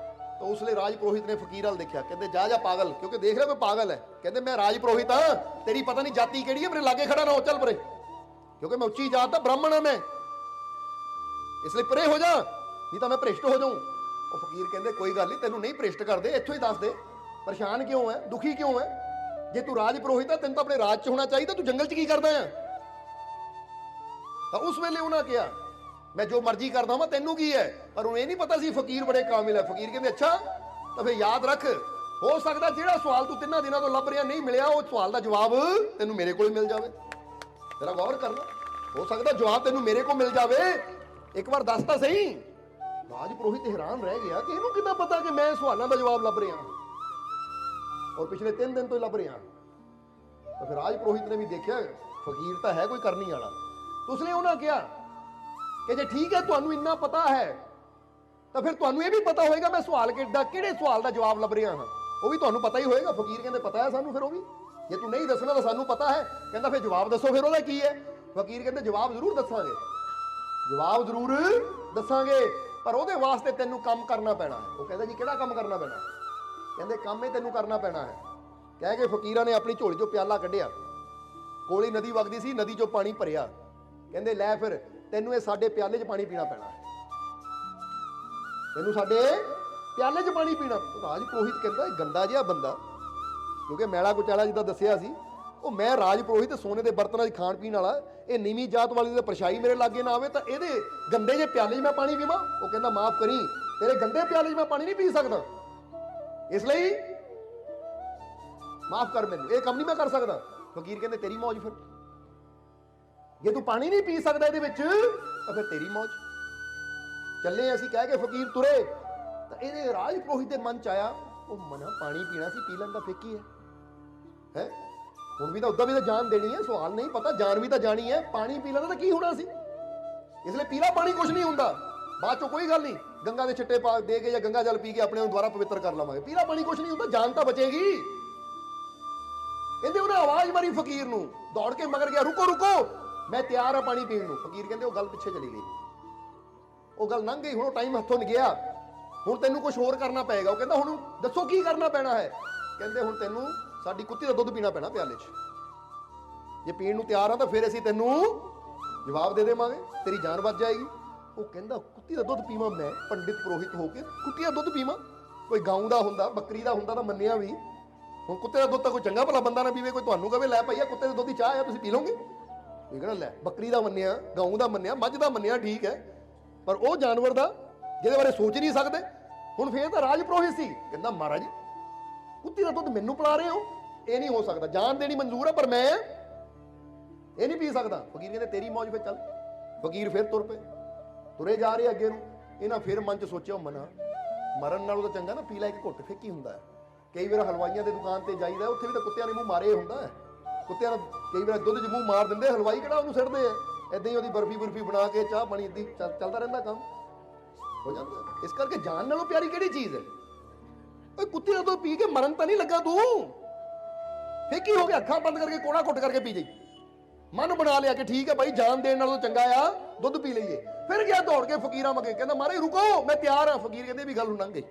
ਤਾਂ ਉਸ ਲਈ ਰਾਜ ਪੁਰੋਹਿਤ ਨੇ ਫਕੀਰ ਵੱਲ ਦੇਖਿਆ, ਕਹਿੰਦੇ ਜਾ ਪਾਗਲ, ਕਿਉਂਕਿ ਦੇਖ ਰਿਹਾ ਕੋਈ ਪਾਗਲ ਹੈ। ਕਹਿੰਦੇ ਮੈਂ ਰਾਜ ਪੁਰੋਹਿਤ ਹਾਂ, ਤੇਰੀ ਪਤਾ ਨਹੀਂ ਜਾਤੀ ਕਿਹੜੀ ਹੈ, ਮੇਰੇ ਲਾਗੇ ਖੜਾ ਨਾ ਹੋ, ਚੱਲ ਪਰੇ, ਕਿਉਂਕਿ ਮੈਂ ਉੱਚੀ ਜਾਤ ਦਾ ਬ੍ਰਾਹਮਣ ਹਾਂ ਮੈਂ, ਇਸ ਲਈ ਪਰੇ ਹੋ ਜਾ, ਨਹੀਂ ਤਾਂ ਮੈਂ ਭ੍ਰਿਸ਼ਟ ਹੋ ਜਾਊਂ। ਉਹ ਫਕੀਰ ਕਹਿੰਦੇ ਕੋਈ ਗੱਲ ਨਹੀਂ, ਤੈਨੂੰ ਨਹੀਂ ਭ੍ਰਿਸ਼ਟ ਕਰਦੇ, ਇੱਥੋਂ ਹੀ ਦੱਸ ਦੇ, ਪਰੇਸ਼ਾਨ ਕਿਉਂ ਹੈ, ਦੁਖੀ ਕਿਉਂ ਹੈ? ਜੇ ਤੂੰ ਰਾਜ ਪੁਰੋਹਿਤ ਹੈ, ਤੈਨੂੰ ਤਾਂ ਆਪਣੇ ਰਾਜ 'ਚ ਹੋਣਾ ਚਾਹੀਦਾ, ਤੂੰ ਜੰਗਲ 'ਚ ਕੀ ਕਰਦਾ ਹੈ? ਤਾਂ ਉਸ ਵੇਲੇ ਉਹਨਾਂ ਕਿਹਾ, ਮੈਂ ਜੋ ਮਰਜ਼ੀ ਕਰਦਾ ਹਾਂ, ਤੈਨੂੰ ਕੀ ਹੈ? ਪਰ ਉਹਨੂੰ ਇਹ ਨਹੀਂ ਪਤਾ ਸੀ ਫਕੀਰ ਬੜੇ ਕਾਮਿਲ ਹੈ। ਫਕੀਰ ਕਹਿੰਦੇ ਅੱਛਾ, ਤਾਂ ਫਿਰ ਯਾਦ ਰੱਖ, ਹੋ ਸਕਦਾ ਜਿਹੜਾ ਸਵਾਲ ਤੂੰ 3 ਦਿਨਾਂ ਤੋਂ ਲੱਭ ਰਿਹਾ ਨਹੀਂ ਮਿਲਿਆ, ਉਹ ਸਵਾਲ ਦਾ ਜਵਾਬ ਤੈਨੂੰ ਮੇਰੇ ਕੋਲ ਮਿਲ ਜਾਵੇ। ਤੇਰਾ ਗੌਰ ਕਰਨਾ, ਹੋ ਸਕਦਾ ਜਵਾਬ ਤੈਨੂੰ ਮੇਰੇ ਕੋਲ ਮਿਲ ਜਾਵੇ, ਇੱਕ ਵਾਰ ਦੱਸ ਤਾਂ ਸਹੀ। ਰਾਜ ਪੁਰੋਹਿਤ ਹੈਰਾਨ ਰਹਿ ਗਿਆ ਕਿ ਇਹਨੂੰ ਕਿੱਦਾਂ ਪਤਾ ਕਿ ਮੈਂ ਸਵਾਲਾਂ ਦਾ ਜਵਾਬ ਲੱਭ ਰਿਹਾ ਔਰ ਪਿਛਲੇ 3 ਦਿਨ ਤੋਂ ਹੀ ਲੱਭ ਰਿਹਾ। ਤਾਂ ਫਿਰ ਰਾਜ ਪੁਰੋਹਿਤ ਨੇ ਵੀ ਦੇਖਿਆ ਫਕੀਰ ਤਾਂ ਹੈ ਕੋਈ ਕਰਨੀ ਵਾਲਾ, ਤਾਂ ਉਸਨੇ ਉਹਨਾਂ ਕਿਹਾ ਕਿ ਜੇ ਠੀਕ ਹੈ ਤੁਹਾਨੂੰ ਇੰਨਾ ਪਤਾ ਹੈ, ਤਾਂ ਫਿਰ ਤੁਹਾਨੂੰ ਇਹ ਵੀ ਪਤਾ ਹੋਏਗਾ ਮੈਂ ਸਵਾਲ ਕਿਹੜੇ ਸਵਾਲ ਦਾ ਜਵਾਬ ਲੱਭ ਰਿਹਾ ਹਾਂ, ਉਹ ਵੀ ਤੁਹਾਨੂੰ ਪਤਾ ਹੀ ਹੋਏਗਾ। ਫਕੀਰ ਕਹਿੰਦੇ ਪਤਾ ਹੈ ਸਾਨੂੰ, ਫਿਰ ਉਹ ਵੀ, ਜੇ ਤੂੰ ਨਹੀਂ ਦੱਸਣਾ ਤਾਂ ਸਾਨੂੰ ਪਤਾ ਹੈ। ਕਹਿੰਦਾ ਫਿਰ ਜਵਾਬ ਦੱਸੋ, ਫਿਰ ਉਹਦਾ ਕੀ ਹੈ? ਫਕੀਰ ਕਹਿੰਦੇ ਜਵਾਬ ਜ਼ਰੂਰ ਦੱਸਾਂਗੇ, ਪਰ ਉਹਦੇ ਵਾਸਤੇ ਤੈਨੂੰ ਕੰਮ ਕਰਨਾ ਪੈਣਾ ਹੈ। ਉਹ ਕਹਿੰਦਾ ਜੀ ਕਿਹੜਾ ਕੰਮ ਕਰਨਾ ਪੈਣਾ? ਕਹਿੰਦੇ ਕੰਮ ਹੀ ਤੈਨੂੰ ਕਰਨਾ ਪੈਣਾ ਹੈ। ਕਹਿ ਕੇ ਫਕੀਰਾਂ ਨੇ ਆਪਣੀ ਝੋਲੀ 'ਚੋਂ ਪਿਆਲਾ ਕੱਢਿਆ, ਕੋਲੀ ਨਦੀ ਵਗਦੀ ਸੀ, ਨਦੀ 'ਚੋਂ ਪਾਣੀ ਭਰਿਆ। ਕਹਿੰਦੇ ਲੈ ਫਿਰ ਤੈਨੂੰ ਇਹ ਸਾਡੇ ਪਿਆਲੇ 'ਚ ਪਾਣੀ ਪੀਣਾ ਪੈਣਾ ਹੈ, ਤੈਨੂੰ ਸਾਡੇ ਪਿਆਲੇ 'ਚ ਪਾਣੀ ਪੀਣਾ। ਰਾਜ ਪੁਰੋਹਿਤ ਕਹਿੰਦਾ ਇਹ ਗੰਦਾ ਜਿਹਾ ਬੰਦਾ, ਕਿਉਂਕਿ ਮੈਲਾ ਕੁਚਾਲਾ ਜਿੱਦਾਂ ਦੱਸਿਆ ਸੀ, ਉਹ ਮੈਂ ਰਾਜ ਪੁਰੋਹਿਤ ਸੋਨੇ ਦੇ ਬਰਤਨਾਂ 'ਚ ਖਾਣ ਪੀਣ ਵਾਲਾ, ਇਹ ਨੀਵੀਂ ਜਾਤ ਵਾਲੀ ਦਾ ਪਰਛਾਈ ਮੇਰੇ ਲਾਗੇ ਨਾ ਆਵੇ ਤਾਂ ਇਹਦੇ ਗੰਦੇ ਜਿਹੇ ਪਿਆਲੇ 'ਚ ਮੈਂ ਪਾਣੀ ਪੀਵਾਂ? ਉਹ ਕਹਿੰਦਾ ਮਾਫ ਕਰੀ, ਤੇਰੇ ਗੰਦੇ ਪਿਆਲੇ 'ਚ ਮੈਂ ਪਾਣੀ ਨਹੀਂ ਪੀ ਸਕਦਾ, ਇਸ ਲਈ ਮਾਫ ਕਰ ਮੈਨੂੰ, ਇਹ ਕੰਮ ਨਹੀਂ ਮੈਂ ਕਰ ਸਕਦਾ। ਫਕੀਰ ਕਹਿੰਦੇ ਤੇਰੀ ਮੌਜ, ਫਿਰ ਜੇ ਤੂੰ ਪਾਣੀ ਨਹੀਂ ਪੀ ਸਕਦਾ ਇਹਦੇ ਵਿੱਚ ਤਾਂ ਫਿਰ ਤੇਰੀ ਮੌਜ। ਚੱਲੇ ਅਸੀਂ ਕਹਿ ਕੇ ਫਕੀਰ ਤੁਰੇ, ਤਾਂ ਇਹਦੇ ਰਾਜ ਪੁਰੋਹਿਤ ਦੇ ਮਨ 'ਚ ਆਇਆ, ਉਹ ਮਨਾ ਪਾਣੀ ਪੀਣਾ ਸੀ, ਪੀ ਲੈਣ ਦਾ ਫੇਕੀ ਹੈ। ਹੁਣ ਵੀ ਤਾਂ ਉਦਾਂ ਵੀ ਤਾਂ ਜਾਨ ਦੇਣੀ ਹੈ, ਸਵਾਲ ਨਹੀਂ ਪਤਾ, ਜਾਨ ਵੀ ਤਾਂ ਜਾਣੀ ਹੈ। ਪਾਣੀ ਪੀ ਲੈਣਾ ਤਾਂ ਕੀ ਹੋਣਾ ਸੀ, ਇਸ ਲਈ ਪੀਲਾ ਪਾਣੀ ਕੁਝ ਨਹੀਂ ਹੁੰਦਾ, ਬਾਅਦ ਚੋਂ ਕੋਈ ਗੱਲ ਨਹੀਂ, ਗੰਗਾ ਦੇ ਛਿੱਟੇ ਪਾ ਦੇ ਕੇ ਜਾਂ ਗੰਗਾ ਜਲ ਪੀ ਕੇ ਆਪਣੇ ਨੂੰ ਦੁਬਾਰਾ ਪਵਿੱਤਰ ਕਰ ਲਵਾਂਗੇ। ਪੀਲਾ ਪਾਣੀ ਕੁਝ ਨਹੀਂ ਹੁੰਦਾ, ਜਾਨ ਤਾਂ ਬਚੇਗੀ। ਕਹਿੰਦੇ ਉਹਨੇ ਆਵਾਜ਼ ਮਾਰੀ ਫਕੀਰ ਨੂੰ, ਦੌੜ ਕੇ ਮਗਰ ਗਿਆ, ਰੁਕੋ ਰੁਕੋ, ਮੈਂ ਤਿਆਰ ਹਾਂ ਪਾਣੀ ਪੀਣ ਨੂੰ। ਫਕੀਰ ਕਹਿੰਦੇ ਉਹ ਗੱਲ ਪਿੱਛੇ ਚਲੀ ਗਈ, ਉਹ ਗੱਲ ਲੰਘ ਗਈ, ਹੁਣ ਟਾਈਮ ਹੱਥੋਂ ਨਹੀਂ ਗਿਆ, ਹੁਣ ਤੈਨੂੰ ਕੁਝ ਹੋਰ ਕਰਨਾ ਪਏਗਾ। ਉਹ ਕਹਿੰਦਾ ਹੁਣ ਦੱਸੋ ਕੀ ਕਰਨਾ ਪੈਣਾ ਹੈ? ਕਹਿੰਦੇ ਹੁਣ ਤੈਨੂੰ ਸਾਡੀ ਕੁੱਤੀ ਦਾ ਦੁੱਧ ਪੀਣਾ ਪੈਣਾ ਪਿਆਲੇ 'ਚ, ਜੇ ਪੀਣ ਨੂੰ ਤਿਆਰ ਆ ਤਾਂ ਫਿਰ ਅਸੀਂ ਤੈਨੂੰ ਜਵਾਬ ਦੇ ਦੇਵਾਂਗੇ, ਤੇਰੀ ਜਾਨ ਬਚ ਜਾਏਗੀ। ਉਹ ਕਹਿੰਦਾ ਕੁੱਤੀ ਦਾ ਦੁੱਧ ਪੀਵਾਂ ਮੈਂ, ਪੰਡਿਤ ਪੁਰੋਹਿਤ ਹੋ ਕੇ ਕੁੱਤੀ ਦਾ ਦੁੱਧ ਪੀਵਾਂ? ਕੋਈ ਗਾਂ ਦਾ ਹੁੰਦਾ, ਬੱਕਰੀ ਦਾ ਹੁੰਦਾ ਤਾਂ ਮੰਨਿਆ ਵੀ, ਹੁਣ ਕੁੱਤੇ ਦਾ ਦੁੱਧ ਤਾਂ ਕੋਈ ਚੰਗਾ ਭਲਾ ਬੰਦਾ ਨਾ ਪੀਵੇ, ਕੋਈ ਤੁਹਾਨੂੰ ਕਹੇ ਲੈ ਭਈਆ ਕੁੱਤੇ ਦੇ ਦੁੱਧ ਦੀ ਚਾਹ ਆ ਤੁਸੀਂ ਪੀ ਲਓਗੇ, ਇਹ ਕਿਹੜਾ ਲੈ, ਬੱਕਰੀ ਦਾ ਮੰਨਿਆ, ਗਾਂ ਦਾ ਮੰਨਿਆ, ਮੱਝ ਦਾ ਮੰਨਿਆ, ਠੀਕ ਹੈ, ਪਰ ਉਹ ਜਾਨਵਰ ਦਾ ਜਿਹਦੇ ਬਾਰੇ ਸੋਚ ਨਹੀਂ ਸਕਦੇ। ਹੁਣ ਫੇਰ ਤਾਂ ਰਾਜ ਪੁਰੋਹਿਤ ਸੀ, ਕਹਿੰਦਾ ਮਹਾਰਾਜ ਕੁੱਤੀ ਦਾ ਦੁੱਧ ਮੈਨੂੰ ਪਿਲਾ ਰਹੇ ਹੋ, ਇਹ ਨਹੀਂ ਹੋ ਸਕਦਾ, ਜਾਨ ਦੇਣੀ ਮਨਜ਼ੂਰ ਹੈ ਪਰ ਮੈਂ ਇਹ ਨਹੀਂ ਪੀ ਸਕਦਾ। ਫਕੀਰ ਕਹਿੰਦੇ ਤੇਰੀ ਮੌਜ, ਫਿਰ ਚੱਲ। ਫਕੀਰ ਫਿਰ ਤੁਰੇ ਜਾ ਰਹੇ ਅੱਗੇ ਨੂੰ। ਇਹਨਾਂ ਫਿਰ ਮਨ 'ਚ ਸੋਚਿਆ, ਮਨਾ ਮਰਨ ਨਾਲੋਂ ਤਾਂ ਚੰਗਾ ਨਾ ਪੀ ਲੈ ਇੱਕ ਘੁੱਟ, ਫੇਕੀ ਹੁੰਦਾ ਹੈ। ਕਈ ਵਾਰ ਹਲਵਾਈਆਂ ਦੇ ਦੁਕਾਨ ਤੇ ਜਾਈਦਾ, ਉੱਥੇ ਵੀ ਤਾਂ ਕੁੱਤਿਆਂ ਨੇ ਮੂੰਹ ਮਾਰੇ ਹੁੰਦਾ ਹੈ, ਕੁੱਤਿਆਂ ਨੂੰ ਕਈ ਵਾਰ ਦੁੱਧ 'ਚ ਮੂੰਹ ਮਾਰ ਦਿੰਦੇ, ਹਲਵਾਈ ਕਿਹੜਾ ਉਹਨੂੰ ਸਿੱਟਦੇ ਆ, ਏਦਾਂ ਹੀ ਉਹਦੀ ਬਰਫੀ ਬਣਾ ਕੇ ਚਾਹ ਪਾਣੀ ਇੱਦਾਂ ਚੱਲਦਾ ਰਹਿੰਦਾ, ਕੰਮ ਹੋ ਜਾਂਦਾ। ਇਸ ਕਰਕੇ ਜਾਨ ਨਾਲੋਂ ਪਿਆਰੀ ਕਿਹੜੀ ਚੀਜ਼ ਹੈ? ਓਏ ਕੁੱਤੀ ਦਾ ਦੁੱਧ ਪੀ ਕੇ ਮਰਨ ਤਾਂ ਨਹੀਂ ਲੱਗਾ ਤੂੰ, ਫੇਕੀ ਹੋ ਗਿਆ, ਅੱਖਾਂ ਬੰਦ ਕਰਕੇ ਕੋੜਾ ਘੁੱਟ ਕਰਕੇ ਪੀ ਜਾਈ, ਮਨ ਬਣਾ ਲਿਆ ਕਿ ਠੀਕ ਹੈ ਭਾਈ ਜਾਨ ਦੇਣ ਨਾਲੋਂ ਚੰਗਾ ਆ ਦੁੱਧ ਪੀ ਲਈਏ। ਫਿਰ ਗਿਆ ਦੌੜ ਕੇ ਫਕੀਰਾਂ ਮਗੇ, ਕਹਿੰਦਾ ਮਹਾਰਾਜ ਰੁਕੋ ਮੈਂ ਤਿਆਰ ਹਾਂ। ਫਕੀਰ ਕਹਿੰਦੇ ਇਹ ਵੀ ਗੱਲ ਹੁਣ ਲੰਘ ਗਈ,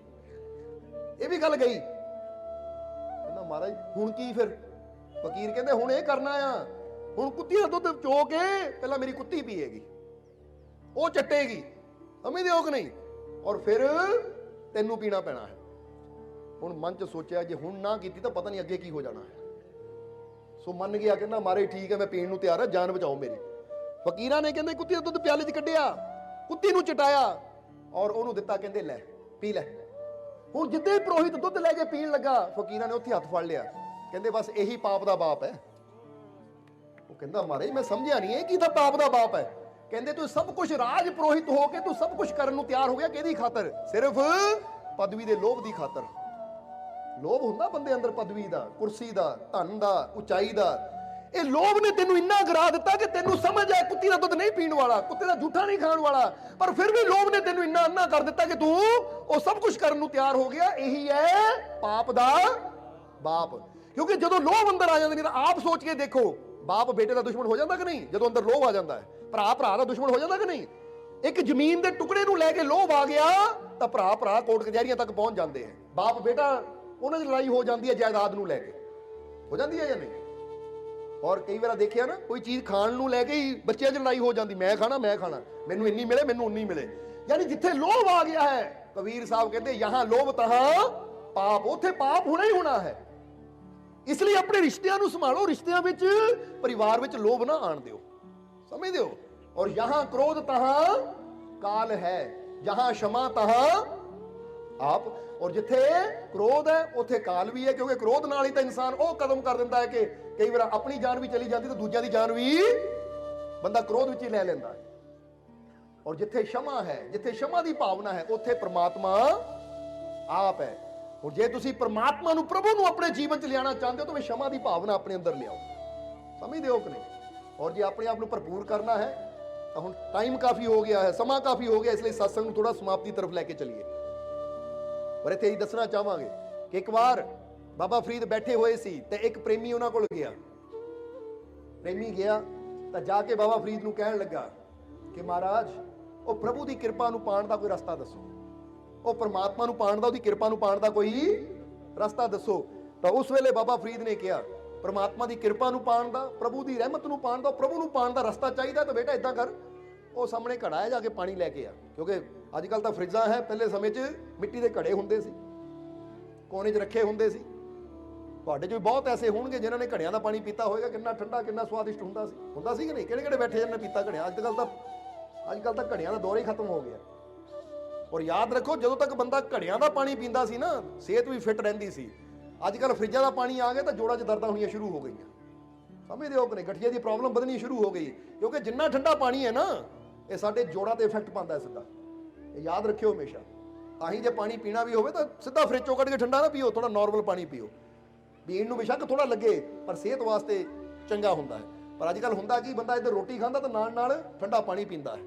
ਇਹ ਵੀ ਗੱਲ ਗਈ। ਕਹਿੰਦਾ ਮਹਾਰਾਜ ਹੁਣ ਕੀ? ਫਿਰ ਫਕੀਰ ਕਹਿੰਦੇ ਹੁਣ ਇਹ ਕਰਨਾ ਆ, ਹੁਣ ਕੁੱਤੀ ਦਾ ਦੁੱਧ ਚੋ ਕੇ ਪਹਿਲਾਂ ਮੇਰੀ ਕੁੱਤੀ ਪੀਏਗੀ, ਉਹ ਚੱਟੇਗੀ, ਸਮਝਦੇ ਹੋ ਕਿ ਨਹੀਂ? ਔਰ ਫਿਰ ਤੈਨੂੰ ਪੀਣਾ ਪੈਣਾ ਹੈ। ਹੁਣ ਮਨ ਚ ਸੋਚਿਆ ਜੇ ਹੁਣ ਨਾ ਕੀਤੀ ਤਾਂ ਪਤਾ ਨਹੀਂ ਅੱਗੇ ਕੀ ਹੋ ਜਾਣਾ ਹੈ। ਸੋ ਮੰਨ ਗਿਆ, ਕਹਿੰਦਾ ਮਾਰੇ ਠੀਕ ਹੈ, ਮੈਂ ਪੀਣ ਨੂੰ ਤਿਆਰ ਹਾਂ, ਜਾਨ ਬਚਾਓ ਮੇਰੀ। ਫਕੀਰਾਂ ਨੇ ਕਹਿੰਦੇ ਕੁੱਤੀ ਦਾ ਦੁੱਧ ਪਿਆਲੇ 'ਚ ਕੱਢਿਆ, ਕੁੱਤੀ ਨੂੰ ਚਟਾਇਆ ਔਰ ਉਹਨੂੰ ਦਿੱਤਾ, ਕਹਿੰਦੇ ਲੈ ਪੀ ਲੈ। ਹੁਣ ਜਿੱਦੇ ਪੁਰੋਹਿਤ ਦੁੱਧ ਲੈ ਕੇ ਪੀਣ ਲੱਗਾ, ਫਕੀਰਾਂ ਨੇ ਉੱਥੇ ਹੱਥ ਫੜ ਲਿਆ, ਕਹਿੰਦੇ ਬਸ ਇਹੀ ਪਾਪ ਦਾ ਬਾਪ ਹੈ। ਉਹ ਕਹਿੰਦਾ ਮਹਾਰਾਜ ਮੈਂ ਸਮਝਿਆ ਨਹੀਂ ਇਹ ਕੀ ਤਾਂ ਪਾਪ ਦਾ ਬਾਪ ਹੈ। ਕਹਿੰਦੇ ਤੂੰ ਸਭ ਕੁਝ ਰਾਜ ਪੁਰੋਹਿਤ ਹੋ ਕੇ ਤੂੰ ਸਭ ਕੁਝ ਕਰਨ ਨੂੰ ਤਿਆਰ ਹੋ ਗਿਆ, ਕਿਹਦੀ ਖਾਤਰ? ਸਿਰਫ ਪਦਵੀ ਦੇ ਲੋਭ ਦੀ ਖਾਤਰ। ਲੋਭ ਹੁੰਦਾ ਬੰਦੇ ਅੰਦਰ, ਪਦਵੀ ਦਾ, ਕੁਰਸੀ ਦਾ, ਧਨ ਦਾ, ਉਚਾਈ ਦਾ। ਇਹ ਲੋਭ ਨੇ ਤੈਨੂੰ ਇੰਨਾ ਗਿਰਾ ਦਿੱਤਾ ਕਿ ਤੈਨੂੰ ਸਮਝ ਆ ਕੁੱਤੀ ਦਾ ਦੁੱਧ ਨਹੀਂ ਪੀਣ ਵਾਲਾ, ਕੁੱਤੇ ਦਾ ਝੂਠਾ ਨਹੀਂ ਖਾਣ ਵਾਲਾ, ਪਰ ਫਿਰ ਵੀ ਲੋਭ ਨੇ ਤੈਨੂੰ ਇੰਨਾ ਅੰਨਾ ਕਰ ਦਿੱਤਾ ਕਿ ਤੂੰ ਉਹ ਸਭ ਕੁਝ ਕਰਨ ਨੂੰ ਤਿਆਰ ਹੋ ਗਿਆ। ਇਹੀ ਹੈ ਪਾਪ ਦਾ ਬਾਪ। ਕਿਉਂਕਿ ਜਦੋਂ ਲੋਭ ਅੰਦਰ ਆ ਜਾਂਦੇ ਨੇ ਤਾਂ ਆਪ ਸੋਚ ਕੇ ਦੇਖੋ, ਬਾਪ ਬੇਟੇ ਦਾ ਦੁਸ਼ਮਣ ਹੋ ਜਾਂਦਾ ਕਿ ਨਹੀਂ? ਜਦੋਂ ਅੰਦਰ ਲੋਭ ਆ ਜਾਂਦਾ ਹੈ, ਭਰਾ ਭਰਾ ਦਾ ਦੁਸ਼ਮਣ ਹੋ ਜਾਂਦਾ ਕਿ ਨਹੀਂ? ਇੱਕ ਜ਼ਮੀਨ ਦੇ ਟੁਕੜੇ ਨੂੰ ਲੈ ਕੇ ਲੋਭ ਆ ਗਿਆ ਤਾਂ ਭਰਾ ਭਰਾ ਕੋਰਟ ਕਚਹਿਰੀਆਂ ਤੱਕ ਪਹੁੰਚ ਜਾਂਦੇ ਹਨ। ਬਾਪ ਬੇਟਾ ਉਹਨਾਂ ਦੀ ਲੜਾਈ ਹੋ ਜਾਂਦੀ ਹੈ ਜਾਇਦਾਦ ਨੂੰ ਲੈ ਕੇ, ਹੋ ਜਾਂਦੀ ਹੈ ਜਾਂ ਨਹੀਂ? ਔਰ ਕਈ ਵਾਰ ਦੇਖਿਆ ਨਾ, ਕੋਈ ਚੀਜ਼ ਖਾਣ ਨੂੰ ਲੈ ਕੇ ਹੀ ਬੱਚਿਆਂ 'ਚ ਲੜਾਈ ਹੋ ਜਾਂਦੀ, ਮੈਂ ਖਾਣਾ, ਮੈਨੂੰ ਇੰਨੀ ਮਿਲੇ, ਮੈਨੂੰ ਉਨੀ ਮਿਲੇ। ਯਾਨੀ ਜਿੱਥੇ ਲੋਭ ਆ ਗਿਆ ਹੈ, ਕਬੀਰ ਸਾਹਿਬ ਕਹਿੰਦੇ ਯਹਾਂ ਲੋਭ ਤਹਾਂ ਪਾਪ, ਉੱਥੇ ਪਾਪ ਹੋਣਾ ਹੀ ਹੋਣਾ ਹੈ। ਇਸ ਲਈ ਆਪਣੇ ਰਿਸ਼ਤਿਆਂ ਨੂੰ ਸੰਭਾਲੋ, ਰਿਸ਼ਤਿਆਂ ਵਿੱਚ, ਪਰਿਵਾਰ ਵਿੱਚ ਲੋਭ ਨਾ ਆਣ ਦਿਓ। ਸਮਝਦੇ ਹੋ? ਔਰ ਯਹਾਂ ਕ੍ਰੋਧ ਤਹਾਂ ਕਾਲ ਹੈ, ਜਹਾਂ ਸ਼ਮਾ ਤਹਾਂ ਆਪ। ਔਰ ਜਿੱਥੇ ਕ੍ਰੋਧ ਹੈ ਉੱਥੇ ਕਾਲ ਵੀ ਹੈ, ਕਿਉਂਕਿ ਕ੍ਰੋਧ ਨਾਲ ਹੀ ਤਾਂ ਇਨਸਾਨ ਉਹ ਕਦਮ ਕਰ ਦਿੰਦਾ ਹੈ ਕਿ ਕਈ ਵਾਰ ਆਪਣੀ ਜਾਨ ਵੀ ਚਲੀ ਜਾਂਦੀ ਤਾਂ ਦੂਜਿਆਂ ਦੀ ਜਾਨ ਵੀ ਬੰਦਾ ਕ੍ਰੋਧ ਵਿੱਚ ਹੀ ਲੈ ਲੈਂਦਾ ਹੈ। ਔਰ ਜਿੱਥੇ ਸ਼ਮਾ ਹੈ, ਜਿੱਥੇ ਸ਼ਮਾ ਦੀ ਭਾਵਨਾ ਹੈ, ਉੱਥੇ ਪ੍ਰਮਾਤਮਾ ਆਪ ਹੈ। ਔਰ ਜੇ ਤੁਸੀਂ ਪ੍ਰਮਾਤਮਾ ਨੂੰ, ਪ੍ਰਭੂ ਨੂੰ ਆਪਣੇ ਜੀਵਨ 'ਚ ਲਿਆਉਣਾ ਚਾਹੁੰਦੇ ਹੋ ਤਾਂ ਵੀ ਸ਼ਮਾ ਦੀ ਭਾਵਨਾ ਆਪਣੇ ਅੰਦਰ ਲਿਆਓ। ਸਮਝਦੇ ਹੋ ਕਿ ਨਹੀਂ? ਔਰ ਜੇ ਆਪਣੇ ਆਪ ਨੂੰ ਭਰਪੂਰ ਕਰਨਾ ਹੈ ਤਾਂ ਹੁਣ ਟਾਈਮ ਕਾਫੀ ਹੋ ਗਿਆ ਹੈ, ਸਮਾਂ ਕਾਫੀ ਹੋ ਗਿਆ, ਇਸ ਲਈ ਸਤਸੰਗ ਨੂੰ ਥੋੜਾ ਸਮਾਪਤੀ ਤਰਫ ਲੈ ਕੇ ਚੱਲੀਏ। ਪਰ ਇੱਥੇ ਹੀ ਦੱਸਣਾ ਚਾਹਾਂਗੇ ਕਿ ਇੱਕ ਵਾਰ ਬਾਬਾ ਫਰੀਦ ਬੈਠੇ ਹੋਏ ਸੀ ਤੇ ਇੱਕ ਪ੍ਰੇਮੀ ਉਹਨਾਂ ਕੋਲ ਗਿਆ। ਪ੍ਰੇਮੀ ਗਿਆ ਤਾਂ ਜਾ ਕੇ ਬਾਬਾ ਫਰੀਦ ਨੂੰ ਕਹਿਣ ਲੱਗਾ ਕਿ ਮਹਾਰਾਜ ਉਹ ਪ੍ਰਭੂ ਦੀ ਕਿਰਪਾ ਨੂੰ ਪਾਉਣ ਦਾ ਕੋਈ ਰਸਤਾ ਦੱਸੋ, ਉਹ ਪਰਮਾਤਮਾ ਨੂੰ ਪਾਉਣ ਦਾ, ਉਹਦੀ ਕਿਰਪਾ ਨੂੰ ਪਾਉਣ ਦਾ ਕੋਈ ਰਸਤਾ ਦੱਸੋ। ਤਾਂ ਉਸ ਵੇਲੇ ਬਾਬਾ ਫਰੀਦ ਨੇ ਕਿਹਾ ਪਰਮਾਤਮਾ ਦੀ ਕਿਰਪਾ ਨੂੰ ਪਾਉਣ ਦਾ, ਪ੍ਰਭੂ ਦੀ ਰਹਿਮਤ ਨੂੰ ਪਾਉਣ ਦਾ, ਪ੍ਰਭੂ ਨੂੰ ਪਾਉਣ ਦਾ ਰਸਤਾ ਚਾਹੀਦਾ ਤਾਂ ਬੇਟਾ ਇਦਾਂ ਕਰ, ਉਹ ਸਾਹਮਣੇ ਘੜਾ ਹੈ, ਜਾ ਕੇ ਪਾਣੀ ਲੈ ਕੇ ਆ। ਕਿਉਂਕਿ ਅੱਜ ਕੱਲ ਤਾਂ ਫਰਿੱਜਾਂ ਹੈ, ਪਹਿਲੇ ਸਮੇਂ 'ਚ ਮਿੱਟੀ ਦੇ ਘੜੇ ਹੁੰਦੇ ਸੀ, ਕੋਨੇ 'ਚ ਰੱਖੇ ਹੁੰਦੇ ਸੀ। ਤੁਹਾਡੇ 'ਚ ਵੀ ਬਹੁਤ ਐਸੇ ਹੋਣਗੇ ਜਿਨ੍ਹਾਂ ਨੇ ਘੜਿਆਂ ਦਾ ਪਾਣੀ ਪੀਤਾ ਹੋਵੇਗਾ, ਕਿੰਨਾ ਠੰਡਾ, ਕਿੰਨਾ ਸਵਾਦਿਸ਼ਟ ਹੁੰਦਾ ਸੀ ਕਿ ਨਹੀਂ? ਕਿਹੜੇ ਕਿਹੜੇ ਬੈਠੇ ਜਿਹਨਾਂ ਨੇ ਪੀਤਾ ਘੜਿਆਂ? ਅੱਜ ਕੱਲ ਤਾਂ ਘੜਿਆਂ ਦਾ ਦੌਰ ਹੀ ਖਤਮ ਹੋ ਗਿਆ। ਔਰ ਯਾਦ ਰੱਖੋ, ਜਦੋਂ ਤੱਕ ਬੰਦਾ ਘੜਿਆਂ ਦਾ ਪਾਣੀ ਪੀਂਦਾ ਸੀ ਨਾ, ਸਿਹਤ ਵੀ ਫਿੱਟ ਰਹਿੰਦੀ ਸੀ। ਅੱਜ ਕੱਲ ਫਰਿੱਜਾਂ ਦਾ ਪਾਣੀ ਆ ਗਿਆ ਤਾਂ ਜੋੜਾਂ 'ਚ ਦਰਦਾਂ ਹੋਣੀਆਂ ਸ਼ੁਰੂ ਹੋ ਗਈਆਂ। ਸਮਝਦੇ ਹੋ ਕਿ ਨਹੀਂ? ਗਠੀਏ ਦੀ ਪ੍ਰੋਬਲਮ ਵਧਣੀ ਸ਼ੁਰੂ ਹੋ ਗਈ, ਕਿਉਂਕਿ ਜਿੰਨਾ ਠੰਡਾ ਪਾਣੀ ਹੈ ਨਾ, ਇਹ ਸਾਡੇ ਜੋੜਾਂ ਤੇ ਇਫੈਕਟ ਪਾਉਂਦਾ ਹੈ ਸਿੱਧਾ। ਇਹ ਯਾਦ ਰੱਖਿਓ ਹਮੇਸ਼ਾ। ਤਾਂ ਹੀ ਜੇ ਪਾਣੀ ਪੀਣਾ ਵੀ ਹੋਵੇ ਤਾਂ ਸਿੱਧਾ ਫਰਿੱਜ ਚੋਂ ਕੱਢ ਕੇ ਠੰਡਾ ਨਾ ਪੀਓ, ਥੋੜਾ ਨਾਰਮਲ ਪਾਣੀ ਪੀਓ। ਪੀਣ ਨੂੰ ਬੇਸ਼ੱਕ ਥੋੜਾ ਲੱਗੇ ਪਰ ਸਿਹਤ ਵਾਸਤੇ ਚੰਗਾ ਹੁੰਦਾ ਹੈ। ਪਰ ਅੱਜ ਕੱਲ ਹੁੰਦਾ ਕੀ, ਬੰਦਾ ਇੱਧਰ ਰੋਟੀ ਖਾਂਦਾ ਤਾਂ ਨਾਲ ਨਾਲ ਠੰਡਾ ਪਾਣੀ ਪੀਂਦਾ ਹੈ,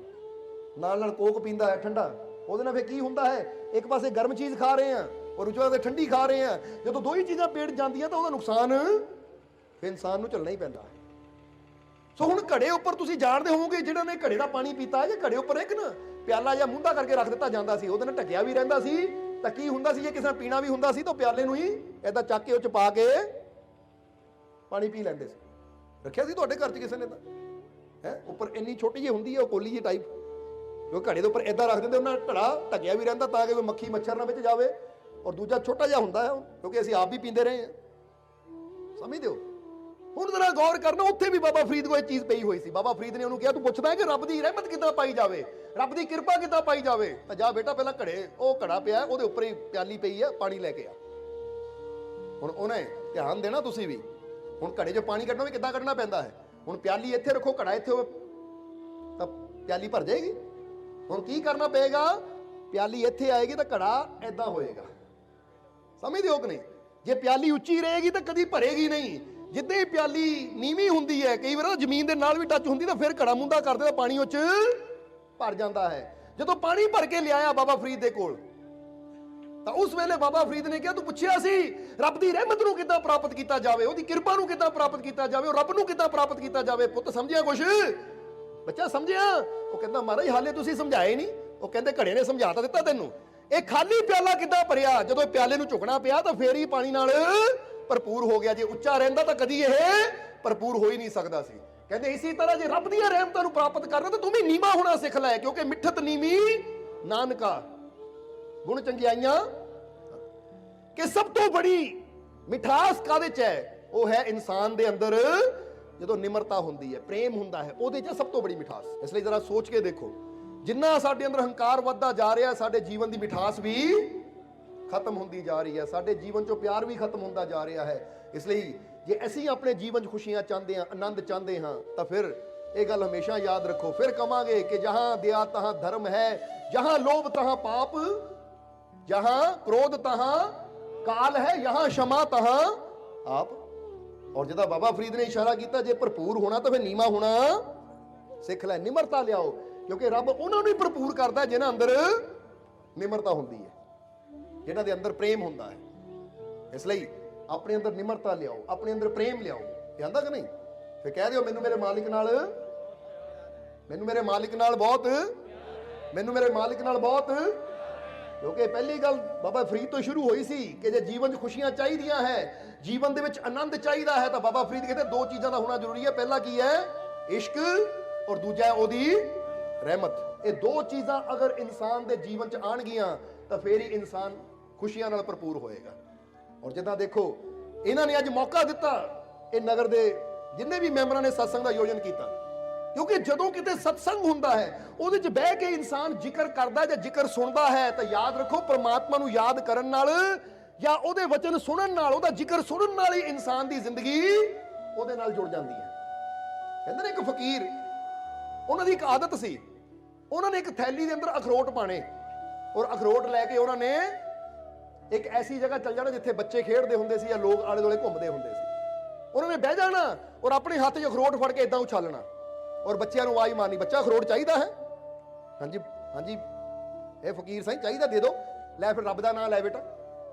ਨਾਲ ਨਾਲ ਕੋਕ ਪੀਂਦਾ ਹੈ ਠੰਡਾ। ਉਹਦੇ ਨਾਲ ਫਿਰ ਕੀ ਹੁੰਦਾ ਹੈ, ਇੱਕ ਪਾਸੇ ਗਰਮ ਚੀਜ਼ ਖਾ ਰਹੇ ਆ ਔਰ ਦੂਜੇ ਪਾਸੇ ਠੰਡੀ ਖਾ ਰਹੇ ਆ। ਜਦੋਂ ਦੋ ਹੀ ਚੀਜ਼ਾਂ ਪੇਟ ਜਾਂਦੀਆਂ ਤਾਂ ਉਹਦਾ ਨੁਕਸਾਨ ਫਿਰ ਇਨਸਾਨ ਨੂੰ ਝੱਲਣਾ ਹੀ ਪੈਂਦਾ ਹੈ। ਸੋ ਹੁਣ ਘੜੇ ਉੱਪਰ ਤੁਸੀਂ ਜਾਣਦੇ ਹੋਵੋਗੇ, ਜਿਹੜਾ ਨੇ ਘੜੇ ਦਾ ਪਾਣੀ ਪੀਤਾ ਹੈ, ਜੇ ਘੜੇ ਉੱਪਰ ਇੱਕ ਨਾ ਪਿਆਲਾ ਜਾਂ ਮੁੰਦਾ ਕਰਕੇ ਰੱਖ ਦਿੱਤਾ ਜਾਂਦਾ ਸੀ, ਉਹਦੇ ਨਾਲ ਢੱਕਿਆ ਵੀ ਰਹਿੰਦਾ ਸੀ, ਤਾਂ ਕੀ ਹੁੰਦਾ ਸੀ, ਜੇ ਕਿਸੇ ਨੇ ਪੀਣਾ ਵੀ ਹੁੰਦਾ ਸੀ ਤਾਂ ਪਿਆਲੇ ਨੂੰ ਹੀ ਏਦਾਂ ਚੱਕ ਕੇ ਉਹ ਚ ਪਾ ਕੇ ਪਾਣੀ ਪੀ ਲੈਂਦੇ ਸੀ। ਰੱਖਿਆ ਸੀ ਤੁਹਾਡੇ ਘਰ 'ਚ ਕਿਸੇ ਨੇ ਤਾਂ ਹੈ? ਉੱਪਰ ਇੰਨੀ ਛੋਟੀ ਜਿਹੀ ਹੁੰਦੀ ਹੈ ਉਹ ਕੋਲੀ ਜਿਹੀ ਟਾਈਪ, ਜੋ ਘੜੇ ਦੇ ਉੱਪਰ ਏਦਾਂ ਰੱਖ ਦਿੰਦੇ, ਉਹਨਾਂ ਘੜਾ ਢੱਕਿਆ ਵੀ ਰਹਿੰਦਾ ਤਾਂ ਕਿ ਕੋਈ ਮੱਖੀ ਮੱਛਰ ਨਾ ਵਿੱਚ ਜਾਵੇ। ਔਰ ਦੂਜਾ ਛੋਟਾ ਜਿਹਾ ਹੁੰਦਾ ਹੈ, ਕਿਉਂਕਿ ਅਸੀਂ ਆਪ ਵੀ ਪੀਂਦੇ ਰਹੇ ਹਾਂ। ਸਮਝਦੇ ਹੋ? ਹੁਣ ਜ਼ਰਾ ਗੌਰ ਕਰਨਾ, ਉੱਥੇ ਵੀ ਬਾਬਾ ਫਰੀਦ ਕੋਲ ਇਹ ਚੀਜ਼ ਪਈ ਹੋਈ ਸੀ। ਬਾਬਾ ਫਰੀਦ ਨੇ ਉਹਨੂੰ ਕਿਹਾ, ਤੂੰ ਪੁੱਛਦਾ ਹੈ ਕਿ ਰੱਬ ਦੀ ਰਹਿਮਤ ਕਿੱਦਾਂ ਪਾਈ ਜਾਵੇ, ਰੱਬ ਦੀ ਕਿਰਪਾ ਕਿੱਦਾਂ ਪਾਈ ਜਾਵੇ? ਤਾਂ ਜਾ ਬੇਟਾ ਪਹਿਲਾਂ ਘੜੇ, ਉਹ ਘੜਾ ਪਿਆ ਉਹਦੇ ਉੱਪਰ ਹੀ ਪਿਆਲੀ ਪਈ ਹੈ, ਪਾਣੀ ਲੈ ਕੇ ਆ। ਹੁਣ ਉਹਨੇ ਧਿਆਨ ਦੇਣਾ ਤੁਸੀਂ ਵੀ। ਹੁਣ ਘੜੇ 'ਚੋਂ ਪਾਣੀ ਕੱਢਣਾ ਵੀ ਕਿੱਦਾਂ ਕੱਢਣਾ ਪੈਂਦਾ ਹੈ। ਹੁਣ ਪਿਆਲੀ ਇੱਥੇ ਰੱਖੋ, ਘੜਾ ਇੱਥੇ ਹੋਵੇ ਤਾਂ ਪਿਆਲੀ ਭਰ ਜਾਏਗੀ। ਹੁਣ ਕੀ ਕਰਨਾ ਪਏਗਾ, ਪਿਆਲੀ ਇੱਥੇ ਆਏਗੀ ਤਾਂ ਘੜਾ ਏਦਾਂ ਹੋਏਗਾ। ਸਮਝਦੇ ਹੋ ਕਿ ਨਹੀਂ? ਜੇ ਪਿਆਲੀ ਉੱਚੀ ਰਹੇਗੀ ਤਾਂ ਕਦੀ ਭਰੇਗੀ ਨਹੀਂ। ਜਿੱਦਾਂ ਹੀ ਪਿਆਲੀ ਨੀਵੀਂ ਹੁੰਦੀ ਹੈ, ਕਈ ਵਾਰ ਜ਼ਮੀਨ ਦੇ ਨਾਲ ਵੀ ਟੱਚ ਹੁੰਦੀ ਤਾਂ ਫਿਰ ਘੜਾ ਮੁੰਦਾ ਕਰਦੇ ਤਾਂ ਪਾਣੀ ਉਹ 'ਚ ਭਰ ਜਾਂਦਾ ਹੈ। ਜਦੋਂ ਪਾਣੀ ਭਰ ਕੇ ਲਿਆਇਆ ਬਾਬਾ ਫਰੀਦ ਦੇ ਕੋਲ ਤਾਂ ਉਸ ਵੇਲੇ ਬਾਬਾ ਫਰੀਦ ਨੇ ਕਿਹਾ, ਤੂੰ ਪੁੱਛਿਆ ਸੀ ਰੱਬ ਦੀ ਰਹਿਮਤ ਨੂੰ ਕਿੱਦਾਂ ਪ੍ਰਾਪਤ ਕੀਤਾ ਜਾਵੇ, ਉਹਦੀ ਕਿਰਪਾ ਨੂੰ ਕਿੱਦਾਂ ਪ੍ਰਾਪਤ ਕੀਤਾ ਜਾਵੇ, ਉਹ ਰੱਬ ਨੂੰ ਕਿੱਦਾਂ ਪ੍ਰਾਪਤ ਕੀਤਾ ਜਾਵੇ? ਪੁੱਤ ਸਮਝਿਆ ਕੁਛ? ਬੱਚਾ ਸਮਝਿਆ? ਉਹ ਕਹਿੰਦਾ ਮਹਾਰਾਜ ਹਾਲੇ ਤੁਸੀਂ ਸਮਝਾਏ ਨਹੀਂ। ਉਹ ਕਹਿੰਦੇ ਘੜੇ ਨੇ ਸਮਝਾ ਤਾਂ ਦਿੱਤਾ ਤੈਨੂੰ, ਇਹ ਖਾਲੀ ਪਿਆਲਾ ਕਿੱਦਾਂ ਭਰਿਆ? ਜਦੋਂ ਪਿਆਲੇ ਨੂੰ ਝੁਕਣਾ ਪਿਆ ਤਾਂ ਫੇਰ ਹੀ ਪਾਣੀ ਨਾਲ ਭਰਪੂਰ ਹੋ ਗਿਆ। ਜੇ ਉੱਚਾ ਰਹਿੰਦਾ ਤਾਂ ਕਦੀ ਇਹ ਭਰਪੂਰ ਹੋ ਹੀ ਨਹੀਂ ਸਕਦਾ ਸੀ। ਕਹਿੰਦੇ ਇਸੇ ਤਰ੍ਹਾਂ ਜੇ ਰੱਬ ਦੀਆਂ ਰਹਿਮਤਾਂ ਨੂੰ ਪ੍ਰਾਪਤ ਕਰਨਾ ਤਾਂ ਤੂੰ ਵੀ ਨੀਵਾਂ ਹੋਣਾ ਸਿੱਖ ਲੈ, ਕਿਉਂਕਿ ਮਿੱਠਤ ਨੀਵੀਂ ਨਾਨਕਾ ਗੁਣ ਚੰਗਿਆਈਆਂ ਕਿ ਸਭ ਤੋਂ ਬੜੀ ਮਿਠਾਸ ਕਾਹਦੇ ਚ ਹੈ? ਉਹ ਹੈ ਇਨਸਾਨ ਦੇ ਅੰਦਰ ਜਦੋਂ ਨਿਮਰਤਾ ਹੁੰਦੀ ਹੈ, ਪ੍ਰੇਮ ਹੁੰਦਾ ਹੈ, ਉਹਦੇ ਚ ਸਭ ਤੋਂ ਬੜੀ ਮਿਠਾਸ। ਇਸ ਲਈ ਜਰਾ ਸੋਚ ਕੇ ਦੇਖੋ, ਜਿੰਨਾ ਸਾਡੇ ਅੰਦਰ ਹੰਕਾਰ ਵੱਧਦਾ ਜਾ ਰਿਹਾ, ਸਾਡੇ ਜੀਵਨ ਦੀ ਮਿਠਾਸ ਵੀ ਖਤਮ ਹੁੰਦੀ ਜਾ ਰਹੀ ਹੈ, ਸਾਡੇ ਜੀਵਨ ਚੋਂ ਪਿਆਰ ਵੀ ਖਤਮ ਹੁੰਦਾ ਜਾ ਰਿਹਾ ਹੈ। ਇਸ ਲਈ ਜੇ ਅਸੀਂ ਆਪਣੇ ਜੀਵਨ 'ਚ ਖੁਸ਼ੀਆਂ ਚਾਹੁੰਦੇ ਹਾਂ, ਆਨੰਦ ਚਾਹੁੰਦੇ ਹਾਂ, ਤਾਂ ਫਿਰ ਇਹ ਗੱਲ ਹਮੇਸ਼ਾ ਯਾਦ ਰੱਖੋ। ਫਿਰ ਕਵਾਂਗੇ ਕਿ ਜਹਾਂ ਦਇਆ ਤਹਾਂ ਧਰਮ ਹੈ, ਜਹਾਂ ਲੋਭ ਤਹਾਂ ਪਾਪ, ਜਹਾਂ ਕ੍ਰੋਧ ਤਹਾਂ ਕਾਲ ਹੈ, ਯਹਾਂ क्षमा ਤਹਾਂ ਆਪ। ਔਰ ਜਿਹਦਾ ਬਾਬਾ ਫਰੀਦ ਨੇ ਇਸ਼ਾਰਾ ਕੀਤਾ, ਜੇ ਭਰਪੂਰ ਹੋਣਾ ਤਾਂ ਫਿਰ ਨੀਵਾਂ ਹੋਣਾ ਸਿੱਖ ਲੈ, ਨਿਮਰਤਾ ਲਿਆਓ, ਕਿਉਂਕਿ ਰੱਬ ਉਹਨਾਂ ਨੂੰ ਹੀ ਭਰਪੂਰ ਕਰਦਾ ਜਿਨ੍ਹਾਂ ਅੰਦਰ ਨਿਮਰਤਾ ਹੁੰਦੀ ਹੈ, ਜਿਨ੍ਹਾਂ ਦੇ ਅੰਦਰ ਪ੍ਰੇਮ ਹੁੰਦਾ ਹੈ। ਇਸ ਲਈ ਆਪਣੇ ਅੰਦਰ ਨਿਮਰਤਾ ਲਿਆਓ, ਆਪਣੇ ਅੰਦਰ ਪ੍ਰੇਮ ਲਿਆਓ। ਇਹ ਆਂਦਾ ਕਿ ਨਹੀਂ? ਫਿਰ ਕਹਿ ਦਿਓ, ਮੈਨੂੰ ਮੇਰੇ ਮਾਲਿਕ ਨਾਲ, ਮੈਨੂੰ ਮੇਰੇ ਮਾਲਿਕ ਨਾਲ ਬਹੁਤ, ਮੈਨੂੰ ਮੇਰੇ ਮਾਲਿਕ ਨਾਲ ਬਹੁਤ। ਕਿਉਂਕਿ ਪਹਿਲੀ ਗੱਲ ਬਾਬਾ ਫਰੀਦ ਤੋਂ ਸ਼ੁਰੂ ਹੋਈ ਸੀ ਕਿ ਜੇ ਜੀਵਨ 'ਚ ਖੁਸ਼ੀਆਂ ਚਾਹੀਦੀਆਂ ਹੈ, ਜੀਵਨ ਦੇ ਵਿੱਚ ਆਨੰਦ ਚਾਹੀਦਾ ਹੈ, ਤਾਂ ਬਾਬਾ ਫਰੀਦ ਕਹਿੰਦੇ ਦੋ ਚੀਜ਼ਾਂ ਦਾ ਹੋਣਾ ਜ਼ਰੂਰੀ ਹੈ। ਪਹਿਲਾ ਕੀ ਹੈ? ਇਸ਼ਕ, ਔਰ ਦੂਜਾ ਹੈ ਉਹਦੀ ਰਹਿਮਤ। ਇਹ ਦੋ ਚੀਜ਼ਾਂ ਅਗਰ ਇਨਸਾਨ ਦੇ ਜੀਵਨ 'ਚ ਆਣਗੀਆਂ ਤਾਂ ਫੇਰ ਹੀ ਇਨਸਾਨ ਖੁਸ਼ੀਆਂ ਨਾਲ ਭਰਪੂਰ ਹੋਏਗਾ। ਔਰ ਜਿੱਦਾਂ ਦੇਖੋ, ਇਹਨਾਂ ਨੇ ਅੱਜ ਮੌਕਾ ਦਿੱਤਾ, ਇਹ ਨਗਰ ਦੇ ਜਿੰਨੇ ਵੀ ਮੈਂਬਰਾਂ ਨੇ ਸਤਸੰਗ ਦਾ ਆਯੋਜਨ ਕੀਤਾ, ਕਿਉਂਕਿ ਜਦੋਂ ਕਿਤੇ ਸਤਸੰਗ ਹੁੰਦਾ ਹੈ, ਉਹਦੇ 'ਚ ਬਹਿ ਕੇ ਇਨਸਾਨ ਜ਼ਿਕਰ ਕਰਦਾ ਜਾਂ ਜ਼ਿਕਰ ਸੁਣਦਾ ਹੈ, ਤਾਂ ਯਾਦ ਰੱਖੋ, ਪਰਮਾਤਮਾ ਨੂੰ ਯਾਦ ਕਰਨ ਨਾਲ ਜਾਂ ਉਹਦੇ ਵਚਨ ਸੁਣਨ ਨਾਲ, ਉਹਦਾ ਜ਼ਿਕਰ ਸੁਣਨ ਨਾਲ ਹੀ ਇਨਸਾਨ ਦੀ ਜ਼ਿੰਦਗੀ ਉਹਦੇ ਨਾਲ ਜੁੜ ਜਾਂਦੀ ਹੈ। ਕਹਿੰਦੇ ਨੇ ਇੱਕ ਫਕੀਰ, ਉਹਨਾਂ ਦੀ ਇੱਕ ਆਦਤ ਸੀ, ਉਹਨਾਂ ਨੇ ਇੱਕ ਥੈਲੀ ਦੇ ਅੰਦਰ ਅਖਰੋਟ ਪਾਣੇ, ਔਰ ਅਖਰੋਟ ਲੈ ਕੇ ਉਹਨਾਂ ਨੇ ਇੱਕ ਐਸੀ ਜਗ੍ਹਾ ਚੱਲ ਜਾਣਾ ਜਿੱਥੇ ਬੱਚੇ ਖੇਡਦੇ ਹੁੰਦੇ ਸੀ ਜਾਂ ਲੋਕ ਆਲੇ ਦੁਆਲੇ ਘੁੰਮਦੇ ਹੁੰਦੇ ਸੀ। ਉਹਨਾਂ ਨੇ ਬਹਿ ਜਾਣਾ ਔਰ ਆਪਣੇ ਹੱਥ 'ਚ ਅਖਰੋਟ ਫੜ ਕੇ ਇਦਾਂ ਉਛਾਲਣਾ, ਔਰ ਬੱਚਿਆਂ ਨੂੰ ਆਵਾਜ਼ ਮਾਰਨੀ, ਬੱਚਾ ਅਖਰੋਟ ਚਾਹੀਦਾ ਹੈ? ਹਾਂਜੀ ਹਾਂਜੀ, ਇਹ ਫਕੀਰ ਸਾਈਂ ਚਾਹੀਦਾ, ਦੇ ਦਿਓ। ਲੈ ਫਿਰ ਰੱਬ ਦਾ ਨਾਮ ਲੈ ਬੇਟਾ।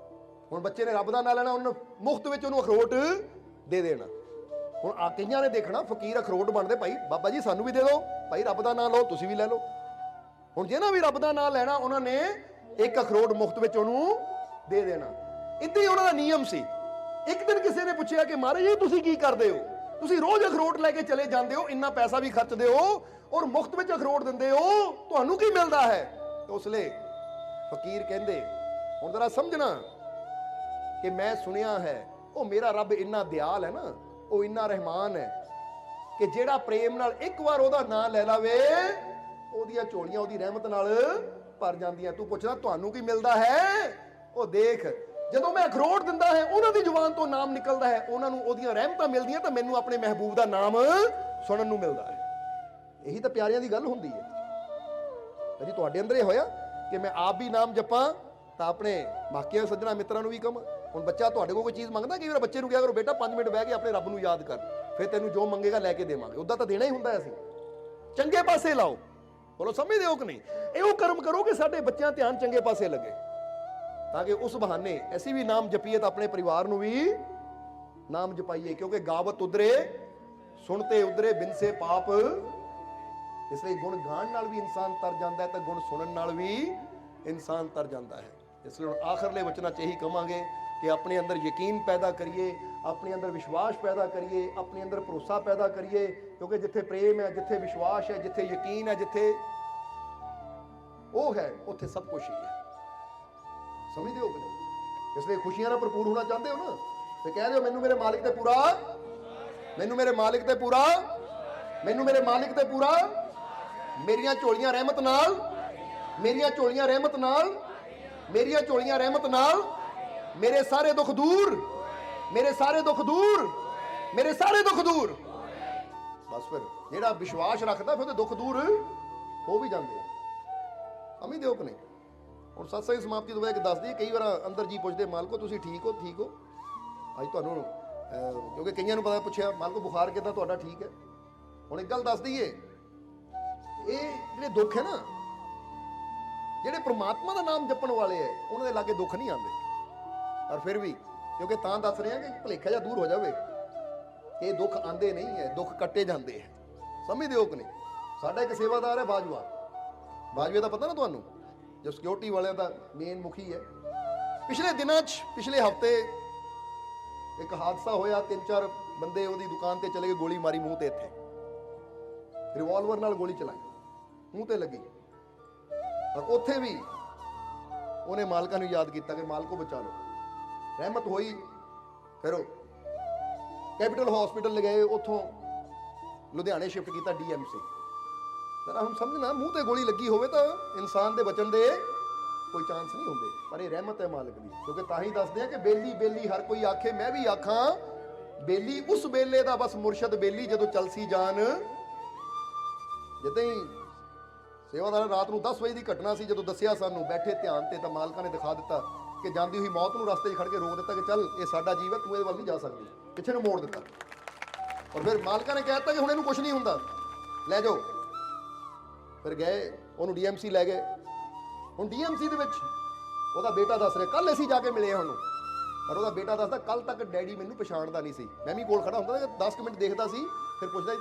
ਹੁਣ ਬੱਚੇ ਨੇ ਰੱਬ ਦਾ ਨਾਮ ਲੈਣਾ, ਉਹਨੂੰ ਮੁਫਤ ਵਿੱਚ ਉਹਨੂੰ ਅਖਰੋਟ ਦੇ ਦੇਣਾ। ਹੁਣ ਆ ਕਈਆਂ ਨੇ ਦੇਖਣਾ, ਫਕੀਰ ਅਖਰੋਟ ਬਣਦੇ, ਭਾਈ ਬਾਬਾ ਜੀ ਸਾਨੂੰ ਵੀ ਦੇ ਦਿਓ, ਭਾਈ ਰੱਬ ਦਾ ਨਾਮ ਲਓ, ਤੁਸੀਂ ਵੀ ਲੈ ਲਓ। ਹੁਣ ਜਿਹਨਾਂ ਵੀ ਰੱਬ ਦਾ ਨਾਮ ਲੈਣਾ, ਉਹਨਾਂ ਨੇ ਇੱਕ ਅਖਰੋਟ ਮੁਫਤ ਵਿੱਚ ਉਹਨੂੰ ਦੇ ਦੇਣਾ। ਇੱਦਾਂ ਹੀ ਉਹਨਾਂ ਦਾ ਨਿਯਮ ਸੀ। ਇੱਕ ਦਿਨ ਕਿਸੇ ਨੇ ਪੁੱਛਿਆ ਕਿ ਮਹਾਰਾਜ ਜੀ ਤੁਸੀਂ ਕੀ ਕਰਦੇ ਹੋ? ਤੁਸੀਂ ਰੋਜ਼ ਅਖਰੋਟ ਲੈ ਕੇ ਚਲੇ ਜਾਂਦੇ ਹੋ, ਇੰਨਾ ਪੈਸਾ ਵੀ ਖਰਚਦੇ ਹੋ ਔਰ ਮੁਫਤ ਵਿੱਚ ਅਖਰੋਟ ਦਿੰਦੇ ਹੋ, ਤੁਹਾਨੂੰ ਕੀ ਮਿਲਦਾ ਹੈ? ਤਾਂ ਉਸ ਲਈ ਫਕੀਰ ਕਹਿੰਦੇ, ਹੁਣ ਜ਼ਰਾ ਸਮਝਣਾ ਕਿ ਮੈਂ ਸੁਣਿਆ ਹੈ ਉਹ ਮੇਰਾ ਰੱਬ ਇੰਨਾ ਦਿਆਲ ਹੈ ਨਾ, ਉਹ ਇੰਨਾ ਰਹਿਮਾਨ ਹੈ ਕਿ ਜਿਹੜਾ ਪ੍ਰੇਮ ਨਾਲ ਇੱਕ ਵਾਰ ਉਹਦਾ ਨਾਮ ਲੈ ਲਵੇ, ਉਹਦੀਆਂ ਝੋਲੀਆਂ ਉਹਦੀ ਰਹਿਮਤ ਨਾਲ ਭਰ ਜਾਂਦੀਆਂ। ਤੂੰ ਪੁੱਛਦਾ ਤੁਹਾਨੂੰ ਕੀ ਮਿਲਦਾ ਹੈ? ਉਹ ਦੇਖ, ਜਦੋਂ ਮੈਂ ਅਖਰੋਟ ਦਿੰਦਾ ਹੈ, ਉਹਨਾਂ ਦੀ ਜ਼ੁਬਾਨ ਤੋਂ ਨਾਮ ਨਿਕਲਦਾ ਹੈ, ਉਹਨਾਂ ਨੂੰ ਉਹਦੀਆਂ ਰਹਿਮਤਾਂ ਮਿਲਦੀਆਂ, ਤਾਂ ਮੈਨੂੰ ਆਪਣੇ ਮਹਿਬੂਬ ਦਾ ਨਾਮ ਸੁਣਨ ਨੂੰ ਮਿਲਦਾ ਹੈ। ਇਹੀ ਤਾਂ ਪਿਆਰਿਆਂ ਦੀ ਗੱਲ ਹੁੰਦੀ ਹੈ। ਕਦੀ ਤੁਹਾਡੇ ਅੰਦਰ ਇਹ ਹੋਇਆ ਕਿ ਮੈਂ ਆਪ ਵੀ ਨਾਮ ਜਪਾਂ ਤਾਂ ਆਪਣੇ ਬਾਕੀਆਂ ਸੱਜਣਾ ਮਿੱਤਰਾਂ ਨੂੰ ਵੀ ਕਹਾਂ? ਹੁਣ ਬੱਚਾ ਤੁਹਾਡੇ ਕੋਲ ਕੋਈ ਚੀਜ਼ ਮੰਗਦਾ, ਕਈ ਵਾਰ ਬੱਚੇ ਨੂੰ ਕਿਹਾ ਕਰੋ, ਬੇਟਾ 5 ਮਿੰਟ ਬਹਿ ਕੇ ਆਪਣੇ ਰੱਬ ਨੂੰ ਯਾਦ ਕਰ, ਫਿਰ ਤੈਨੂੰ ਜੋ ਮੰਗੇਗਾ ਲੈ ਕੇ ਦੇਵਾਂਗੇ। ਉਦਾਂ ਤਾਂ ਦੇਣਾ ਹੀ ਹੁੰਦਾ ਅਸੀਂ। ਚੰਗੇ ਪਾਸੇ ਲਾਓ, ਬੋਲੋ ਸਮਝਦੇ ਹੋ ਕਿ ਨਹੀਂ? ਇਹੋ ਕਰਮ ਕਰੋ ਕਿ ਸਾਡੇ ਬੱਚਿਆਂ ਧਿਆਨ ਚੰਗੇ ਪਾਸੇ ਲੱਗੇ, ਤਾਂ ਕਿ ਉਸ ਬਹਾਨੇ ਅਸੀਂ ਵੀ ਨਾਮ ਜਪੀਏ ਤਾਂ ਆਪਣੇ ਪਰਿਵਾਰ ਨੂੰ ਵੀ ਨਾਮ ਜਪਾਈਏ। ਕਿਉਂਕਿ ਗਾਵਤ ਉਧਰੇ ਸੁਣਤੇ ਉਧਰੇ ਬਿਨ ਸੇ ਪਾਪ। ਇਸ ਲਈ ਗੁਣ ਗਾਣ ਨਾਲ ਵੀ ਇਨਸਾਨ ਤਰ ਜਾਂਦਾ ਹੈ, ਤਾਂ ਗੁਣ ਸੁਣਨ ਨਾਲ ਵੀ ਇਨਸਾਨ ਤਰ ਜਾਂਦਾ ਹੈ। ਇਸ ਲਈ ਆਖਰਲੇ ਵਚਨਾਂ 'ਚ ਇਹੀ ਕਵਾਂਗੇ ਕਿ ਆਪਣੇ ਅੰਦਰ ਯਕੀਨ ਪੈਦਾ ਕਰੀਏ, ਆਪਣੇ ਅੰਦਰ ਵਿਸ਼ਵਾਸ ਪੈਦਾ ਕਰੀਏ, ਆਪਣੇ ਅੰਦਰ ਭਰੋਸਾ ਪੈਦਾ ਕਰੀਏ। ਕਿਉਂਕਿ ਜਿੱਥੇ ਪ੍ਰੇਮ ਹੈ, ਜਿੱਥੇ ਵਿਸ਼ਵਾਸ ਹੈ, ਜਿੱਥੇ ਯਕੀਨ ਹੈ, ਜਿੱਥੇ ਉਹ ਹੈ, ਉੱਥੇ ਸਭ ਕੁਝ ਹੀ ਹੈ। ਸਮਝਦੇ ਹੋ ਕਿ ਨਹੀਂ? ਇਸ ਲਈ ਖੁਸ਼ੀਆਂ ਨਾਲ ਭਰਪੂਰ ਹੋਣਾ ਚਾਹੁੰਦੇ ਹੋ ਨਾ, ਤੇ ਕਹਿ ਦਿਓ, ਮੈਨੂੰ ਮੇਰੇ ਮਾਲਿਕ ਤੇ ਪੂਰਾ, ਮੈਨੂੰ ਮੇਰੇ ਮਾਲਿਕ ਤੇ ਪੂਰਾ, ਮੈਨੂੰ ਮੇਰੇ ਮਾਲਿਕ ਤੇ ਪੂਰਾ, ਮੇਰੀਆਂ ਝੋਲੀਆਂ ਰਹਿਮਤ ਨਾਲ, ਮੇਰੀਆਂ ਝੋਲੀਆਂ ਰਹਿਮਤ ਨਾਲ, ਮੇਰੀਆਂ ਝੋਲੀਆਂ ਰਹਿਮਤ ਨਾਲ, ਮੇਰੇ ਸਾਰੇ ਦੁੱਖ ਦੂਰ, ਮੇਰੇ ਸਾਰੇ ਦੁੱਖ ਦੂਰ, ਮੇਰੇ ਸਾਰੇ ਦੁੱਖ ਦੂਰ। ਬਸ ਫਿਰ ਜਿਹੜਾ ਵਿਸ਼ਵਾਸ ਰੱਖਦਾ, ਫਿਰ ਉਹਦੇ ਦੁੱਖ ਦੂਰ ਹੋ ਵੀ ਜਾਂਦੇ ਆ। ਸਮਝਦੇ ਹੋ ਕਿ ਨਹੀਂ? ਹੁਣ ਸਤਸੰਗ ਸਮਾਪਤੀ ਤੋਂ ਬਾਅਦ ਇੱਕ ਦੱਸਦੀ, ਕਈ ਵਾਰ ਅੰਦਰ ਜੀ ਪੁੱਛਦੇ, ਮਾਲਕੋ ਤੁਸੀਂ ਠੀਕ ਹੋ? ਠੀਕ ਹੋ? ਅੱਜ ਤੁਹਾਨੂੰ ਕਿਉਂਕਿ ਕਈਆਂ ਨੂੰ ਪਤਾ, ਪੁੱਛਿਆ ਮਾਲਕੋ ਬੁਖਾਰ ਕਿੱਦਾਂ ਤੁਹਾਡਾ? ਠੀਕ ਹੈ। ਹੁਣ ਇੱਕ ਗੱਲ ਦੱਸ ਦਈਏ, ਇਹ ਜਿਹੜੇ ਦੁੱਖ ਹੈ ਨਾ, ਜਿਹੜੇ ਪ੍ਰਮਾਤਮਾ ਦਾ ਨਾਮ ਜਪਣ ਵਾਲੇ ਹੈ, ਉਹਨਾਂ ਦੇ ਲਾਗੇ ਦੁੱਖ ਨਹੀਂ ਆਉਂਦੇ। ਪਰ ਫਿਰ ਵੀ ਕਿਉਂਕਿ ਤਾਂ ਦੱਸ ਰਹੇ ਹਾਂ ਕਿ ਭੁਲੇਖਾ ਜਿਹਾ ਦੂਰ ਹੋ ਜਾਵੇ, ਇਹ ਦੁੱਖ ਆਉਂਦੇ ਨਹੀਂ ਹੈ, ਦੁੱਖ ਕੱਟੇ ਜਾਂਦੇ ਹੈ। ਸਮਝਦੇ ਹੋ ਕਿ ਨਹੀਂ? ਸਾਡਾ ਇੱਕ ਸੇਵਾਦਾਰ ਹੈ ਬਾਜਵਾ, ਬਾਜਵੇ ਦਾ ਪਤਾ ਨਾ ਤੁਹਾਨੂੰ, ਜੋ ਸਿਕਿਉਰਿਟੀ ਵਾਲਿਆਂ ਦਾ ਮੇਨ ਮੁਖੀ ਹੈ। ਪਿਛਲੇ ਦਿਨਾਂ 'ਚ, ਪਿਛਲੇ ਹਫ਼ਤੇ ਇੱਕ ਹਾਦਸਾ ਹੋਇਆ, 3-4 ਬੰਦੇ ਉਹਦੀ ਦੁਕਾਨ ਤੇ ਚਲੇ ਗਏ, ਗੋਲੀ ਮਾਰੀ ਮੂੰਹ ਤੇ, ਇੱਥੇ ਰਿਵਾਲਵਰ ਨਾਲ ਗੋਲੀ ਚਲਾਈ, ਮੂੰਹ ਤੇ ਲੱਗੀ। ਪਰ ਉੱਥੇ ਵੀ ਉਹਨੇ ਮਾਲਕਾਂ ਨੂੰ ਯਾਦ ਕੀਤਾ ਕਿ ਮਾਲਕੋ ਬਚਾ ਲਓ। ਰਹਿਮਤ ਹੋਈ। ਫਿਰ ਉਹ ਕੈਪੀਟਲ ਹਸਪੀਟਲ ਲੈ ਗਏ, ਉੱਥੋਂ ਲੁਧਿਆਣੇ ਸ਼ਿਫਟ ਕੀਤਾ ਡੀਐਮਸੀ। ਜਰਾ ਹੁਣ ਸਮਝਣਾ, ਮੂੰਹ ਤੇ ਗੋਲੀ ਲੱਗੀ ਹੋਵੇ ਤਾਂ ਇਨਸਾਨ ਦੇ ਬਚਣ ਦੇ ਕੋਈ ਚਾਂਸ ਨਹੀਂ ਹੁੰਦੇ, ਪਰ ਇਹ ਰਹਿਮਤ ਹੈ ਮਾਲਕ ਦੀ। ਕਿਉਂਕਿ ਤਾਂ ਹੀ ਦੱਸਦੇ ਆ ਕਿ ਬੇਲੀ ਬੇਲੀ ਹਰ ਕੋਈ ਆਖੇ, ਮੈਂ ਵੀ ਆਖਾਂ ਬੇਲੀ। ਉਸ ਵੇਲੇ ਦਾ ਬਸ ਮੁਰਸ਼ਦ ਬੇਲੀ ਜਦੋਂ ਚਲਸੀ ਜਾਨ। ਜਿੱਦਾਂ ਹੀ ਸੇਵਾਦਾਰ ਰਾਤ ਨੂੰ 10 ਵਜੇ ਦੀ ਘਟਨਾ ਸੀ, ਜਦੋਂ ਦੱਸਿਆ ਸਾਨੂੰ ਬੈਠੇ ਧਿਆਨ ਤੇ, ਤਾਂ ਮਾਲਕਾਂ ਨੇ ਦਿਖਾ ਦਿੱਤਾ ਕਿ ਜਾਂਦੀ ਹੋਈ ਮੌਤ ਨੂੰ ਰਸਤੇ 'ਚ ਖੜ ਕੇ ਰੋਕ ਦਿੱਤਾ ਕਿ ਚੱਲ ਇਹ ਸਾਡਾ ਜੀਵ ਹੈ, ਤੂੰ ਇਹਦੇ ਵੱਲ ਨਹੀਂ ਜਾ ਸਕਦੀ, ਪਿੱਛੇ ਨੂੰ ਮੋੜ ਦਿੱਤਾ। ਔਰ ਫਿਰ ਮਾਲਕਾਂ ਨੇ ਕਹਿ ਦਿੱਤਾ ਕਿ ਹੁਣ ਇਹਨੂੰ ਕੁਝ ਨਹੀਂ ਹੁੰਦਾ, ਲੈ ਜਾਓ। ਫਿਰ ਗਏ, ਉਹਨੂੰ ਡੀਐਮਸੀ ਲੈ ਗਏ। ਹੁਣ ਡੀਐਮਸੀ ਦੇ ਵਿੱਚ ਉਹਦਾ ਬੇਟਾ ਦੱਸ ਰਿਹਾ, ਕੱਲ ਅਸੀਂ ਜਾ ਕੇ ਮਿਲੇ ਉਹਨੂੰ, ਪਰ ਉਹਦਾ ਬੇਟਾ ਦੱਸਦਾ ਕੱਲ ਤੱਕ ਡੈਡੀ ਮੈਨੂੰ ਪਛਾਣਦਾ ਨਹੀਂ ਸੀ। ਮੈਂ ਵੀ ਕੋਲ ਖੜਾ ਹੁੰਦਾ ਸੀ, 10 ਮਿੰਟ ਦੇਖਦਾ ਸੀ, ਫਿਰ ਪੁੱਛਦਾ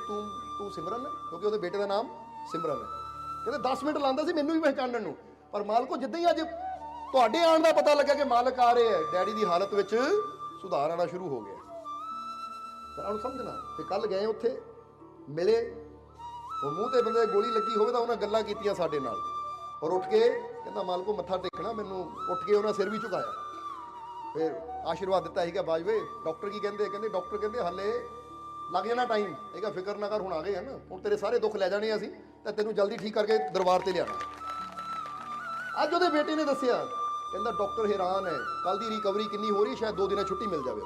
ਤੂੰ ਸਿਮਰਨ ਹੈ, ਕਿਉਂਕਿ ਉਹਦੇ ਬੇਟੇ ਦਾ ਨਾਮ ਸਿਮਰਨ ਹੈ। ਕਹਿੰਦੇ 10 ਮਿੰਟ ਲਾਉਂਦਾ ਸੀ ਮੈਨੂੰ ਵੀ ਪਹਿਚਾਣਨ ਨੂੰ। ਪਰ ਮਾਲਕੋ ਜਿੱਦਾਂ ਹੀ ਅੱਜ ਤੁਹਾਡੇ ਆਉਣ ਦਾ ਪਤਾ ਲੱਗਾ ਕਿ ਮਾਲਕ ਆ ਰਹੇ ਹੈ, ਡੈਡੀ ਦੀ ਹਾਲਤ ਵਿੱਚ ਸੁਧਾਰ ਆਉਣਾ ਸ਼ੁਰੂ ਹੋ ਗਿਆ। ਤਾਂ ਉਹਨੂੰ ਸਮਝਣਾ। ਤੇ ਕੱਲ ਗਏ ਉੱਥੇ ਮਿਲੇ, ਉਹ ਮੂੰਹ ਤੇ ਬੰਦੇ ਗੋਲੀ ਲੱਗੀ ਹੋਵੇ ਤਾਂ ਉਹਨਾਂ ਗੱਲਾਂ ਕੀਤੀਆਂ ਸਾਡੇ ਨਾਲ। ਔਰ ਉੱਠ ਕੇ ਕਹਿੰਦਾ ਮਾਲਕੋ ਮੱਥਾ ਟੇਕਣਾ ਮੈਨੂੰ। ਉੱਠ ਕੇ ਉਹਨਾਂ ਸਿਰ ਵੀ ਝੁਕਾਇਆ, ਫਿਰ ਆਸ਼ੀਰਵਾਦ ਦਿੱਤਾ ਸੀਗਾ। ਬਾਜਵੇ ਡਾਕਟਰ ਕੀ ਕਹਿੰਦੇ? ਕਹਿੰਦੇ ਡਾਕਟਰ ਕਹਿੰਦੇ ਹਾਲੇ ਲੱਗ ਜਾਣਾ ਟਾਈਮ। ਇਹ ਕਿਹਾ ਫਿਕਰ ਨਾ ਕਰ, ਹੁਣ ਆ ਗਏ ਹਨ, ਹੁਣ ਤੇਰੇ ਸਾਰੇ ਦੁੱਖ ਲੈ ਜਾਣੇ ਅਸੀਂ, ਤਾਂ ਤੈਨੂੰ ਜਲਦੀ ਠੀਕ ਕਰਕੇ ਦਰਬਾਰ ਤੇ ਲਿਆਣਾ। ਅੱਜ ਉਹਦੇ ਬੇਟੇ ਨੇ ਦੱਸਿਆ, ਕਹਿੰਦਾ ਡਾਕਟਰ ਹੈਰਾਨ ਹੈ, ਕੱਲ ਦੀ ਰਿਕਵਰੀ ਕਿੰਨੀ ਹੋ ਰਹੀ, ਸ਼ਾਇਦ 2 ਦਿਨਾਂ ਛੁੱਟੀ ਮਿਲ ਜਾਵੇ।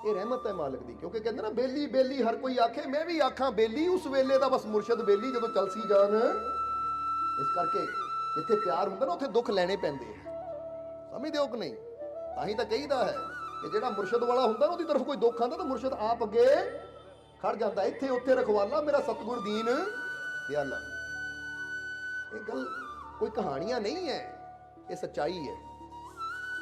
ਇਹ ਰਹਿਮਤ ਹੈ ਮਾਲਕ ਦੀ। ਕਿਉਂਕਿ ਕਹਿੰਦੇ ਨਾ ਬੇਲੀ ਬੇਲੀ ਹਰ ਕੋਈ ਆਖੇ, ਮੈਂ ਵੀ ਆਖਾਂ ਬੇਲੀ। ਉਸ ਵੇਲੇ ਦਾ ਬਸ ਮੁਰਸ਼ਦ ਬੇਲੀ ਜਦੋਂ ਚਲਸੀ ਜਾਨ। ਇਸ ਕਰਕੇ ਜਿੱਥੇ ਪਿਆਰ ਹੁੰਦਾ ਨਾ ਉੱਥੇ ਦੁੱਖ ਲੈਣੇ ਪੈਂਦੇ ਆ, ਸਮਝਦੇ ਹੋ ਕਿ ਨਹੀਂ? ਤਾਂ ਹੀ ਤਾਂ ਕਹੀਦਾ ਹੈ ਕਿ ਜਿਹੜਾ ਮੁਰਸ਼ਦ ਵਾਲਾ ਹੁੰਦਾ ਨਾ ਉਹਦੀ ਤਰਫ ਕੋਈ ਦੁੱਖ ਆਉਂਦਾ ਤਾਂ ਮੁਰਸ਼ਦ ਆਪ ਅੱਗੇ ਖੜ ਜਾਂਦਾ। ਇੱਥੇ ਉੱਥੇ ਰਖਵਾਲਾ ਮੇਰਾ ਸਤਿਗੁਰ ਦੀਨ ਦਿਆਲਾ। ਇਹ ਗੱਲ ਕੋਈ ਕਹਾਣੀਆਂ ਨਹੀਂ ਹੈ, ਇਹ ਸੱਚਾਈ ਹੈ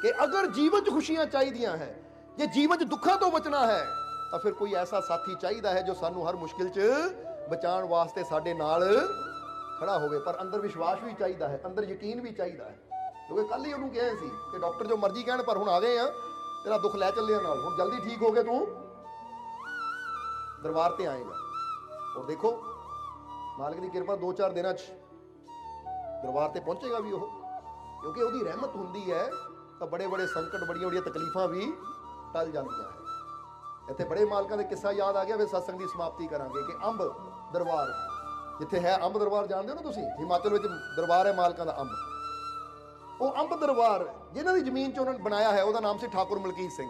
ਕਿ ਅਗਰ ਜੀਵਨ 'ਚ ਖੁਸ਼ੀਆਂ ਚਾਹੀਦੀਆਂ ਹੈ, ਜੇ ਜੀਵਨ 'ਚ ਦੁੱਖਾਂ ਤੋਂ ਬਚਣਾ ਹੈ, ਤਾਂ ਫਿਰ ਕੋਈ ਐਸਾ ਸਾਥੀ ਚਾਹੀਦਾ ਹੈ ਜੋ ਸਾਨੂੰ ਹਰ ਮੁਸ਼ਕਿਲ 'ਚ ਬਚਾਉਣ ਵਾਸਤੇ ਸਾਡੇ ਨਾਲ ਖੜਾ ਹੋਵੇ। ਪਰ ਅੰਦਰ ਵਿਸ਼ਵਾਸ ਵੀ ਚਾਹੀਦਾ ਹੈ, ਅੰਦਰ ਯਕੀਨ ਵੀ ਚਾਹੀਦਾ ਹੈ। ਕਿਉਂਕਿ ਕੱਲ ਹੀ ਉਹਨੂੰ ਕਿਹਾ ਸੀ ਕਿ ਡਾਕਟਰ ਜੋ ਮਰਜ਼ੀ ਕਹਿਣ, ਪਰ ਹੁਣ ਆ ਗਏ ਆ, ਤੇਰਾ ਦੁੱਖ ਲੈ ਚੱਲੇ ਆ ਨਾਲ, ਹੁਣ ਜਲਦੀ ਠੀਕ ਹੋ ਕੇ ਤੂੰ ਦਰਬਾਰ ਤੇ ਆਏਗਾ। ਔਰ ਦੇਖੋ ਮਾਲਕ ਦੀ ਕਿਰਪਾ 2-4 ਦਿਨਾਂ 'ਚ ਦਰਬਾਰ ਤੇ ਪਹੁੰਚੇਗਾ ਵੀ ਉਹ। ਕਿਉਂਕਿ ਉਹਦੀ ਰਹਿਮਤ ਹੁੰਦੀ ਹੈ ਤਾਂ ਬੜੇ ਬੜੇ ਸੰਕਟ, ਬੜੀਆਂ ਬੜੀਆਂ ਤਕਲੀਫਾਂ ਵੀ ਟਲ ਜਾਂਦੀਆਂ ਹੈ। ਇੱਥੇ ਬੜੇ ਮਾਲਕਾਂ ਦੇ ਕਿੱਸਾ ਯਾਦ ਆ ਗਿਆ। ਫਿਰ ਸਤਸੰਗ ਦੀ ਸਮਾਪਤੀ ਕਰਾਂਗੇ ਕਿ ਅੰਬ ਦਰਬਾਰ ਜਿੱਥੇ ਹੈ, ਅੰਬ ਦਰਬਾਰ ਜਾਣਦੇ ਹੋ ਨਾ ਤੁਸੀਂ, ਹਿਮਾਚਲ ਵਿੱਚ ਦਰਬਾਰ ਹੈ ਮਾਲਕਾਂ ਦਾ ਅੰਬ। ਉਹ ਅੰਬ ਦਰਬਾਰ ਜਿਨ੍ਹਾਂ ਦੀ ਜ਼ਮੀਨ 'ਚ ਉਹਨਾਂ ਨੇ ਬਣਾਇਆ ਹੈ, ਉਹਦਾ ਨਾਮ ਸੀ ਠਾਕੁਰ ਮਲਕੀਤ ਸਿੰਘ।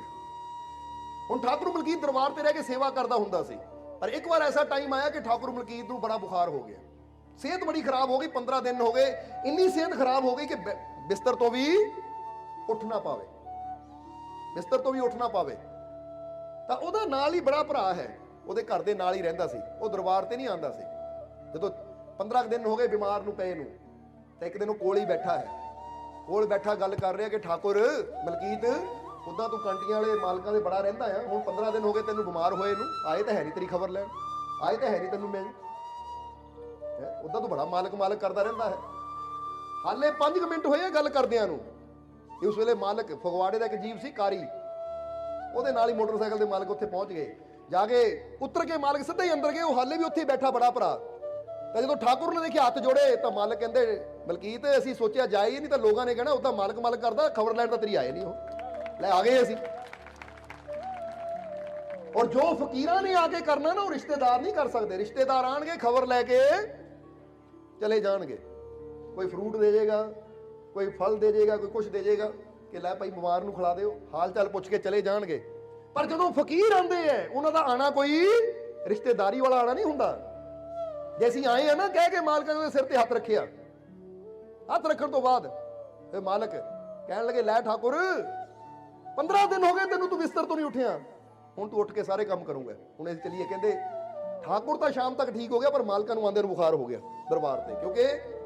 ਹੁਣ ਠਾਕੁਰ ਮਲਕੀਤ ਦਰਬਾਰ ਤੇ ਰਹਿ ਕੇ ਸੇਵਾ ਕਰਦਾ ਹੁੰਦਾ ਸੀ। ਪਰ ਇੱਕ ਵਾਰ ਐਸਾ ਟਾਈਮ ਆਇਆ ਕਿ ਠਾਕੁਰ ਮਲਕੀਤ ਨੂੰ ਬੜਾ ਬੁਖਾਰ ਹੋ ਗਿਆ, ਸਿਹਤ ਬੜੀ ਖਰਾਬ ਹੋ ਗਈ। 15 ਦਿਨ ਹੋ ਗਏ, ਇੰਨੀ ਸਿਹਤ ਖਰਾਬ ਹੋ ਗਈ ਕਿ ਬਿਸਤਰ ਤੋਂ ਵੀ ਉੱਠ ਨਾ ਪਾਵੇ, ਬਿਸਤਰ ਤੋਂ ਵੀ ਉੱਠ ਨਾ ਪਾਵੇ। ਤਾਂ ਉਹਦਾ ਨਾਲ ਹੀ ਬੜਾ ਭਰਾ ਹੈ, ਉਹਦੇ ਘਰ ਦੇ ਨਾਲ ਹੀ ਰਹਿੰਦਾ ਸੀ, ਉਹ ਦਰਬਾਰ ਤੇ ਨਹੀਂ ਆਉਂਦਾ ਸੀ। ਜਦੋਂ 15 ਦਿਨ ਹੋ ਗਏ ਬਿਮਾਰ ਨੂੰ ਪਏ ਨੂੰ, ਤਾਂ ਇੱਕ ਦਿਨ ਉਹ ਕੋਲ ਹੀ ਬੈਠਾ ਹੈ, ਕੋਲ ਬੈਠਾ ਗੱਲ ਕਰ ਰਿਹਾ ਕਿ ਠਾਕੁਰ ਮਲਕੀਤ, ਉਦਾਂ ਤੂੰ ਕੰਟੀਆਂ ਵਾਲੇ ਮਾਲਕਾਂ ਦੇ ਬੜਾ ਰਹਿੰਦਾ ਆ, ਹੁਣ 15 ਦਿਨ ਹੋ ਗਏ ਤੈਨੂੰ ਬਿਮਾਰ ਹੋਏ ਨੂੰ, ਆਏ ਤਾਂ ਹੈ ਨਹੀਂ ਤੇਰੀ ਖਬਰ ਲੈਣ, ਆਏ ਤਾਂ ਹੈ ਨਹੀਂ ਤੈਨੂੰ ਮਿਲਣ, ਉਦਾਂ ਤੂੰ ਬੜਾ ਮਾਲਕ ਮਾਲਕ ਕਰਦਾ ਰਹਿੰਦਾ ਹੈ। ਹਾਲੇ 5 ਮਿੰਟ ਹੋਏ ਆ ਗੱਲ ਕਰਦਿਆਂ ਨੂੰ। ਉਸ ਵੇਲੇ ਮਾਲਕ ਫਗਵਾੜੇ ਦਾ ਇੱਕ ਜੀਵ ਸੀ ਕਾਰੀ, ਉਹਦੇ ਨਾਲ ਹੀ ਮੋਟਰਸਾਈਕਲ ਦੇ ਮਾਲਕ ਉੱਥੇ ਪਹੁੰਚ ਗਏ। ਜਾ ਕੇ ਉਤਰ ਕੇ ਮਾਲਕ ਸਿੱਧਾ ਹੀ ਅੰਦਰ ਗਏ, ਉਹ ਹਾਲੇ ਵੀ ਉੱਥੇ ਬੈਠਾ ਬੜਾ ਭਰਾ। ਤਾਂ ਜਦੋਂ ਠਾਕੁਰ ਨੇ ਦੇਖਿਆ ਹੱਥ ਜੋੜੇ, ਤਾਂ ਮਾਲਕ ਕਹਿੰਦੇ ਮਲਕੀਤ ਅਸੀਂ ਸੋਚਿਆ ਜਾਏ ਹੀ ਨਹੀਂ, ਤਾਂ ਲੋਕਾਂ ਨੇ ਕਹਿਣਾ ਉਦਾਂ ਮਾਲਕ ਮਾਲਕ ਕਰਦਾ, ਖਬਰ ਲੈਣ ਤਾਂ ਤੇਰੀ ਆਏ ਨਹੀਂ, ਉਹ ਲੈ ਆ ਗਏ ਅਸੀਂ। ਔਰ ਜੋ ਫਕੀਰਾਂ ਨੇ ਆ ਕੇ ਕਰਨਾ ਨਾ, ਉਹ ਰਿਸ਼ਤੇਦਾਰ ਨਹੀਂ ਕਰ ਸਕਦੇ। ਰਿਸ਼ਤੇਦਾਰ ਆਣਗੇ, ਖਬਰ ਲੈ ਕੇ ਚਲੇ ਜਾਣਗੇ। ਕੋਈ ਫਰੂਟ ਦੇ ਜਾਏਗਾ, ਕੋਈ ਫਲ ਦੇ ਜਾਏਗਾ, ਕੋਈ ਕੁਛ ਦੇ ਜਾਏਗਾ ਕਿ ਲੈ ਭਾਈ ਬਿਮਾਰ ਨੂੰ ਖਿਲਾ ਦਿਓ, ਹਾਲ ਚਾਲ ਪੁੱਛ ਕੇ ਚਲੇ ਜਾਣਗੇ। ਪਰ ਜਦੋਂ ਫਕੀਰ ਆਉਂਦੇ ਐ, ਉਹਨਾਂ ਦਾ ਆਣਾ ਕੋਈ ਰਿਸ਼ਤੇਦਾਰੀ ਵਾਲਾ ਆਣਾ ਨਹੀਂ ਹੁੰਦਾ। ਜੇ ਅਸੀਂ ਆਏ ਆ ਨਾ ਕਹਿ ਕੇ ਮਾਲਕਾਂ ਦੇ ਸਿਰ ਤੇ ਹੱਥ ਰੱਖਿਆ, ਹੱਥ ਰੱਖਣ ਤੋਂ ਬਾਅਦ ਫਿਰ ਮਾਲਕ ਕਹਿਣ ਲੱਗੇ ਲੈ ਠਾਕੁਰ 15 ਦਿਨ ਹੋ ਗਏ ਤੈਨੂੰ, ਤੂੰ ਬਿਸਤਰ ਤੋਂ ਨਹੀਂ ਉੱਠਿਆ, ਹੁਣ ਤੂੰ ਉੱਠ ਕੇ ਸਾਰੇ ਕੰਮ ਕਰੂੰਗਾ। ਹੁਣ ਅਸੀਂ ਚਲੀਏ। ਕਹਿੰਦੇ ਠਾਕੁਰ ਤਾਂ ਸ਼ਾਮ ਤੱਕ ਠੀਕ ਹੋ ਗਿਆ, ਪਰ ਮਾਲਕਾਂ ਨੂੰ ਆਂਦੇ ਨੂੰ ਬੁਖਾਰ ਹੋ ਗਿਆ ਦਰਬਾਰ ਤੇ। ਕਿਉਂਕਿ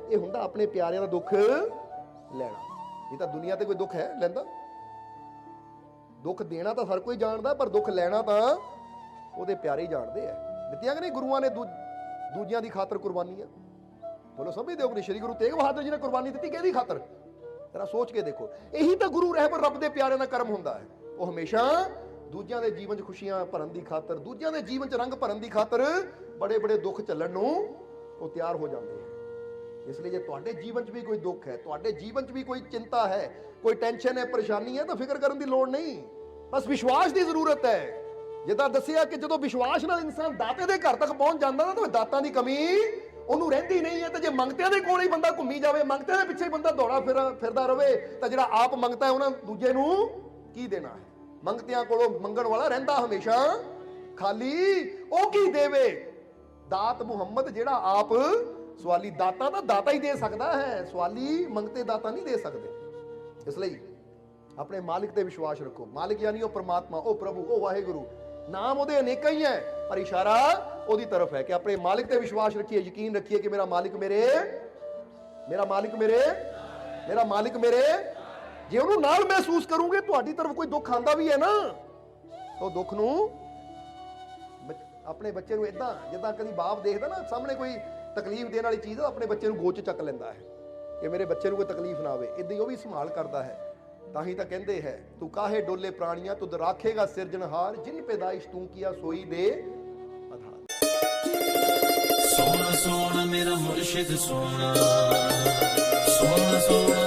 ਇਹ ਹੁੰਦਾ ਆਪਣੇ ਪਿਆਰਿਆਂ ਦਾ ਦੁੱਖ ਲੈਣਾ। ਇਹ ਤਾਂ ਦੁਨੀਆ ਤੇ ਕੋਈ ਦੁੱਖ ਹੈ ਲੈਂਦਾ? ਦੁੱਖ ਦੇਣਾ ਤਾਂ ਹਰ ਕੋਈ ਜਾਣਦਾ, ਪਰ ਦੁੱਖ ਲੈਣਾ ਤਾਂ ਉਹਦੇ ਪਿਆਰੇ ਹੀ ਜਾਣਦੇ ਆ। ਦਿੱਤੀਆਂ ਕਿ ਨਹੀਂ ਗੁਰੂਆਂ ਨੇ ਦੂਜਿਆਂ ਦੀ ਖਾਤਰ ਕੁਰਬਾਨੀਆਂ? ਬੋਲੋ ਸਮਝਦੇ ਹੋ ਕਿ ਸ਼੍ਰੀ ਗੁਰੂ ਤੇਗ ਬਹਾਦਰ ਜੀ ਨੇ ਕੁਰਬਾਨੀ ਦਿੱਤੀ ਕਿਹਦੀ ਖਾਤਰ? ਜਰਾ ਸੋਚ ਕੇ ਦੇਖੋ। ਇਹੀ ਤਾਂ ਗੁਰੂ ਰਹਿਬਰ ਰੱਬ ਦੇ ਪਿਆਰਿਆਂ ਦਾ ਕਰਮ ਹੁੰਦਾ ਹੈ। ਉਹ ਹਮੇਸ਼ਾ ਦੂਜਿਆਂ ਦੇ ਜੀਵਨ 'ਚ ਖੁਸ਼ੀਆਂ ਭਰਨ ਦੀ ਖਾਤਰ, ਦੂਜਿਆਂ ਦੇ ਜੀਵਨ 'ਚ ਰੰਗ ਭਰਨ ਦੀ ਖਾਤਰ ਬੜੇ ਬੜੇ ਦੁੱਖ ਝੱਲਣ ਨੂੰ ਉਹ ਤਿਆਰ ਹੋ ਜਾਂਦੇ ਆ। ਇਸ ਲਈ ਜੇ ਤੁਹਾਡੇ ਜੀਵਨ 'ਚ ਵੀ ਕੋਈ ਦੁੱਖ ਹੈ, ਤੁਹਾਡੇ ਜੀਵਨ 'ਚ ਵੀ ਕੋਈ ਚਿੰਤਾ ਹੈ, ਕੋਈ ਟੈਨਸ਼ਨ ਹੈ, ਪਰੇਸ਼ਾਨੀ ਹੈ, ਤਾਂ ਫਿਕਰ ਕਰਨ ਦੀ ਲੋੜ ਨਹੀਂ। ਬਸ ਵਿਸ਼ਵਾਸ ਦੀ ਜ਼ਰੂਰਤ ਹੈ। ਜਿੱਦਾਂ ਦੱਸਿਆ ਕਿ ਜਦੋਂ ਵਿਸ਼ਵਾਸ ਨਾਲ ਇਨਸਾਨ ਦਾਤੇ ਦੇ ਘਰ ਤੱਕ ਪਹੁੰਚ ਜਾਂਦਾ ਨਾ, ਤਾਂ ਦਾਤਾਂ ਦੀ ਕਮੀ ਉਹਨੂੰ ਰਹਿੰਦੀ ਨਹੀਂ ਹੈ। ਤੇ ਜੇ ਮੰਗਤਿਆਂ ਦੇ ਕੋਲ ਹੀ ਬੰਦਾ ਘੁੰਮੀ ਜਾਵੇ, ਮੰਗਤਿਆਂ ਦੇ ਪਿੱਛੇ ਹੀ ਬੰਦਾ ਦੌੜਾ ਫਿਰਦਾ ਰਵੇ, ਤਾਂ ਜਿਹੜਾ ਆਪ ਮੰਗਤਾ ਹੈ ਉਹਨਾਂ ਦੂਜੇ ਨੂੰ ਕੀ ਦੇਣਾ ਹੈ? ਮੰਗਤਿਆਂ ਕੋਲੋਂ ਮੰਗਣ ਵਾਲਾ ਰਹਿੰਦਾ ਹਮੇਸ਼ਾ ਖਾਲੀ, ਉਹ ਕੀ ਦੇਵੇ? ਦਾਤ ਮੁਹੰਮਦ ਜਿਹੜਾ ਆਪ ਸਵਾਲੀ, ਦਾਤਾ ਤਾਂ ਦਾਤਾ ਹੀ ਦੇ ਸਕਦਾ ਹੈ, ਸਵਾਲੀ ਮੰਗਤੇ ਦਾਤਾ ਨਹੀਂ ਦੇ ਸਕਦੇ। ਇਸ ਲਈ ਆਪਣੇ ਮਾਲਿਕ ਤੇ ਵਿਸ਼ਵਾਸ ਰੱਖੋ। ਮਾਲਿਕ ਯਾਨੀ ਉਹ ਪ੍ਰਮਾਤਮਾ, ਉਹ ਪ੍ਰਭੂ, ਉਹ ਵਾਹਿਗੁਰੂ। ਨਾਮ ਉਹਦੇ ਅਨੇਕਾਂ ਹੀ ਹੈ, ਪਰ ਇਸ਼ਾਰਾ ਉਹਦੀ ਤਰਫ ਹੈ ਕਿ ਆਪਣੇ ਮਾਲਿਕ ਤੇ ਵਿਸ਼ਵਾਸ ਰੱਖੀਏ, ਯਕੀਨ ਰੱਖੀਏ ਕਿ ਮੇਰਾ ਮਾਲਿਕ ਮੇਰੇ ਜੇ ਉਹਨੂੰ ਨਾਲ ਮਹਿਸੂਸ ਕਰੋਗੇ, ਤੁਹਾਡੀ ਤਰਫ ਕੋਈ ਦੁੱਖ ਆਂਦਾ ਵੀ ਹੈ ਨਾ, ਉਹ ਦੁੱਖ ਨੂੰ ਆਪਣੇ ਬੱਚੇ ਨੂੰ ਇਦਾਂ, ਜਿੱਦਾਂ ਕਦੀ ਬਾਪ ਦੇਖਦਾ ਨਾ ਸਾਹਮਣੇ ਕੋਈ ਤਕਲੀਫ ਦੇਣ ਵਾਲੀ ਚੀਜ਼, ਆਪਣੇ ਬੱਚੇ ਨੂੰ ਗੋਚ ਚੱਕ ਲੈਂਦਾ ਹੈ ਕਿ ਮੇਰੇ ਬੱਚੇ ਨੂੰ ਕੋਈ ਤਕਲੀਫ ਨਾ ਆਵੇ। ਇਦਾਂ ਹੀ ਉਹ ਵੀ ਸੰਭਾਲ ਕਰਦਾ ਹੈ। ਤਾਂ ਹੀ ਤਾਂ ਕਹਿੰਦੇ ਹੈ, ਤੂੰ ਕਾਹੇ ਡੋਲੇ ਪ੍ਰਾਣੀਆਂ ਤੁਧ ਰਾਖੇਗਾ ਸਿਰਜਣਹਾਰ, ਜਿਨ ਪੈਦਾਇਸ਼ ਤੂੰ ਕੀਆ ਸੋਈ ਦੇ ਆਧਾਰ। ਸੋਹਣਾ ਸੋਹਣਾ ਮੇਰਾ ਮੁਰਸ਼ਿਦ ਸੋਹਣਾ, ਸੋਹਣਾ ਸੋਹਣਾ